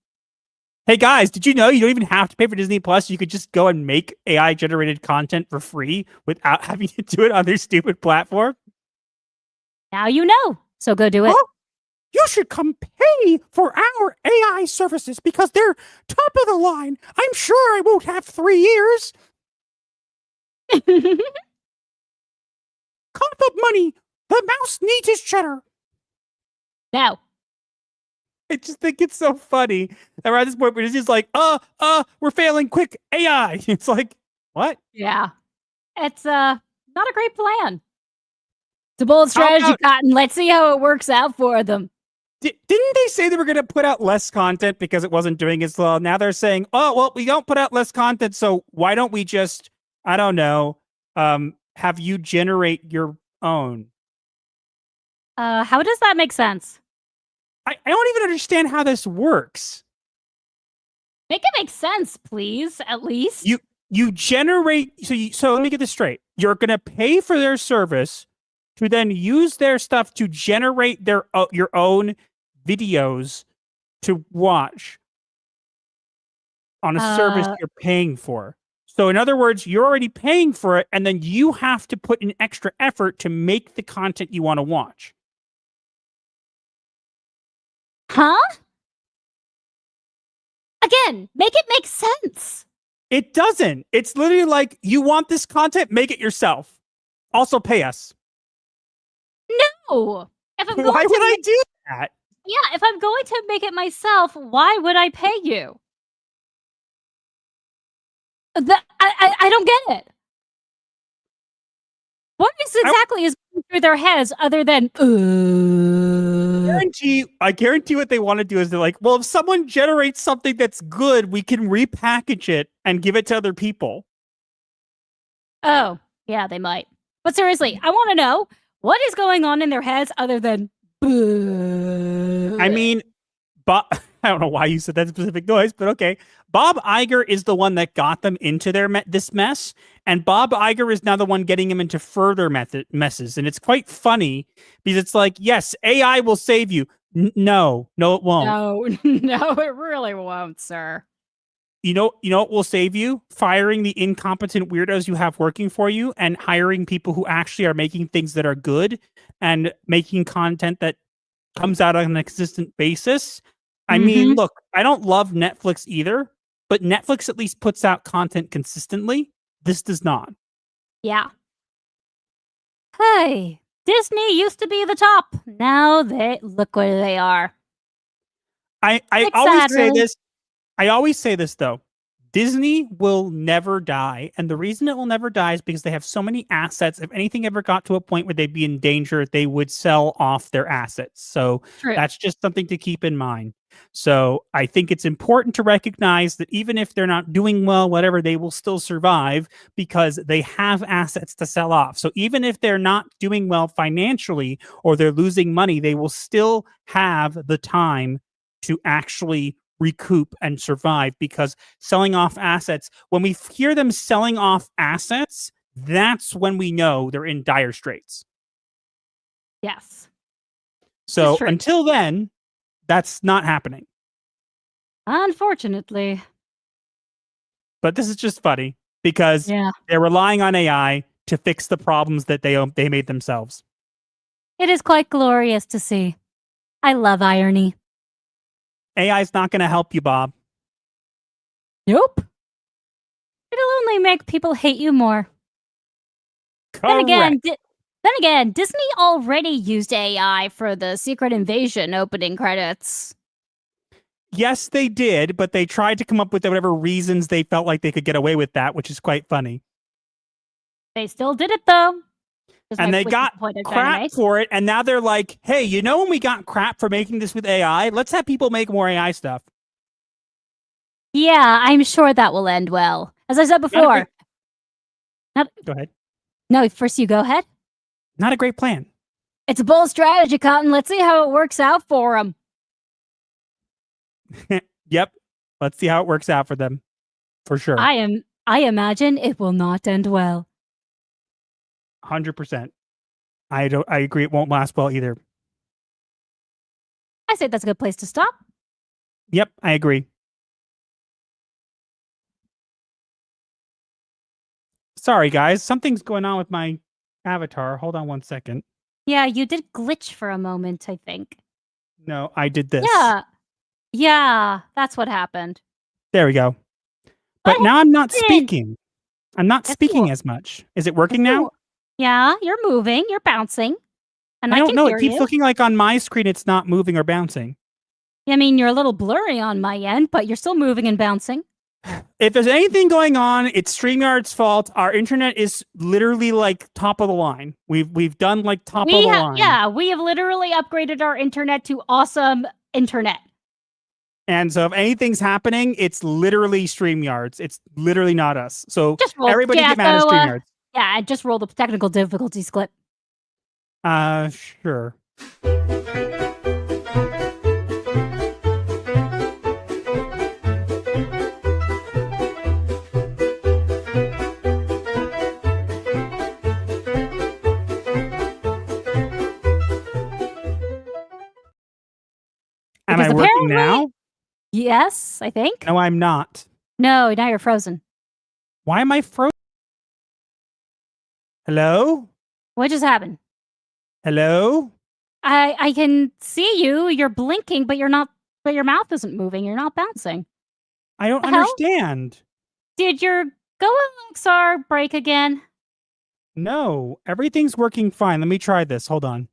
Hey guys, did you know you don't even have to pay for Disney Plus? You could just go and make AI generated content for free without having to do it on their stupid platform. Now you know. So go do it. Oh, you should come pay for our AI services because they're top of the line. I'm sure I won't have 3 years. Cough up money. The mouse needs his cheddar. No. I just think it's so funny. And we're at this point where it's just like, we're failing. Quick, AI. It's like, what? Yeah. It's not a great plan. It's a bold strategy, Cotton. Let's see how it works out for them. Didn't they say they were going to put out less content because it wasn't doing as well? Now they're saying, oh, well, we don't put out less content, so why don't we just, I don't know, have you generate your own? How does that make sense? I don't even understand how this works. Make it make sense, please, at least. You generate, so let me get this straight. You're going to pay for their service to then use their stuff to generate your own videos to watch on a service you're paying for. So in other words, you're already paying for it, and then you have to put in extra effort to make the content you want to watch. Huh? Again, make it make sense. It doesn't. It's literally like, you want this content, make it yourself. Also pay us. No. Why would I do that? Yeah, if I'm going to make it myself, why would I pay you? I don't get it. What exactly is going through their heads other than I guarantee what they want to do is they're like, well, if someone generates something that's good, we can repackage it and give it to other people. Oh, yeah, they might. But seriously, I want to know what is going on in their heads other than I mean, I don't know why you said that specific noise, but okay. Bob Iger is the one that got them into this mess, and Bob Iger is now the one getting them into further messes. And it's quite funny because it's like, yes, AI will save you. No, it won't. No, it really won't, sir. You know what will save you? Firing the incompetent weirdos you have working for you and hiring people who actually are making things that are good and making content that comes out on a consistent basis. I mean, look, I don't love Netflix either, but Netflix at least puts out content consistently. This does not. Yeah. Hey, Disney used to be the top. Now they look where they are. I It's always sad, say really. this. I always say this though. Disney will never die, and the reason it will never die is because they have so many assets. If anything ever got to a point where they'd be in danger, they would sell off their assets. So True. that's just something to keep in mind. So I think it's important to recognize that even if they're not doing well, whatever, they will still survive because they have assets to sell off. So even if they're not doing well financially or they're losing money, they will still have the time to actually recoup and survive, because selling off assets, when we hear them selling off assets, that's when we know they're in dire straits. Yes. So until then, that's not happening. Unfortunately. But this is just funny because they're relying on AI to fix the problems that they made themselves. It is quite glorious to see. I love irony. AI is not going to help you, Bob. Nope. It'll only make people hate you more. Correct. Then again, Disney already used AI for the Secret Invasion opening credits. Yes, they did, but they tried to come up with whatever reasons they felt like they could get away with that, which is quite funny. They still did it, though. And they got crap for it, and now they're like, hey, you know when we got crap for making this with AI? Let's have people make more AI stuff. Yeah, I'm sure that will end well. As I said before. Go ahead. No, first you go ahead. Not a great plan. It's a bold strategy, Cotton. Let's see how it works out for them. Yep. Let's see how it works out for them. For sure. I imagine it will not end well. 100%. I agree. It won't last well either. I say that's a good place to stop. Yep, I agree. Sorry, guys. Something's going on with my avatar. Hold on one second. Yeah, you did glitch for a moment, I think. No, I did this. Yeah, that's what happened. There we go. But now I'm not speaking. I'm not speaking as much. Is it working now? Yeah, you're moving, you're bouncing. And I don't can know. hear It keeps you. looking like on my screen it's not moving or bouncing. I mean, you're a little blurry on my end, but you're still moving and bouncing. If there's anything going on, it's StreamYard's fault. Our internet is literally like top of the line. We've done like top of the line. Yeah, we have literally upgraded our internet to awesome internet. And so if anything's happening, it's literally StreamYard's. It's literally not us. So everybody get mad at StreamYard's. Yeah, just roll the technical difficulties clip. Sure. Am I working now? Yes, I think. No, I'm not. No, now you're frozen. Why am I frozen? Hello? What just happened? Hello? I can see you. You're blinking, but you're not. But your mouth isn't moving. You're not bouncing. I don't The hell? understand. Did your Go Alexa break again? No, everything's working fine. Let me try this. Hold on.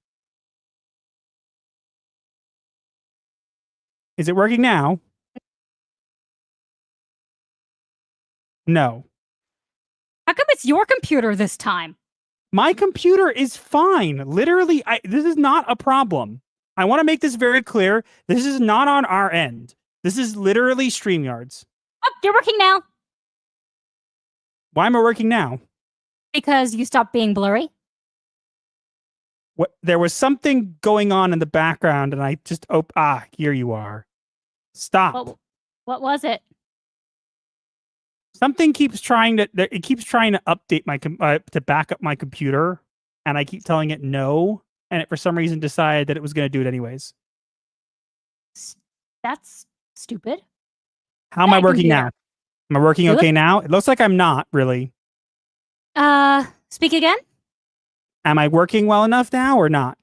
Is it working now? No. How come it's your computer this time? My computer is fine. Literally, this is not a problem. I want to make this very clear. This is not on our end. This is literally StreamYard's. Oh, you're working now. Why am I working now? Because you stopped being blurry. What? There was something going on in the background, and I just here you are. Stop. What was it? Something keeps trying to update my to back up my computer, and I keep telling it no, and it for some reason decided that it was going to do it anyways. That's stupid. How am I working now? Am I working okay now? It looks like I'm not really. Speak again? Am I working well enough now or not?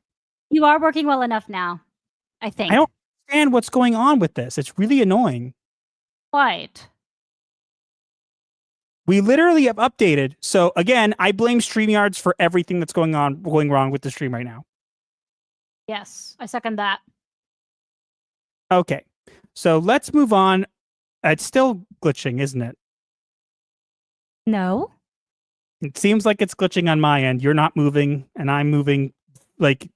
You are working well enough now, I think. I don't understand what's going on with this. It's really annoying. Quite. We literally have updated. So again, I blame StreamYards for everything that's going wrong with the stream right now. Yes, I second that. Okay. So let's move on. It's still glitching, isn't it? No. It seems like it's glitching on my end. You're not moving, and I'm moving like...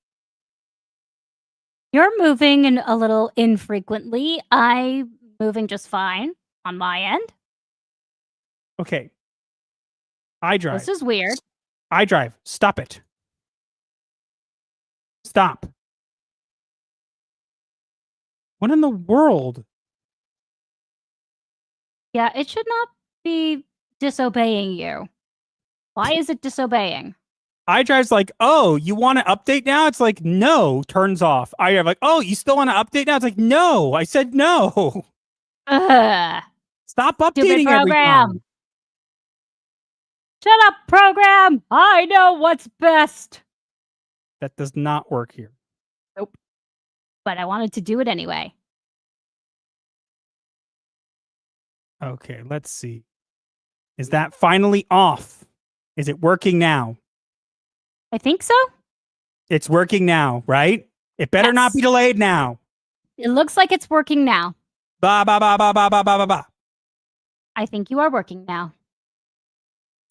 You're moving a little infrequently. I'm moving just fine on my end. Okay. iDrive. This is weird. iDrive. Stop it. Stop. What in the world? Yeah, it should not be disobeying you. Why is it disobeying? iDrive's like, oh, you want to update now? It's like, no, turns off. iDrive like, oh, you still want to update now? It's like, no, I said no. Stop updating every time. Shut up, program! I know what's best. That does not work here. Nope. But I wanted to do it anyway. Okay, let's see. Is that finally off? Is it working now? I think so. It's working now, right? It better not be delayed now. It looks like it's working now. Ba ba ba ba ba ba ba ba ba. I think you are working now.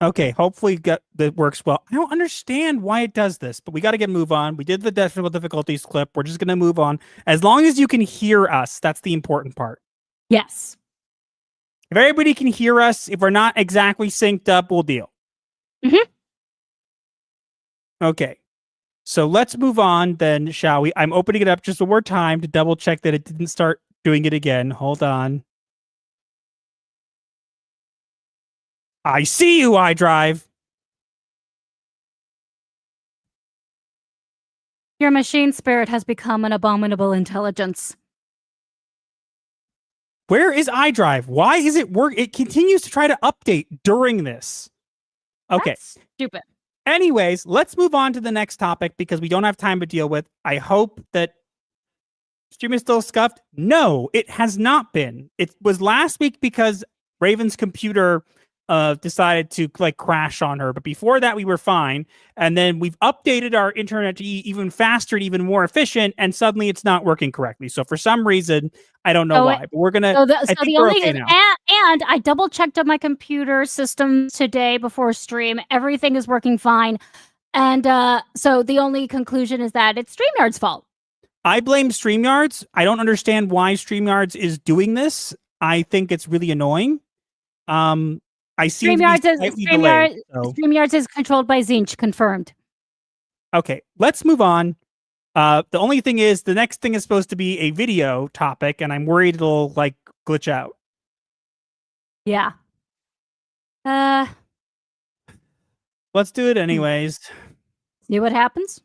Okay, hopefully that works well. I don't understand why it does this, but we got to move on. We did the technical difficulties clip. We're just going to move on. As long as you can hear us, that's the important part. Yes. If everybody can hear us, if we're not exactly synced up, we'll deal. Mm-hmm. Okay. So let's move on then, shall we? I'm opening it up just one more time to double check that it didn't start doing it again. Hold on. I see you, iDrive. Your machine spirit has become an abominable intelligence. Where is iDrive? Why is it work? It continues to try to update during this. Okay. That's stupid. Anyways, let's move on to the next topic because we don't have time to deal with. I hope that stream is still scuffed. No, it has not been. It was last week because Raven's computer decided to like crash on her. But before that, we were fine. And then we've updated our internet to even faster and even more efficient. And suddenly it's not working correctly. So for some reason, I don't know why. But we're going to... And I double checked on my computer system today before stream. Everything is working fine. And so the only conclusion is that it's StreamYard's fault. I blame StreamYards. I don't understand why StreamYards is doing this. I think it's really annoying. I see StreamYards is controlled by Zinch, confirmed. Okay, let's move on. The only thing is, the next thing is supposed to be a video topic, and I'm worried it'll like glitch out. Yeah. Let's do it anyways. See what happens?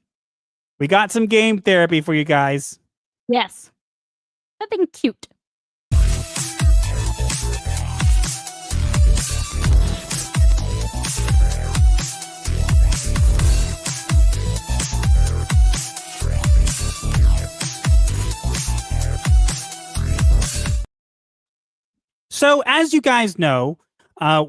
We got some game therapy for you guys. Yes. Something cute. So, as you guys know,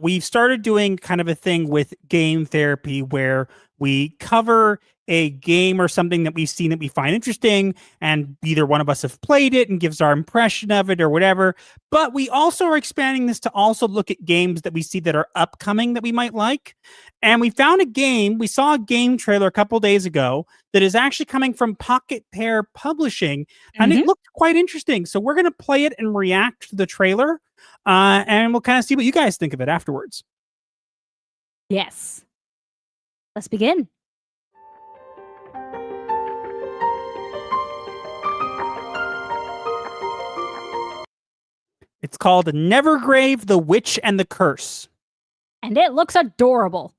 we've started doing kind of a thing with game therapy where we cover a game or something that we've seen that we find interesting, and either one of us have played it and gives our impression of it or whatever. But we also are expanding this to also look at games that we see that are upcoming that we might like. And we found a game, we saw a game trailer a couple days ago that is actually coming from Pocket Pair Publishing, and it looked quite interesting. So we're going to play it and react to the trailer, and we'll kind of see what you guys think of it afterwards. Yes. Let's begin. It's called Nevergrave, The Witch and the Curse. And it looks adorable.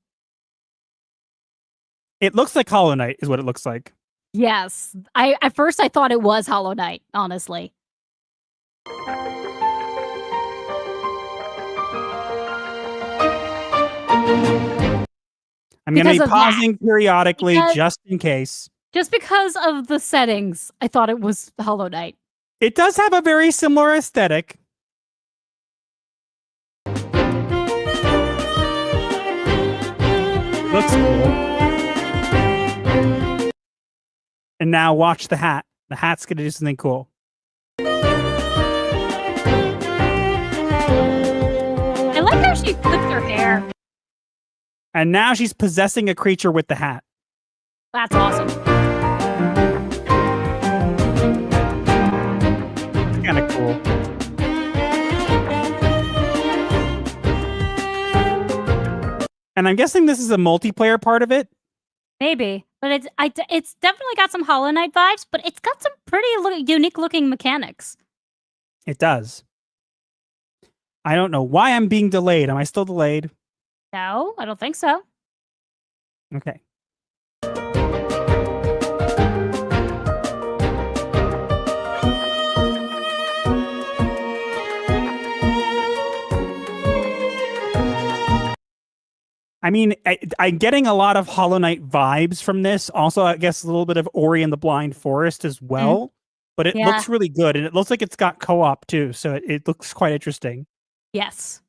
It looks like Hollow Knight is what it looks like. Yes. At first I thought it was Hollow Knight, honestly. I'm going to be pausing periodically just in case. Just because of the settings, I thought it was Hollow Knight. It does have a very similar aesthetic. Looks cool. And now watch the hat. The hat's gonna do something cool. I like how she flipped her hair. And now she's possessing a creature with the hat. That's awesome. It's kind of cool. And I'm guessing this is a multiplayer part of it. Maybe, but it's definitely got some Hollow Knight vibes, but it's got some pretty unique looking mechanics. It does. I don't know why I'm being delayed. Am I still delayed? No, I don't think so. Okay. I mean, I'm getting a lot of Hollow Knight vibes from this. Also, I guess a little bit of Ori and the Blind Forest as well. But it looks really good. And it looks like it's got co-op too. So it looks quite interesting. Yes.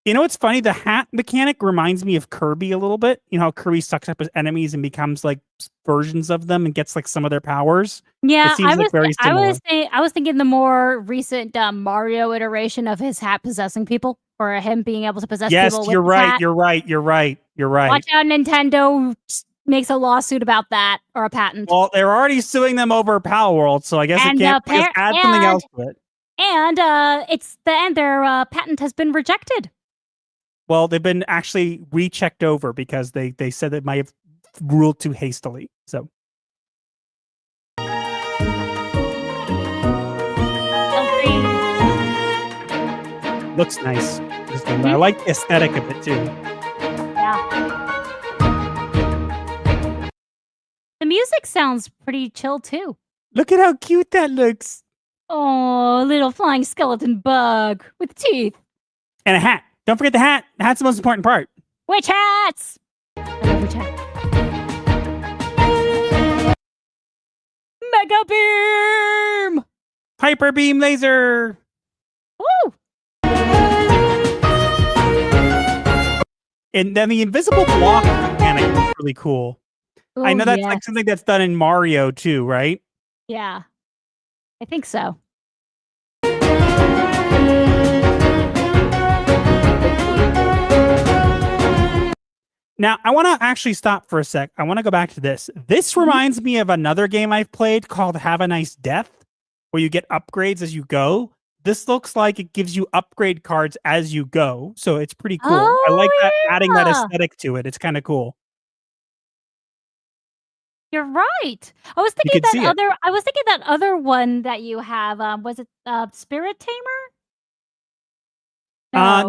You know what's funny? The hat mechanic reminds me of Kirby a little bit. You know how Kirby sucks up his enemies and becomes like versions of them and gets like some of their powers? Yeah, it seems like very similar. I was thinking the more recent Mario iteration of his hat possessing people, or him being able to possess people with you're his right. hat. You're right. Watch out, Nintendo makes a lawsuit about that, or a patent. Well, they're already suing them over Power World, so I guess it can't add something else to it. And their patent has been rejected. Well, they've been actually rechecked over because they said they might have ruled too hastily. So looks nice. I like the aesthetic of it too. Yeah. The music sounds pretty chill too. Look at how cute that looks. Oh, little flying skeleton bug with teeth. And a hat. Don't forget the hat. The hat's the most important part. Witch hats! I love witch hats. Mega beam! Hyper beam laser! Woo! And then the invisible block mechanic is really cool. Ooh, I know that's like something that's done in Mario too, right? Yeah. I think so. Now, I want to actually stop for a sec. I want to go back to this. This reminds me of another game I've played called Have a Nice Death, where you get upgrades as you go. This looks like it gives you upgrade cards as you go, so it's pretty cool. I like that, adding that aesthetic to it. It's kind of cool. You're right. I was thinking that other one that you have. Was it Spirit Tamer?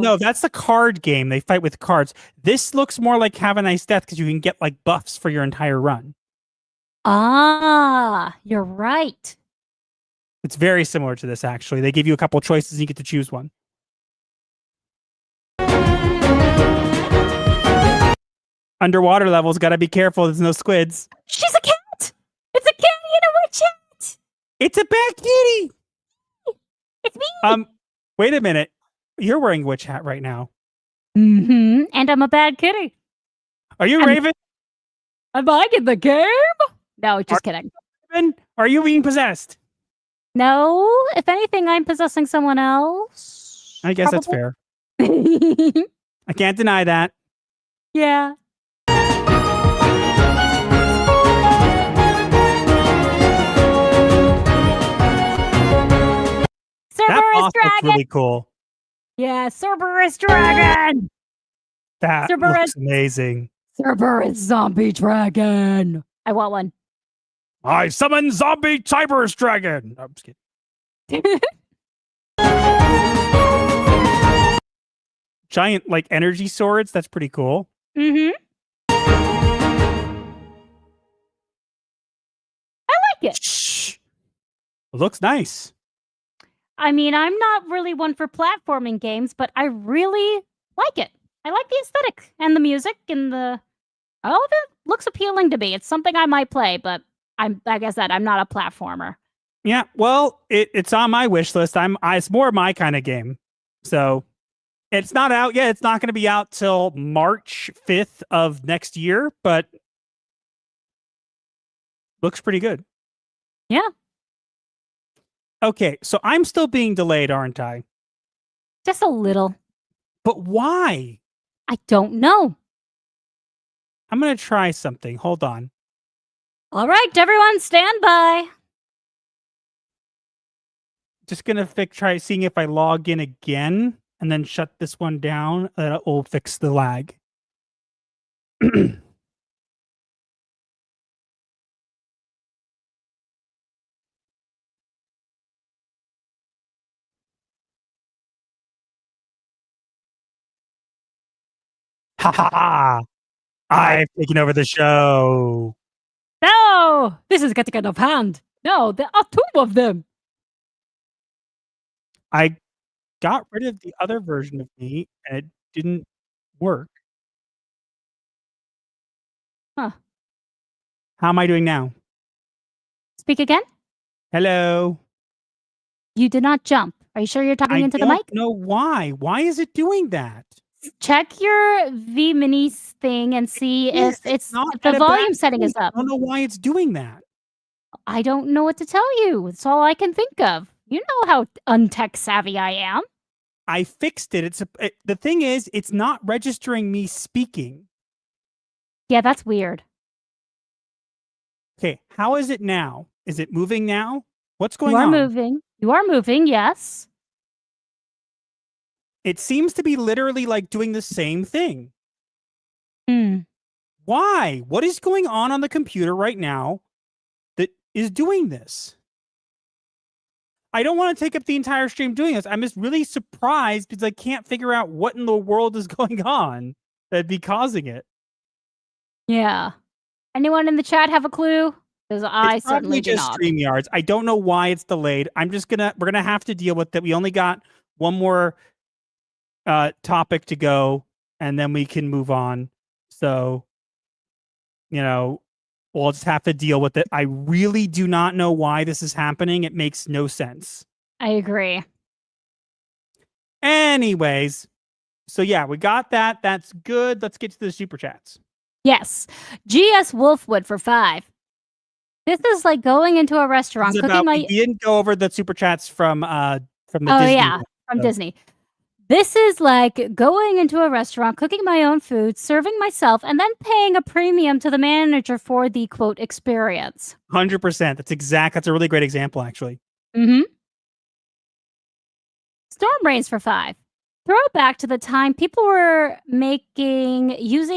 No, that's the card game. They fight with cards. This looks more like Have a Nice Death because you can get like buffs for your entire run. Ah, you're right. It's very similar to this, actually. They give you a couple choices and you get to choose one. Underwater levels, gotta be careful. There's no squids. She's a cat! It's a kitty in a witch hat! It's a bad kitty! It's me! Wait a minute. You're wearing a witch hat right now. Mm-hmm. And I'm a bad kitty. Are you Raven? Am I in the game? No, just kidding. Raven? Are you being possessed? No. If anything, I'm possessing someone else. I guess that's fair. I can't deny that. Yeah. That boss looks really cool. Yeah, Cerberus Dragon! That looks amazing. Cerberus Zombie Dragon! I want one. I summon Zombie Cerberus Dragon! No, I'm just kidding. Giant, like, energy swords. That's pretty cool. Mm-hmm. I like it. Shh. It looks nice. I mean, I'm not really one for platforming games, but I really like it. I like the aesthetic and the music and all of it looks appealing to me. It's something I might play, but like I said, I'm not a platformer. Yeah, well, it's on my wish list. It's more my kind of game. So It's not out yet. It's not going to be out till March 5th of next year, but looks pretty good. Yeah. Okay, so I'm still being delayed, aren't I? Just a little. But why? I don't know. I'm going to try something. Hold on. All right, everyone, stand by. Just going to try seeing if I log in again and then shut this one down. That will fix the lag. Ha ha ha! I've taken over the show. No, this is getting out of hand. No, there are two of them. I got rid of the other version of me and it didn't work. Huh. How am I doing now? Speak again? Hello. You did not jump. Are you sure you're talking into the mic? I don't know why. Why is it doing that? Check your V-Mini thing and see if it's if the volume setting is up. I don't know why it's doing that. I don't know what to tell you. It's all I can think of. You know how untech savvy I am. I fixed it. The thing is, it's not registering me speaking. Yeah, that's weird. Okay, how is it now? Is it moving now? What's going on? on? You are moving, yes. It seems to be literally like doing the same thing. Hmm. Why? What is going on the computer right now that is doing this? I don't want to take up the entire stream doing this. I'm just really surprised because I can't figure out what in the world is going on that'd be causing it. Yeah. Anyone in the chat have a clue? Because I certainly do not. StreamYards. I don't know why it's delayed. We're gonna have to deal with it. We only got one more topic to go, and then we can move on. So, we'll just have to deal with it. I really do not know why this is happening. It makes no sense. I agree. Anyways, so yeah, we got that. That's good. Let's get to the super chats. Yes. GS Wolfwood for 5. This is like going into a restaurant, We didn't go over the super chats from the Disney. Oh yeah, from Disney. This is like going into a restaurant, cooking my own food, serving myself, and then paying a premium to the manager for the quote experience. 100%. That's a really great example, actually. Mm-hmm. Storm Rains for 5. Throw it back to the time people were using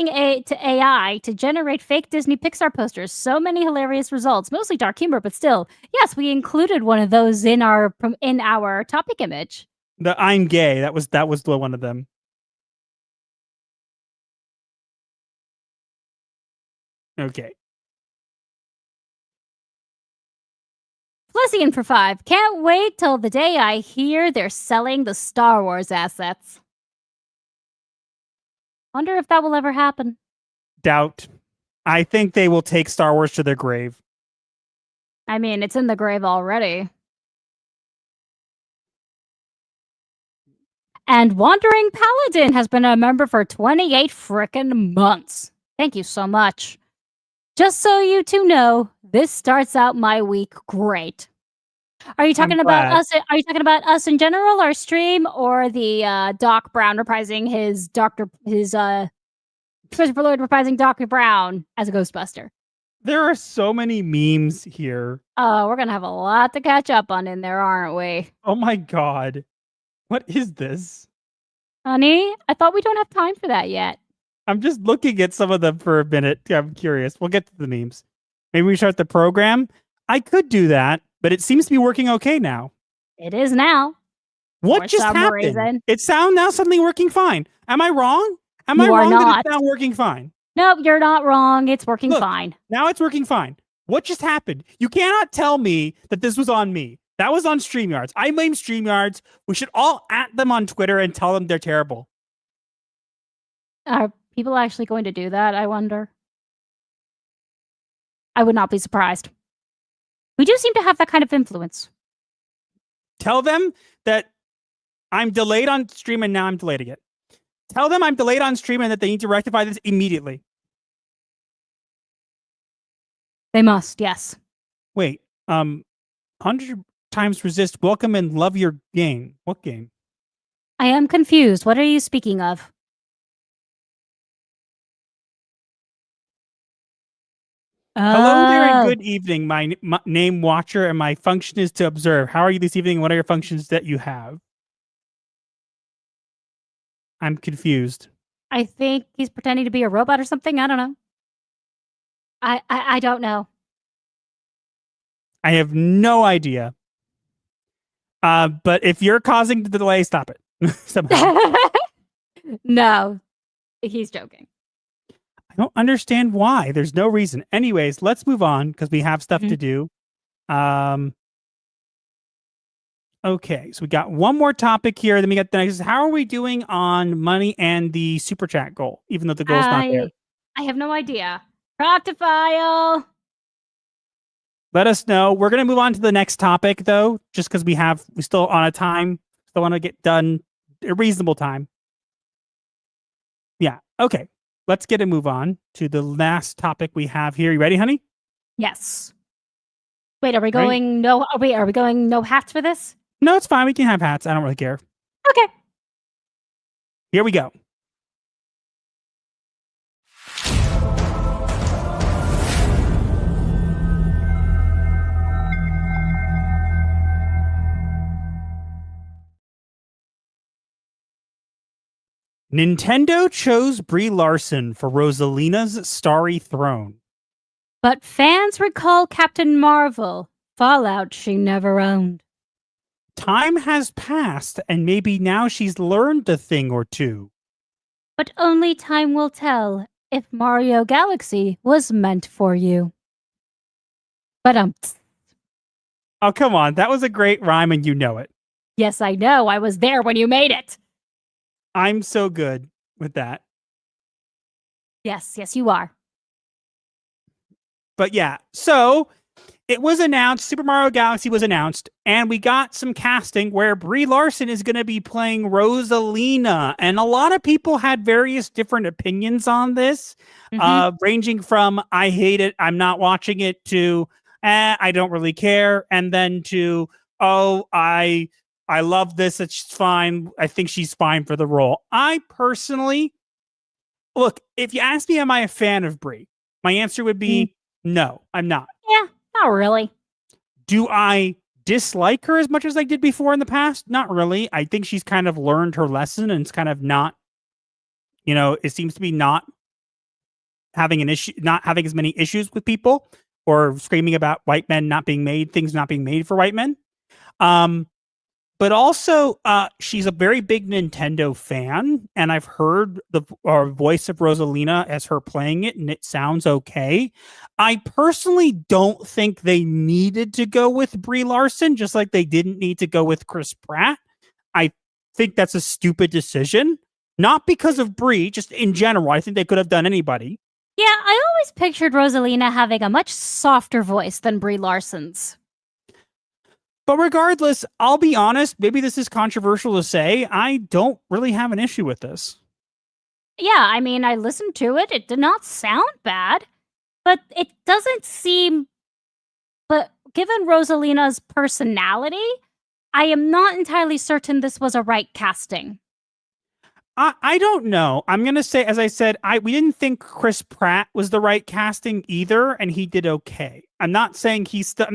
AI to generate fake Disney Pixar posters. So many hilarious results, mostly dark humor, but still, yes, we included one of those in our topic image. The I'm gay. That was the one of them. Okay. Flessian for 5. Can't wait till the day I hear they're selling the Star Wars assets. Wonder if that will ever happen. Doubt. I think they will take Star Wars to their grave. I mean, it's in the grave already. And Wandering Paladin has been a member for 28 frickin' months. Thank you so much. Just so you two know, this starts out my week great. Are you talking about us? Are you talking about us in general, our stream, or the Doc Brown reprising Christopher Lloyd reprising Dr. Brown as a Ghostbuster? There are so many memes here. We're gonna have a lot to catch up on in there, aren't we? Oh my god. What is this? Honey, I thought we don't have time for that yet. I'm just looking at some of them for a minute. I'm curious. We'll get to the memes. Maybe we start the program? I could do that, but it seems to be working okay now. It is now. What just happened? It's now suddenly working fine. Am I wrong? Am I wrong that it's now working fine? Nope, you're not wrong. It's working fine. Now it's working fine. What just happened? You cannot tell me that this was on me. That was on StreamYards. I blame StreamYards. We should all at them on Twitter and tell them they're terrible. Are people actually going to do that, I wonder? I would not be surprised. We do seem to have that kind of influence. Tell them that I'm delayed on stream and now I'm delayed again. Tell them I'm delayed on stream and that they need to rectify this immediately. They must, yes. Wait, 100 times resist, welcome and love your game. What game? I am confused. What are you speaking of? Hello there and Oh. good evening. My name Watcher and my function is to observe. How are you this evening? What are your functions that you have? I'm confused. I think he's pretending to be a robot or something. I don't know. I don't know. I have no idea. But if you're causing the delay, stop it. Somehow. No, he's joking. I don't understand why. There's no reason. Anyways, let's move on because we have stuff to do. Okay, so we got one more topic here. Then we got the next. How are we doing on money and the super chat goal? Even though the goal's not there. I have no idea. Proctofile. Let us know. We're gonna move on to the next topic though, just because we still on a time. Still want to get done a reasonable time. Yeah. Okay. Let's get a move on to the last topic we have here. You ready, honey? Yes. Wait, are we going no? Wait, are we going no hats for this? No, it's fine. We can have hats. I don't really care. Okay. Here we go. Nintendo chose Brie Larson for Rosalina's Starry Throne. But fans recall Captain Marvel, Fallout she never owned. Time has passed, and maybe now she's learned a thing or two. But only time will tell if Mario Galaxy was meant for you. But Oh, come on. That was a great rhyme, and you know it. Yes, I know. I was there when you made it. I'm so good with that. Yes, you are. But yeah, so it was announced, Super Mario Galaxy was announced, and we got some casting where Brie Larson is going to be playing Rosalina. And a lot of people had various different opinions on this, ranging from, I hate it, I'm not watching it, to, I don't really care, and then to, oh, I love this, it's fine, I think she's fine for the role. I personally, look, if you ask me, am I a fan of Brie? My answer would be, no, I'm not. Yeah, not really. Do I dislike her as much as I did before in the past? Not really. I think she's kind of learned her lesson and it's kind of not, it seems to be not having an issue, not having as many issues with people or screaming about white men not being made, things not being made for white men. But also, she's a very big Nintendo fan, and I've heard the voice of Rosalina as her playing it, and it sounds okay. I personally don't think they needed to go with Brie Larson, just like they didn't need to go with Chris Pratt. I think that's a stupid decision. Not because of Brie, just in general. I think they could have done anybody. Yeah, I always pictured Rosalina having a much softer voice than Brie Larson's. But regardless, I'll be honest, maybe this is controversial to say, I don't really have an issue with this. Yeah, I mean, I listened to it. It did not sound bad, but it doesn't seem... But given Rosalina's personality, I am not entirely certain this was a right casting. I don't know. I'm going to say, as I said, we didn't think Chris Pratt was the right casting either, and he did okay. I'm not saying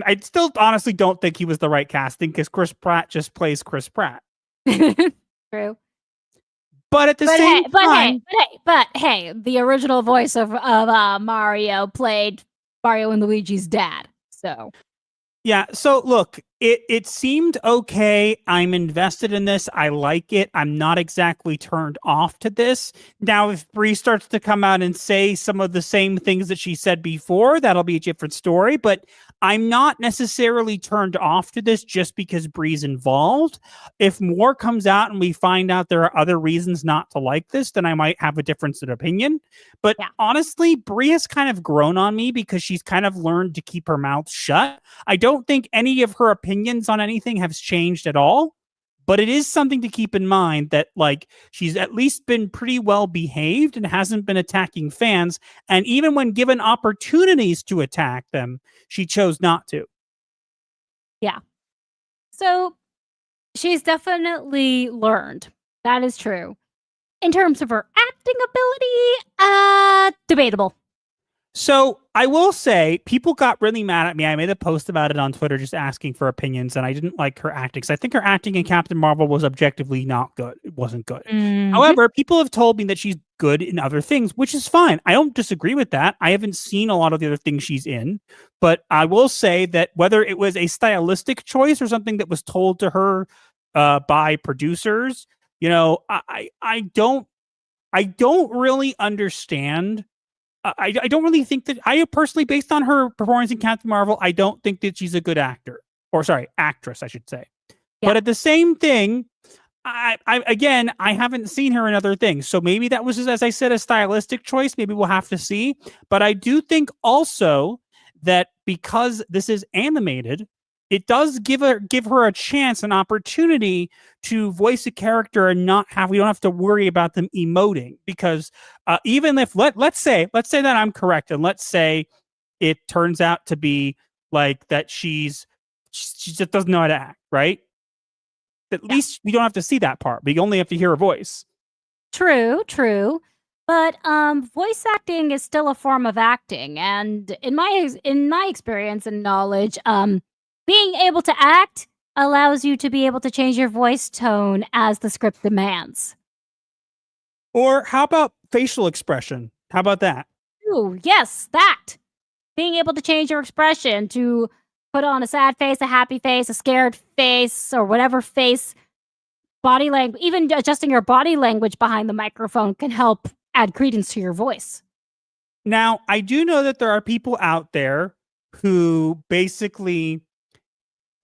I still honestly don't think he was the right casting because Chris Pratt just plays Chris Pratt. True. But at the same time... But hey, the original voice of Mario played Mario and Luigi's dad, so... Yeah, so look, it seemed okay. I'm invested in this. I like it. I'm not exactly turned off to this. Now, if Brie starts to come out and say some of the same things that she said before, that'll be a different story. But I'm not necessarily turned off to this just because Brie's involved. If more comes out and we find out there are other reasons not to like this, then I might have a difference in opinion. But honestly, Brie has kind of grown on me because she's kind of learned to keep her mouth shut. I don't think any of her opinions on anything have changed at all. But it is something to keep in mind that like she's at least been pretty well behaved and hasn't been attacking fans. And even when given opportunities to attack them, she chose not to. Yeah. So she's definitely learned. That is true. In terms of her acting ability, debatable. So I will say people got really mad at me. I made a post about it on Twitter just asking for opinions, and I didn't like her acting because I think her acting in Captain Marvel was objectively not good. It wasn't good. However, people have told me that she's good in other things, which is fine. I don't disagree with that. I haven't seen a lot of the other things she's in, but I will say that whether it was a stylistic choice or something that was told to her by producers, you know, I don't really understand. I don't really think that I personally, based on her performance in Captain Marvel, I don't think that she's a good actor, or sorry, actress, I should say. Yeah. But at the same thing, I haven't seen her in other things, so maybe that was just, as I said, a stylistic choice. Maybe we'll have to see. But I do think also that because this is animated, it does give her a chance, an opportunity to voice a character and we don't have to worry about them emoting. Because even if let's say that I'm correct, and let's say it turns out to be like that she just doesn't know how to act, right? At least we don't have to see that part. We only have to hear her voice. True. But voice acting is still a form of acting, and in my experience and knowledge, being able to act allows you to be able to change your voice tone as the script demands. Or how about facial expression? How about that? Ooh, yes, that. Being able to change your expression to put on a sad face, a happy face, a scared face, or whatever face, body language, even adjusting your body language behind the microphone can help add credence to your voice. Now, I do know that there are people out there who basically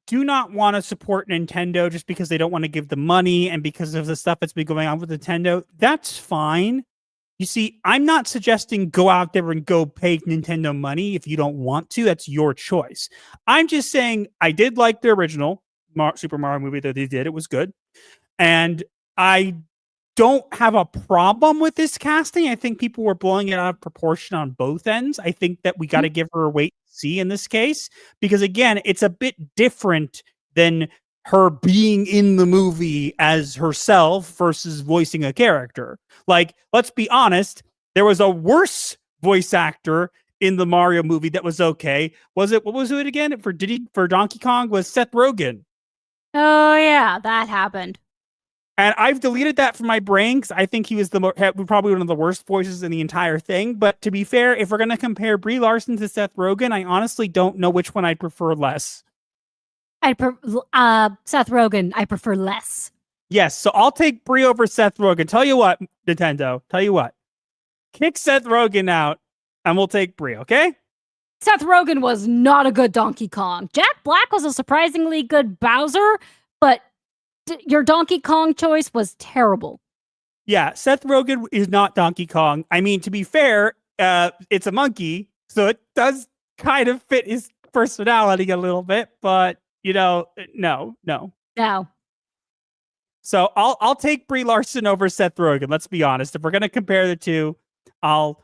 do not want to support Nintendo just because they don't want to give the money and because of the stuff that's been going on with Nintendo. That's fine. You see, I'm not suggesting go out there and go pay Nintendo money if you don't want to. That's your choice. I'm just saying I did like the original Super Mario movie that they did. It was good. And I don't have a problem with this casting. I think people were blowing it out of proportion on both ends. I think that we got to give her a wait and see in this case, because again, it's a bit different than her being in the movie as herself versus voicing a character. Like, let's be honest, there was a worse voice actor in the Mario movie that was okay. What was it again? For Donkey Kong was Seth Rogen. Oh yeah, that happened. And I've deleted that from my brain because I think he was probably one of the worst voices in the entire thing. But to be fair, if we're going to compare Brie Larson to Seth Rogen, I honestly don't know which one I'd prefer less. Seth Rogen, I prefer less. Yes, so I'll take Brie over Seth Rogen. Tell you what, Nintendo, kick Seth Rogen out and we'll take Brie, okay? Seth Rogen was not a good Donkey Kong. Jack Black was a surprisingly good Bowser, but your Donkey Kong choice was terrible. Yeah, Seth Rogen is not Donkey Kong. I mean, to be fair, it's a monkey, so it does kind of fit his personality a little bit, but, you know, no. So I'll take Brie Larson over Seth Rogen. Let's be honest. If we're gonna compare the two, I'll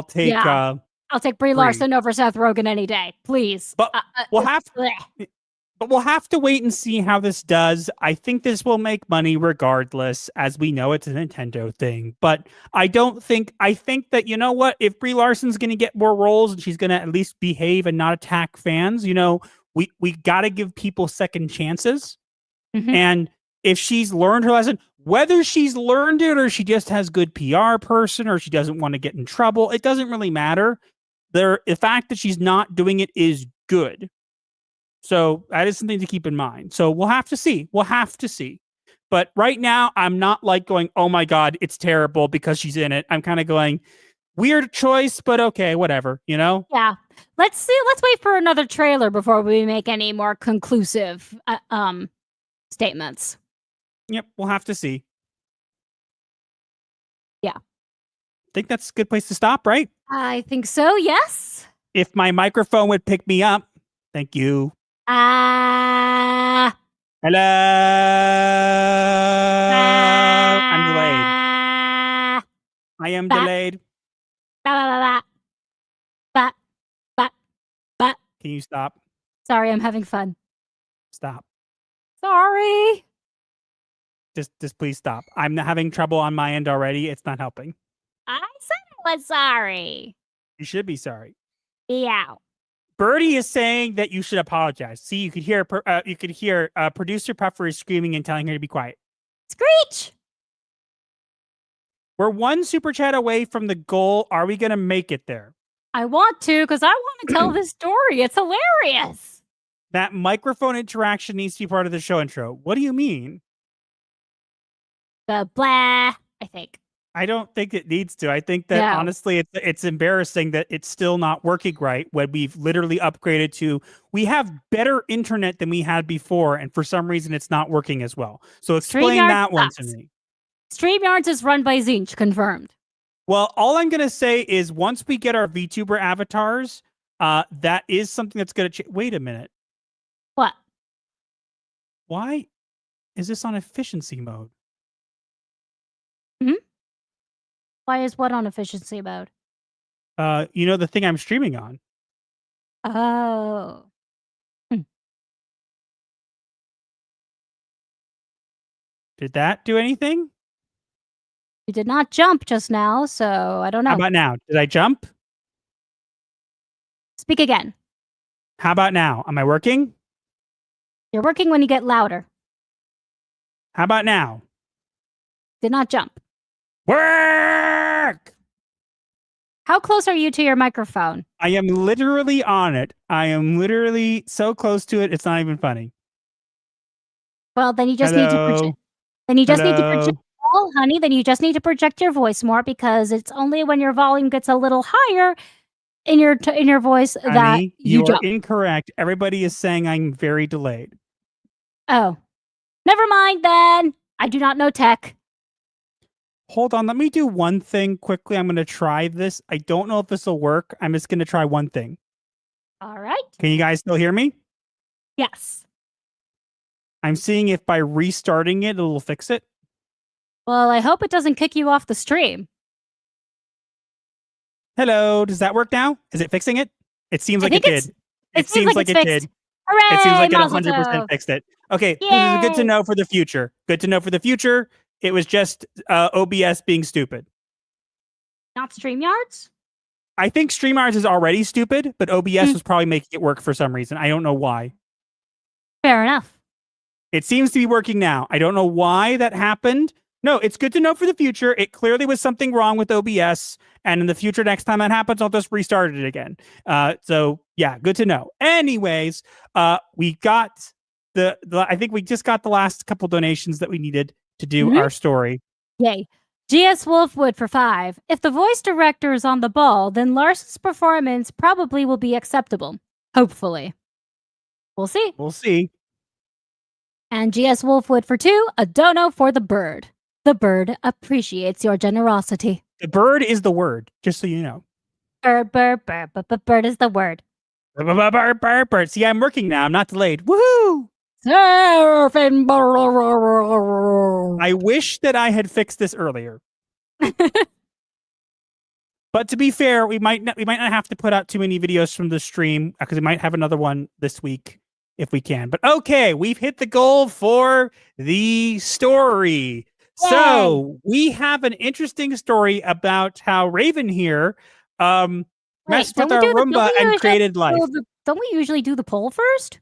take I'll take Brie Larson over Seth Rogen any day, please. But we'll have to wait and see how this does. I think this will make money regardless, as we know it's a Nintendo thing. But I think that, you know what, if Brie Larson's going to get more roles and she's going to at least behave and not attack fans, you know, we got to give people second chances. Mm-hmm. And if she's learned her lesson, whether she's learned it or she just has good PR person or she doesn't want to get in trouble, it doesn't really matter. The fact that she's not doing it is good. So that is something to keep in mind. So we'll have to see. But right now, I'm not like going, oh my God, it's terrible because she's in it. I'm kind of going, weird choice, but okay, whatever, you know? Yeah. Let's see. Let's wait for another trailer before we make any more conclusive statements. Yep, we'll have to see. Yeah. I think that's a good place to stop, right? I think so, yes. If my microphone would pick me up, thank you. Hello. I'm delayed. I am delayed. Can you stop? Sorry, I'm having fun. Stop. Sorry. Just please stop. I'm having trouble on my end already. It's not helping. I said I was sorry. You should be sorry. Yeah. Birdie is saying that you should apologize. See, you could hear producer Puffer is screaming and telling her to be quiet. Screech. We're one super chat away from the goal. Are we gonna make it there? I want to because I want to tell this story. It's hilarious. That microphone interaction needs to be part of the show intro. What do you mean? The blah, I think. I don't think it needs to. I think that honestly, it's embarrassing that it's still not working right when we've literally upgraded to, we have better internet than we had before, and for some reason it's not working as well. So explain that one to me. StreamYards is run by Zinch, confirmed. Well, all I'm going to say is once we get our VTuber avatars, that is something that's going to change. Wait a minute. What? Why is this on efficiency mode? Hmm? Why is what on efficiency mode? You know, the thing I'm streaming on. Oh. Did that do anything? You did not jump just now, so I don't know. How about now? Did I jump? Speak again. How about now? Am I working? You're working when you get louder. How about now? Did not jump. Work! How close are you to your microphone? I am literally on it. I am literally so close to it, it's not even funny. Well, then you just need to project. Then you just need to project. Oh, honey, then you just need to project your voice more because it's only when your volume gets a little higher in your voice honey, that you are incorrect. Everybody is saying I'm very delayed. Oh, never mind then. I do not know tech. Hold on, let me do one thing quickly. I'm going to try this. I don't know if this will work. I'm just going to try one thing. All right. Can you guys still hear me? Yes. I'm seeing if by restarting it, it'll fix it. Well, I hope it doesn't kick you off the stream. Hello, does that work now? Is it fixing it? It seems like it did. It seems like it did. Hooray, it seems like it Mazel 100% tov. fixed it. Okay, this Yay. is good to know for the future. Good to know for the future. It was just OBS being stupid. Not StreamYards? I think StreamYards is already stupid, but OBS was probably making it work for some reason. I don't know why. Fair enough. It seems to be working now. I don't know why that happened. No, it's good to know for the future. It clearly was something wrong with OBS. And in the future, next time that happens, I'll just restart it again. So yeah, good to know. Anyways, we got I think we just got the last couple donations that we needed to do our story. Yay. GS Wolfwood for 5. If the voice director is on the ball, then Larson's performance probably will be acceptable. Hopefully. We'll see. We'll see. And GS Wolfwood for 2. A dono for the bird. The bird appreciates your generosity. The bird is the word, just so you know. Bird is the word. Bird. See, I'm working now. I'm not delayed. Woohoo! Surfing. I wish that I had fixed this earlier. But to be fair, we might not have to put out too many videos from the stream because we might have another one this week if we can. But okay, we've hit the goal for the story. Yay. So we have an interesting story about how Raven here messed with our Roomba and created life. Don't we usually do the poll first?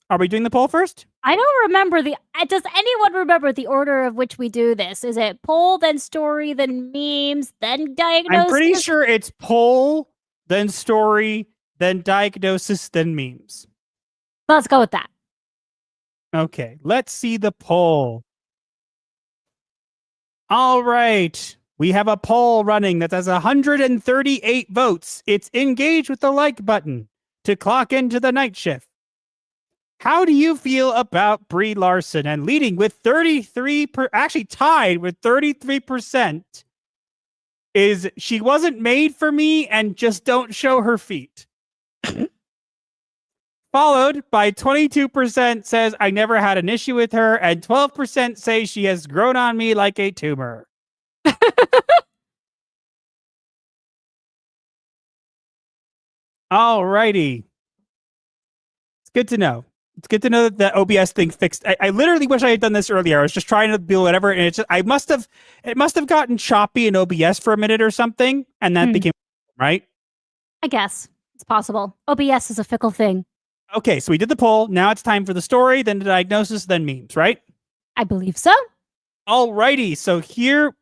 Are we doing the poll first? I don't remember does anyone remember the order of which we do this? Is it poll, then story, then memes, then diagnosis? I'm pretty sure it's poll, then story, then diagnosis, then memes. Let's go with that. Okay, let's see the poll. All right. We have a poll running that has 138 votes. It's engage with the like button to clock into the night shift. How do you feel about Brie Larson? And leading with 33%, actually tied with 33%, is she wasn't made for me and just don't show her feet. Followed by 22% says I never had an issue with her, and 12% say she has grown on me like a tumor. Alrighty. It's good to know. It's good to know that the OBS thing fixed. I literally wish I had done this earlier. I was just trying to do whatever, and it must have gotten choppy in OBS for a minute or something, and that became right. I guess it's possible. OBS is a fickle thing. Okay, so we did the poll. Now it's time for the story, then the diagnosis, then memes, right? I believe so. Alrighty, so here,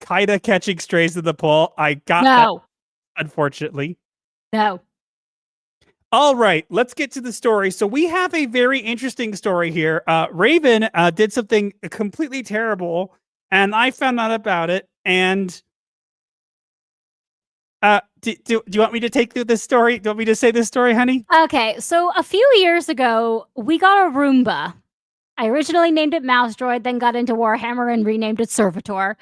kinda catching strays of the poll. I got that, unfortunately. No. All right, let's get to the story. So we have a very interesting story here. Raven did something completely terrible, and I found out about it. And do you want me to take through this story? Do you want me to say this story, honey? Okay, so a few years ago, we got a Roomba. I originally named it Mouse Droid, then got into Warhammer and renamed it Servitor.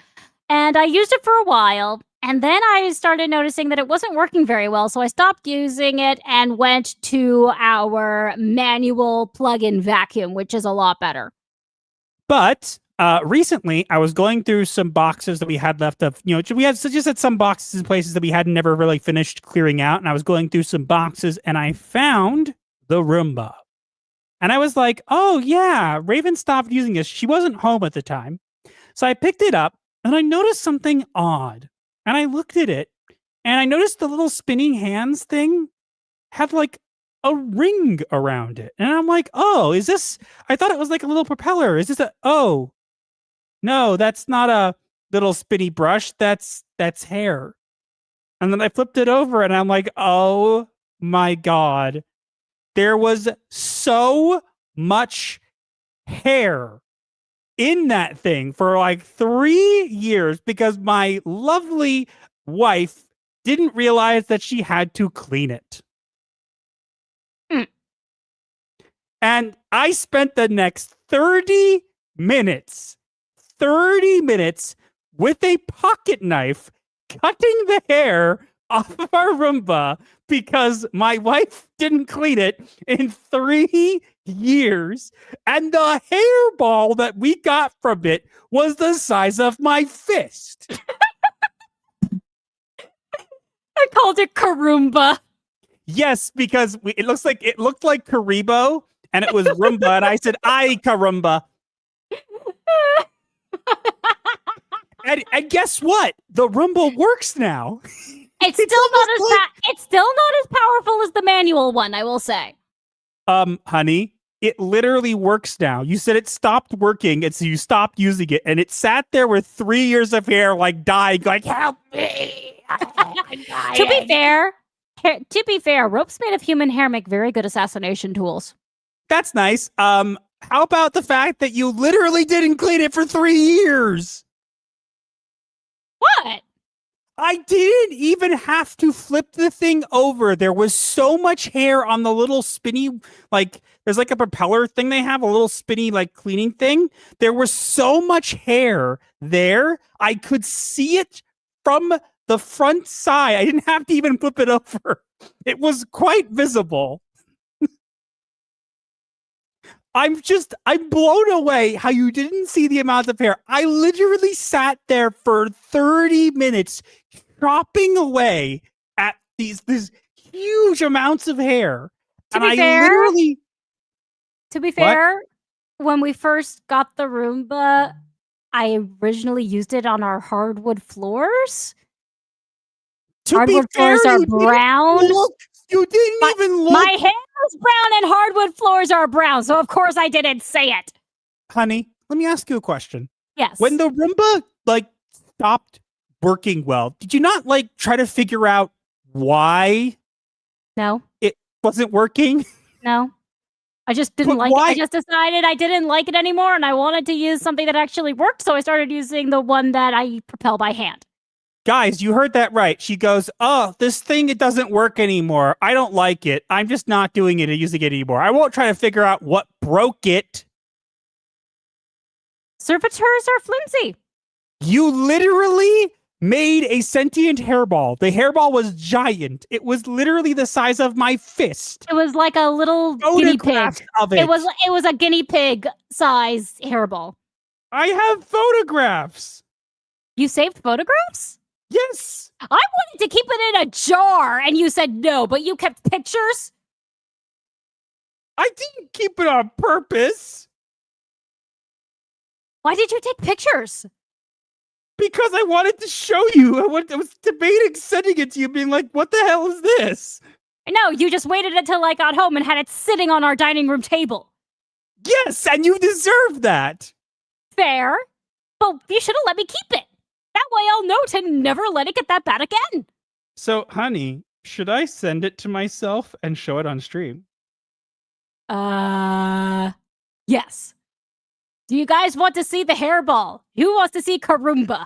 And I used it for a while. And then I started noticing that it wasn't working very well, so I stopped using it and went to our manual plug-in vacuum, which is a lot better. But recently, I was going through some boxes that we had left of, we just had some boxes and places that we hadn't never really finished clearing out, and I was going through some boxes, and I found the Roomba. And I was like, oh yeah, Raven stopped using this. She wasn't home at the time. So I picked it up, and I noticed something odd. And I looked at it, and I noticed the little spinning hands thing had like a ring around it. And I'm like, oh, is this? I thought it was like a little propeller. Is this oh, no, that's not a little spinny brush. That's hair. And then I flipped it over, and I'm like, oh my God. There was so much hair in that thing for like 3 years because my lovely wife didn't realize that she had to clean it. And I spent the next 30 minutes with a pocket knife cutting the hair off of our Roomba because my wife didn't clean it in 3 years, and the hairball that we got from it was the size of my fist. I called it Karoomba. Yes, because it looked like Karibo, and it was Roomba, and I said, "I Karumba." and guess what? The Roomba works now. It's still not as powerful as the manual one, I will say. Honey, it literally works now. You said it stopped working, and so you stopped using it, and it sat there with 3 years of hair, like dying, like help me. To be fair, ropes made of human hair make very good assassination tools. That's nice. How about the fact that you literally didn't clean it for 3 years? What? I didn't even have to flip the thing over. There was so much hair on the little spinny, like, there's like a propeller thing they have, a little spinny, like, cleaning thing. There was so much hair there. I could see it from the front side. I didn't have to even flip it over. It was quite visible. I'm blown away how you didn't see the amount of hair. I literally sat there for 30 minutes chopping away at these huge amounts of hair. To be fair, when we first got the Roomba, I originally used it on our hardwood floors. Hardwood floors are brown. You didn't even look. My hair is brown and hardwood floors are brown, so of course I didn't say it. Honey, let me ask you a question. Yes. When the Roomba stopped working well, did you not try to figure out why? No. It wasn't working? No. I just didn't like it. I just decided I didn't like it anymore and I wanted to use something that actually worked, so I started using the one that I propel by hand. Guys, you heard that right. She goes, oh, this thing, it doesn't work anymore. I don't like it. I'm just not doing it and using it anymore. I won't try to figure out what broke it. Servitors are flimsy. You literally made a sentient hairball. The hairball was giant. It was literally the size of my fist. It was like a little guinea pig. Of it. It was a guinea pig size hairball. I have photographs. You saved photographs? Yes. I wanted to keep it in a jar, and you said no, but you kept pictures? I didn't keep it on purpose. Why did you take pictures? Because I wanted to show you. I was debating sending it to you, being like, what the hell is this? No, you just waited until I got home and had it sitting on our dining room table. Yes, and you deserve that. Fair. But you should have let me keep it. That way I'll know to never let it get that bad again. So, honey, should I send it to myself and show it on stream? Yes. Do you guys want to see the hairball? Who wants to see Karumba?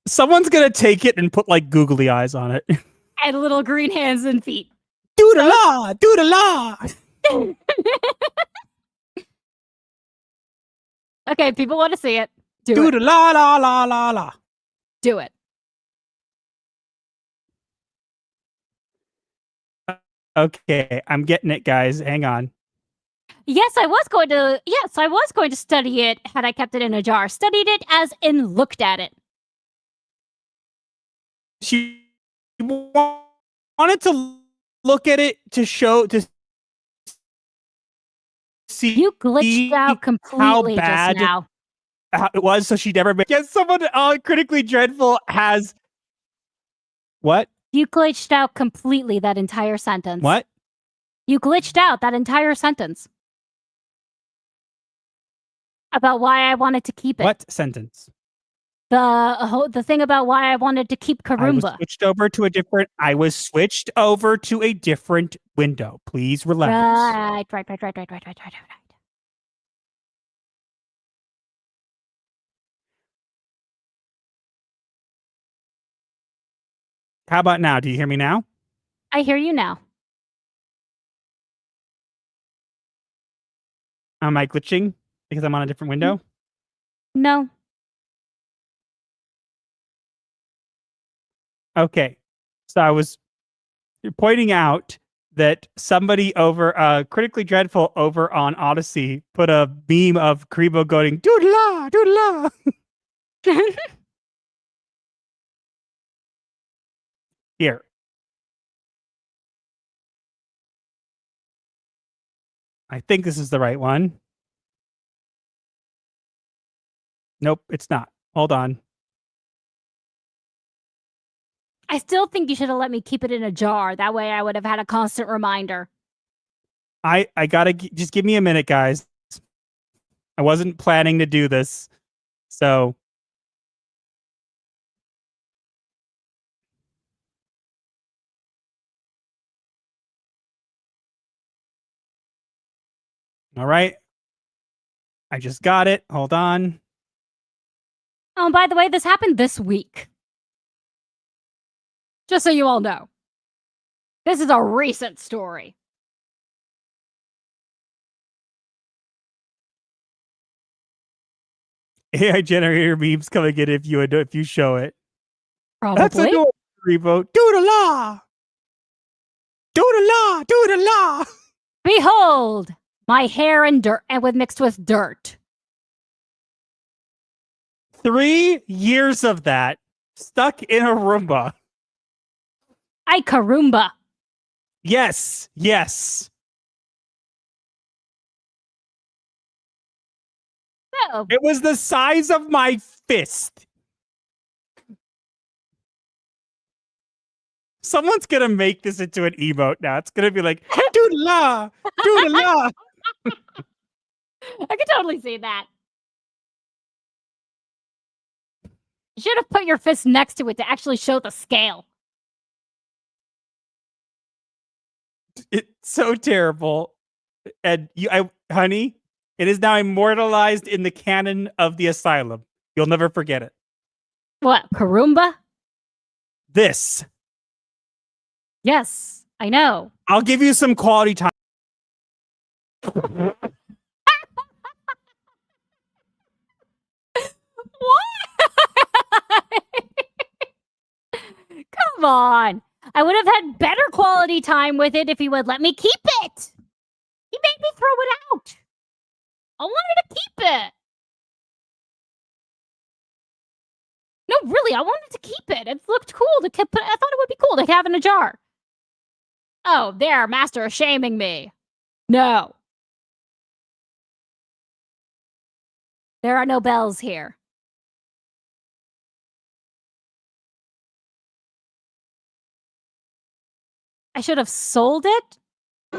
Someone's gonna take it and put like googly eyes on it. And little green hands and feet. Doodle-la! Doodle-la! Okay, people want to see it. Do it. Doodle-la-la-la-la-la. Do it. Okay, I'm getting it, guys. Hang on. Yes, I was going to study it had I kept it in a jar. Studied it as in looked at it. She wanted to look at it to see. You glitched out completely how bad just now. It was, so she never. Yes, someone critically dreadful has. What? You glitched out completely that entire sentence. What? You glitched out that entire sentence. About why I wanted to keep it. What sentence? The thing about why I wanted to keep Karumba. I was switched over to a different window. Please relax. Right. How about now? Do you hear me now? I hear you now. Am I glitching because I'm on a different window? No. Okay. So I was pointing out that somebody over Critically Dreadful over on Odyssey put a beam of Karibo going doodla doodla. Here. I think this is the right one. Nope, it's not. Hold on. I still think you should have let me keep it in a jar. That way I would have had a constant reminder. I gotta just give me a minute, guys. I wasn't planning to do this. So. All right. I just got it. Hold on. Oh, by the way, this happened this week. Just so you all know. This is a recent story. AI generator memes coming in if you show it. Probably. That's a revote. Doodle-la! Doodle-la! Doodle-la! Behold, my hair and dirt, and mixed with dirt. 3 years of that stuck in a Roomba. I Karumba. Yes. Oh. It was the size of my fist. Someone's gonna make this into an emote now. It's gonna be like, doodle-la, doodle-la. I can totally see that. You should have put your fist next to it to actually show the scale. It's so terrible. And honey, it is now immortalized in the canon of the asylum. You'll never forget it. What, Karumba? This. Yes, I know. I'll give you some quality time. What? Come on. I would have had better quality time with it if he would let me keep it. He made me throw it out. I wanted to keep it. No, really, I wanted to keep it. It looked cool to keep. I thought it would be cool to have in a jar. Oh, there, master is shaming me. No. There are no bells here. I should have sold it? How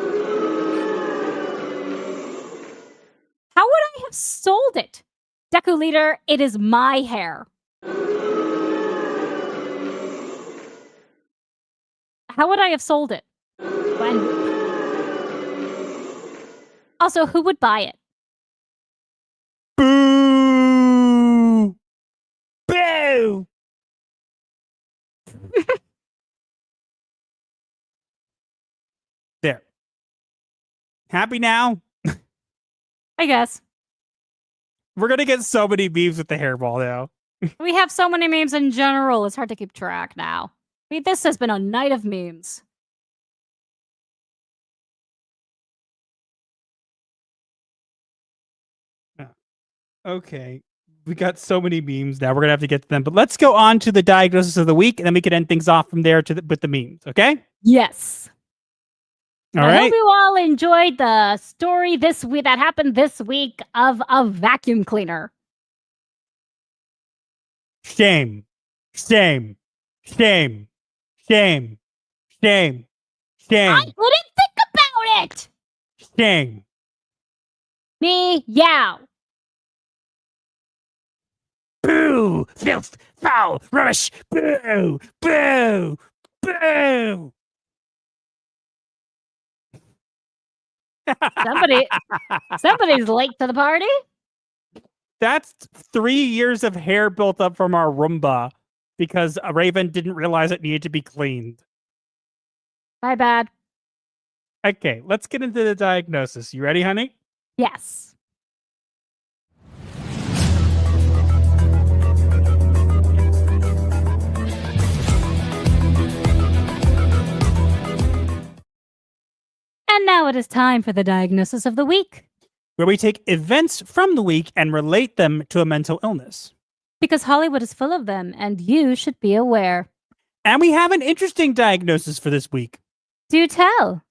would I have sold it? Deku leader, it is my hair. How would I have sold it? When? Also, who would buy it? Boo! Boo! There. Happy now? I guess. We're gonna get so many memes with the hairball now. We have so many memes in general, it's hard to keep track now. I mean, this has been a night of memes. Okay. We got so many memes now. We're gonna have to get to them. But let's go on to the diagnosis of the week, and then we can end things off from there with the memes, okay? Yes. All I right. hope you all enjoyed the story this week that happened this week of a vacuum cleaner. Shame. Shame. Shame. Shame. Shame. Shame. I couldn't think about it! Shame. Me, yow. Boo! Filth! Foul! Rubbish! Boo! Boo! Boo! Somebody's late to the party. That's 3 years of hair built up from our Roomba because a Raven didn't realize it needed to be cleaned. My bad. Okay, let's get into the diagnosis. You ready, honey? Yes. And now it is time for the diagnosis of the week. Where we take events from the week and relate them to a mental illness. Because Hollywood is full of them, and you should be aware. And we have an interesting diagnosis for this week. Do tell.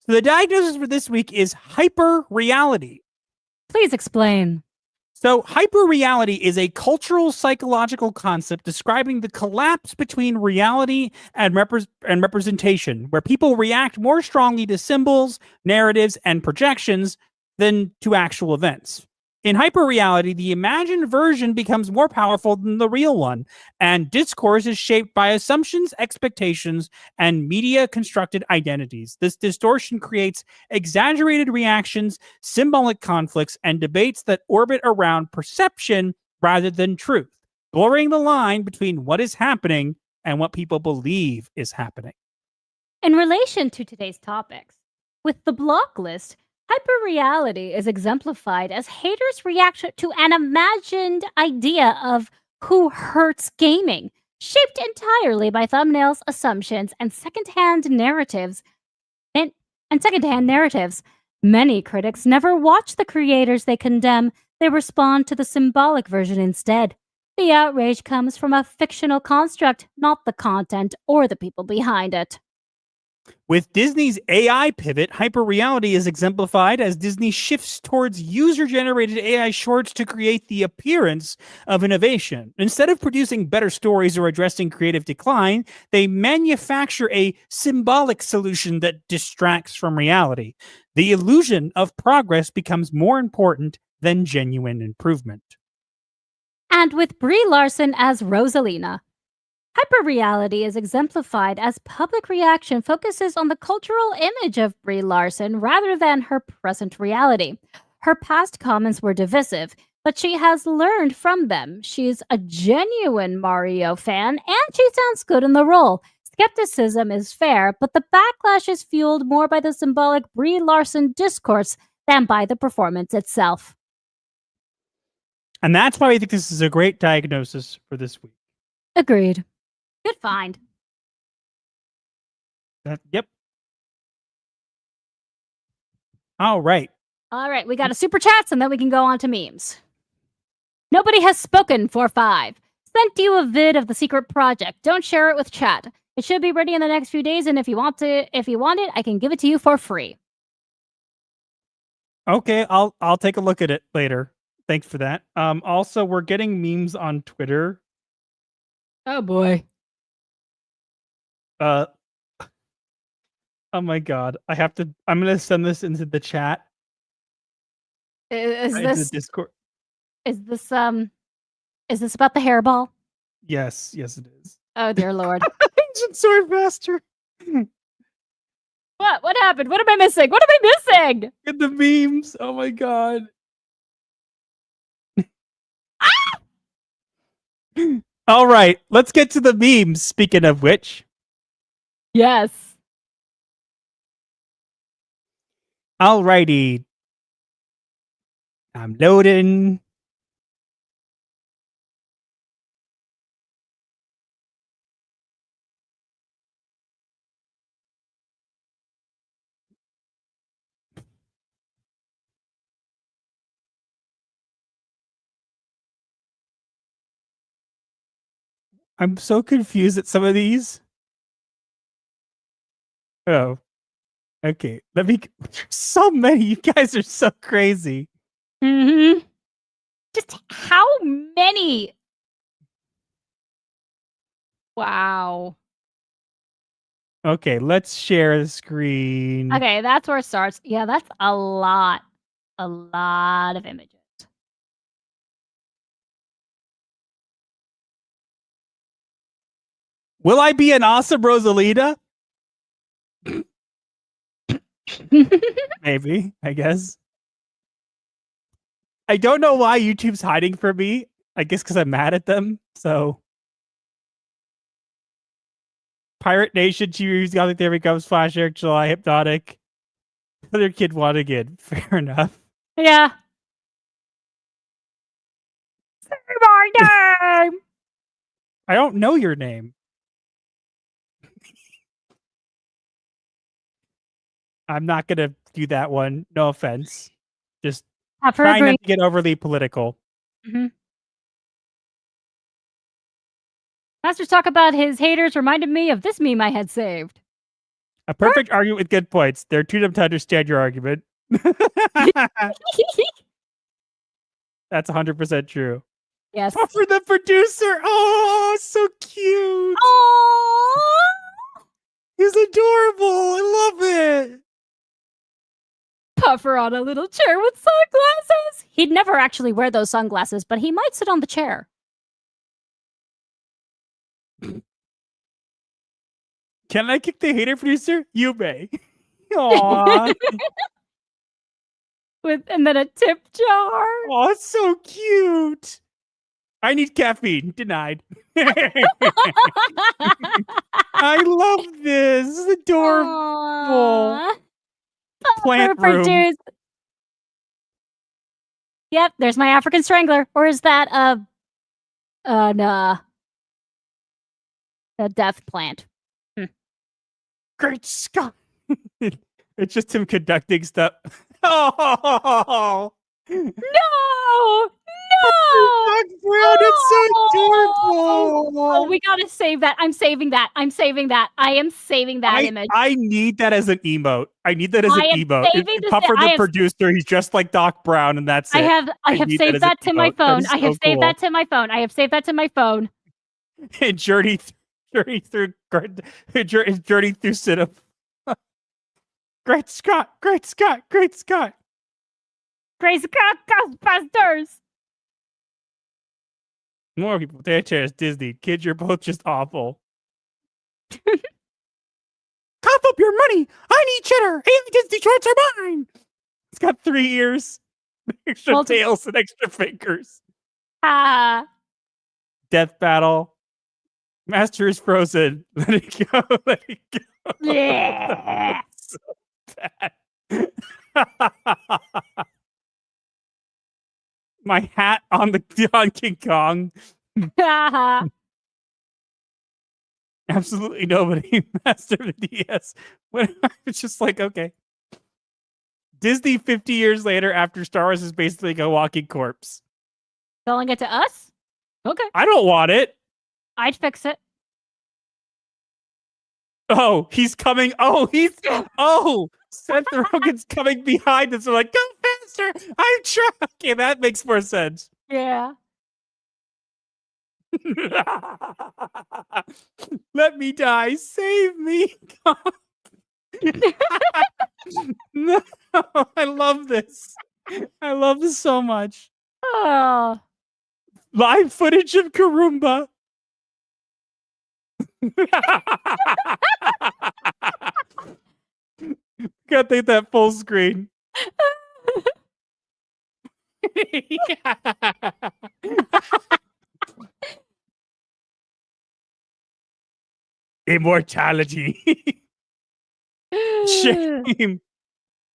So the diagnosis for this week is hyper-reality. Please explain. So hyper-reality is a cultural psychological concept describing the collapse between reality and representation, where people react more strongly to symbols, narratives, and projections than to actual events. In hyperreality, the imagined version becomes more powerful than the real one, and discourse is shaped by assumptions, expectations, and media-constructed identities. This distortion creates exaggerated reactions, symbolic conflicts, and debates that orbit around perception rather than truth, blurring the line between what is happening and what people believe is happening. In relation to today's topics, with the Blocklist, hyperreality is exemplified as haters' reaction to an imagined idea of who hurts gaming, shaped entirely by thumbnails, assumptions, and secondhand narratives. Many critics never watch the creators they condemn, they respond to the symbolic version instead. The outrage comes from a fictional construct, not the content or the people behind it. With Disney's AI pivot, hyperreality is exemplified as Disney shifts towards user-generated AI shorts to create the appearance of innovation. Instead of producing better stories or addressing creative decline, they manufacture a symbolic solution that distracts from reality. The illusion of progress becomes more important than genuine improvement. And with Brie Larson as Rosalina, hyperreality is exemplified as public reaction focuses on the cultural image of Brie Larson rather than her present reality. Her past comments were divisive, but she has learned from them. She's a genuine Mario fan, and she sounds good in the role. Skepticism is fair, but the backlash is fueled more by the symbolic Brie Larson discourse than by the performance itself. And that's why we think this is a great diagnosis for this week. Agreed. Good find. Yep. All right. All right, we got a super chats, and then we can go on to memes. Nobody has spoken for 5. Sent you a vid of the secret project. Don't share it with chat. It should be ready in the next few days, and if you want it, I can give it to you for free. Okay, I'll take a look at it later. Thanks for that. Also, we're getting memes on Twitter. Oh boy. Oh my god. I'm gonna send this into the chat. Is Into this Discord? Is this about the hairball? Yes, it is. Oh dear lord. Ancient Swordmaster. What happened? What am I missing? What am I missing? Get the memes. Oh my god. All right, let's get to the memes. Speaking of which. Yes. Alrighty. I'm loading. I'm so confused at some of these. Oh. Okay. So many. You guys are so crazy. Mm-hmm. Just how many? Wow. Okay, let's share the screen. Okay, that's where it starts. Yeah, that's a lot. A lot of images. Will I be an awesome Rosalina? Maybe, I guess. I don't know why YouTube's hiding from me. I guess because I'm mad at them. So, Pirate Nation, Cheers, Gothic, there we go. Flash, Eric, July, Hypnotic. Other kid won again. Fair enough. Yeah. Say my name. I don't know your name. I'm not gonna do that one. No offense. Just trying not to get overly political. Mm-hmm. Masters talk about his haters reminded me of this meme I had saved. A perfect argument with good points. They're too dumb to understand your argument. That's 100% true. Yes. For the producer. Oh, so cute. Oh, he's adorable. I love it. Puffer on a little chair with sunglasses. He'd never actually wear those sunglasses, but he might sit on the chair. Can I kick the hater producer? You may. Aww. And then a tip jar. Oh, it's so cute. I need caffeine. Denied. I love this. This is adorable. Plant room. Yep, there's my African Strangler. Or is that a death plant? Great Scott. It's just him conducting stuff. Oh no! Brown, it's so adorable. Oh, we gotta save that. I'm saving that. I am saving that image. I need that as an emote. I need that as an emote. Puffer the producer, he's just like Doc Brown, and that's it. I have saved that to my phone. I have saved that to my phone. I have saved that to my phone. And journey through Sinop. Great Scott, Great Scott, Great Scott. Great Scott, Ghostbusters. More people. Their chairs, Disney. Kids, you're both just awful. Cough up your money. I need cheddar. Hey, Disney shorts are mine. It's got 3 ears, extra tails, and extra fingers. Death battle. Master is frozen. Let it go. Let it go. Yeah. So bad. My hat on King Kong. absolutely nobody mastered the DS. It's just like, okay. Disney 50 years later after Star Wars is basically like a walking corpse. Selling it to us? Okay. I don't want it. I'd fix it. Oh, he's coming. Seth Rogen's coming behind us. We're like, go faster. I'm trying. Okay, that makes more sense. Yeah. Let me die. Save me. No, I love this. I love this so much. Oh. Live footage of Karumba. Gotta take that full screen. Immortality. Shame.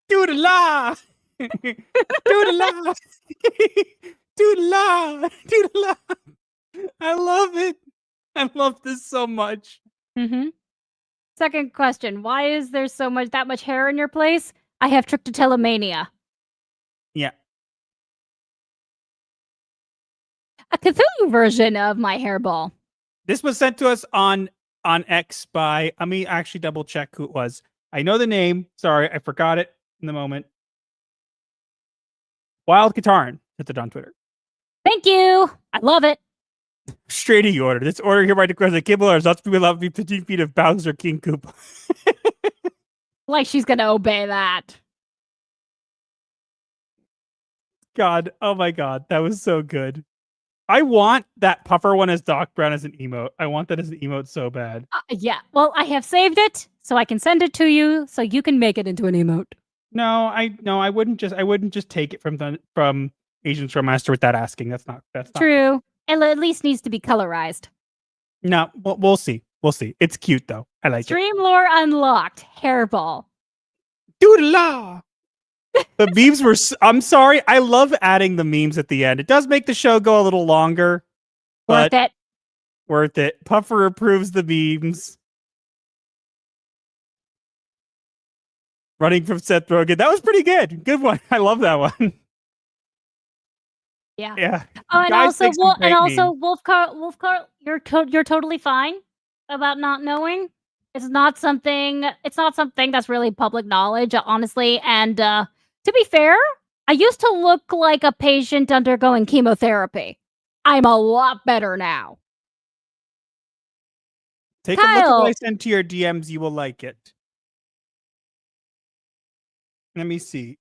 Doodle-la. Doodle-la. Doodle-la. Doodle-la. I love it. I love this so much. Mm-hmm. Second question. Why is there that much hair in your place? I have trichotillomania. Yeah. A Cthulhu version of my hairball. This was sent to us on X by, let me actually double check who it was. I know the name. Sorry, I forgot it in the moment. Wild Kataran sent it on Twitter. Thank you. I love it. Straight E order. This order hereby declares that Kibble is not to be allowed to be 15 feet of Bowser King Koopa. Like she's gonna obey that. God, oh my God, that was so good. I want that puffer one as Doc Brown as an emote. I want that as an emote so bad. Yeah. Well, I have saved it, so I can send it to you, so you can make it into an emote. No, I wouldn't just take it from Asian Scrum Master without asking. That's not True. It at least needs to be colorized. No, we'll see. We'll see. It's cute though. I like Stream lore unlocked. Hairball. Doodle-la. The memes were. I'm sorry. I love adding the memes at the end. It does make the show go a little longer. But Worth it. Worth it. Puffer approves the memes. Running from Seth Rogen. That was pretty good. Good one. I love that one. Yeah. Yeah. Oh, and Guys also, make some great memes. Wolfcar, you're totally fine about not knowing. It's not something that's really public knowledge, honestly. And to be fair, I used to look like a patient undergoing chemotherapy. I'm a lot better now. Take a look at what I sent to your DMs. You will like it. Let me see.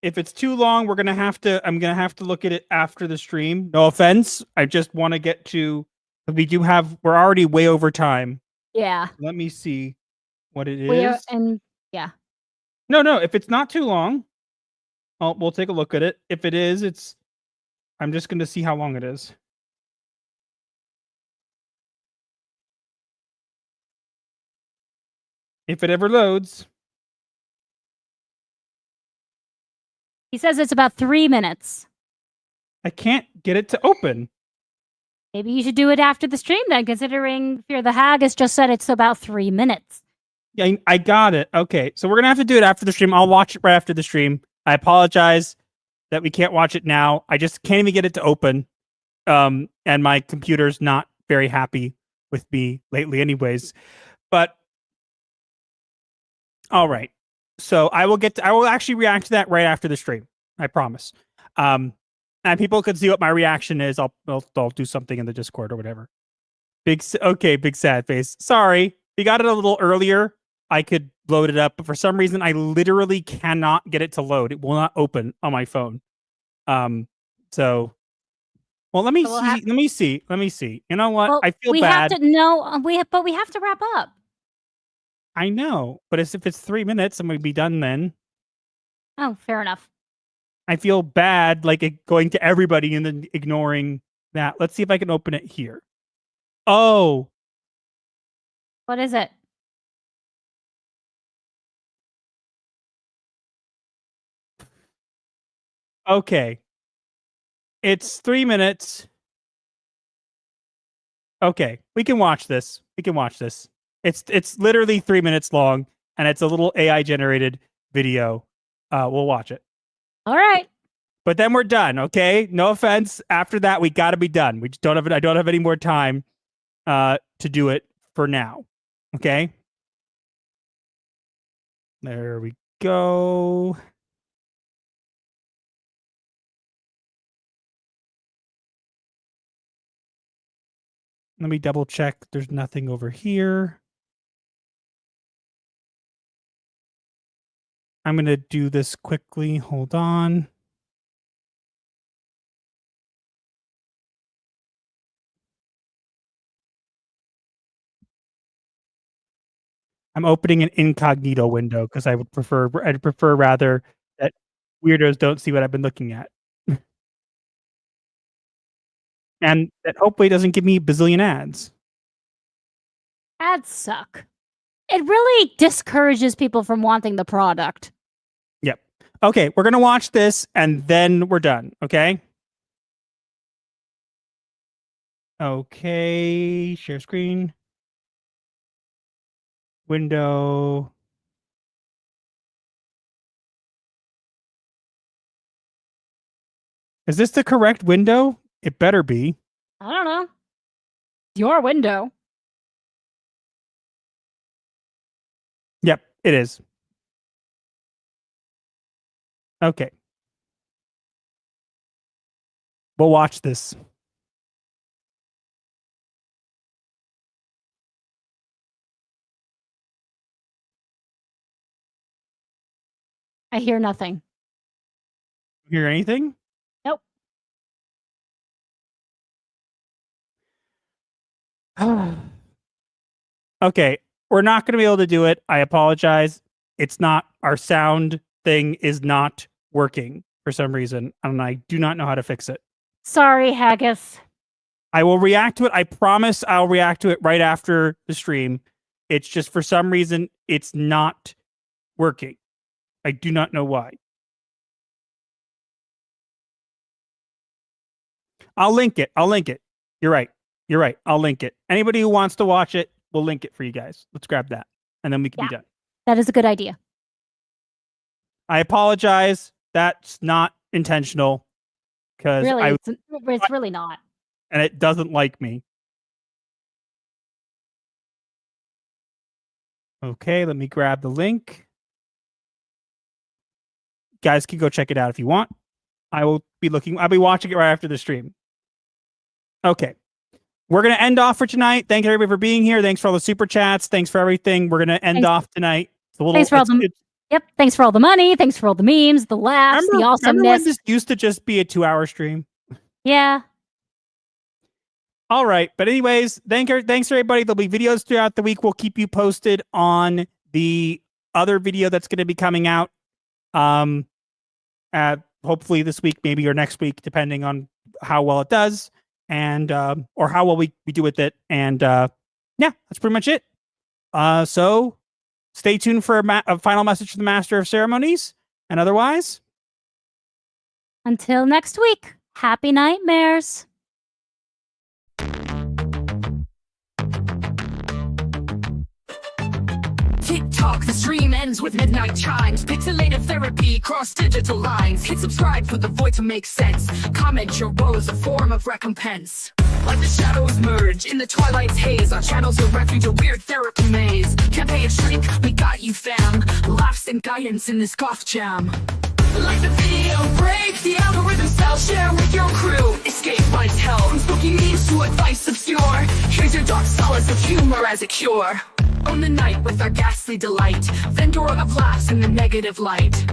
If it's too long, I'm gonna have to look at it after the stream. No offense. I just want to get to. We're already way over time. Yeah. Let me see what it is. Yeah. No. If it's not too long, we'll take a look at it. If it is, I'm just going to see how long it is. If it ever loads. He says it's about 3 minutes. I can't get it to open. Maybe you should do it after the stream then, considering Fear the Hag has just said it's about 3 minutes. Yeah, I got it. Okay, so we're going to have to do it after the stream. I'll watch it right after the stream. I apologize that we can't watch it now. I just can't even get it to open. And my computer's not very happy with me lately anyways. But, all right. So I will actually react to that right after the stream. I promise. And people can see what my reaction is. I'll do something in the Discord or whatever. Big sad face. Sorry. If you got it a little earlier, I could load it up, but for some reason I literally cannot get it to load. It will not open on my phone. Let me see. You know what? Well, I feel we bad. Have to, no, we have to wrap up. I know, but if it's 3 minutes, I'm going to be done then. Oh, fair enough. I feel bad, going to everybody and then ignoring that. Let's see if I can open it here. Oh. What is it? Okay. It's 3 minutes. Okay, we can watch this. It's literally 3 minutes long, and it's a little AI generated video. We'll watch it. All right. But then we're done. Okay. No offense. After that, we got to be done. We just don't have. I don't have any more time to do it for now. Okay. There we go. Let me double check. There's nothing over here. I'm going to do this quickly. Hold on. I'm opening an incognito window because I'd prefer rather that weirdos don't see what I've been looking at. And that hopefully doesn't give me a bazillion ads. Ads suck. It really discourages people from wanting the product. Yep. Okay, we're going to watch this and then we're done, okay? Okay, share screen. Window. Is this the correct window? It better be. I don't know. Your window. Yep, it is. Okay. We'll watch this. I hear nothing. Hear anything? Nope. Okay, we're not going to be able to do it. I apologize. It's not, our sound thing is not working for some reason, and I do not know how to fix it. Sorry, Haggis. I will react to it. I promise I'll react to it right after the stream. It's just for some reason, it's not working. I do not know why. I'll link it. I'll link it. You're right. You're right. I'll link it. Anybody who wants to watch it, we'll link it for you guys. Let's grab that. And then we can be done. That is a good idea. I apologize. That's not intentional. Because really, it's really not. And it doesn't like me. Okay, let me grab the link. Guys can go check it out if you want. I'll be watching it right after the stream. Okay. We're going to end off for tonight. Thank you everybody for being here. Thanks for all the super chats. Thanks for everything. We're going to end off tonight. Thanks for all the Thanks for all the money. Thanks for all the memes, the laughs, the awesomeness. Remember when this used to just be a 2-hour stream? Yeah. All right. But anyways, thanks everybody. There'll be videos throughout the week. We'll keep you posted on the other video that's going to be coming out. Hopefully this week, maybe, or next week, depending on how well it does, and or how well we do with it. And yeah, that's pretty much it. So stay tuned for a final message from the Master of Ceremonies, and otherwise, until next week, happy nightmares. TikTok, the stream ends with midnight chimes. Pixelated therapy, cross digital lines. Hit subscribe for the void to make sense. Comment your woes, a form of recompense. Like the shadows merge in the twilight's haze, our channel's a refuge, a weird therapy maze. Can't pay a shrink, we got you fam. Laughs and guidance in this goth jam. Like the video break, the algorithm style, share with your crew. Escape life's hell, from spooky memes to advice obscure. Here's your dark solace of humor as a cure. Own the night with our ghastly delight. Vendor of laughs in the negative light.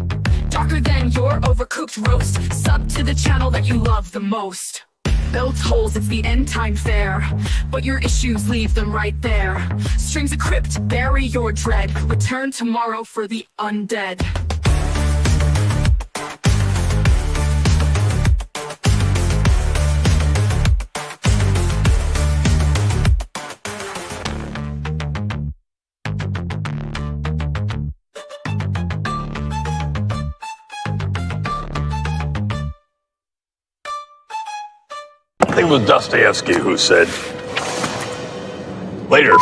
Darker than your overcooked roast. Sub to the channel that you love the most. Bell tolls, it's the end time fair. But your issues, leave them right there. Strings of crypt, bury your dread. Return tomorrow for the undead. I think it was Dostoevsky who said, "Later,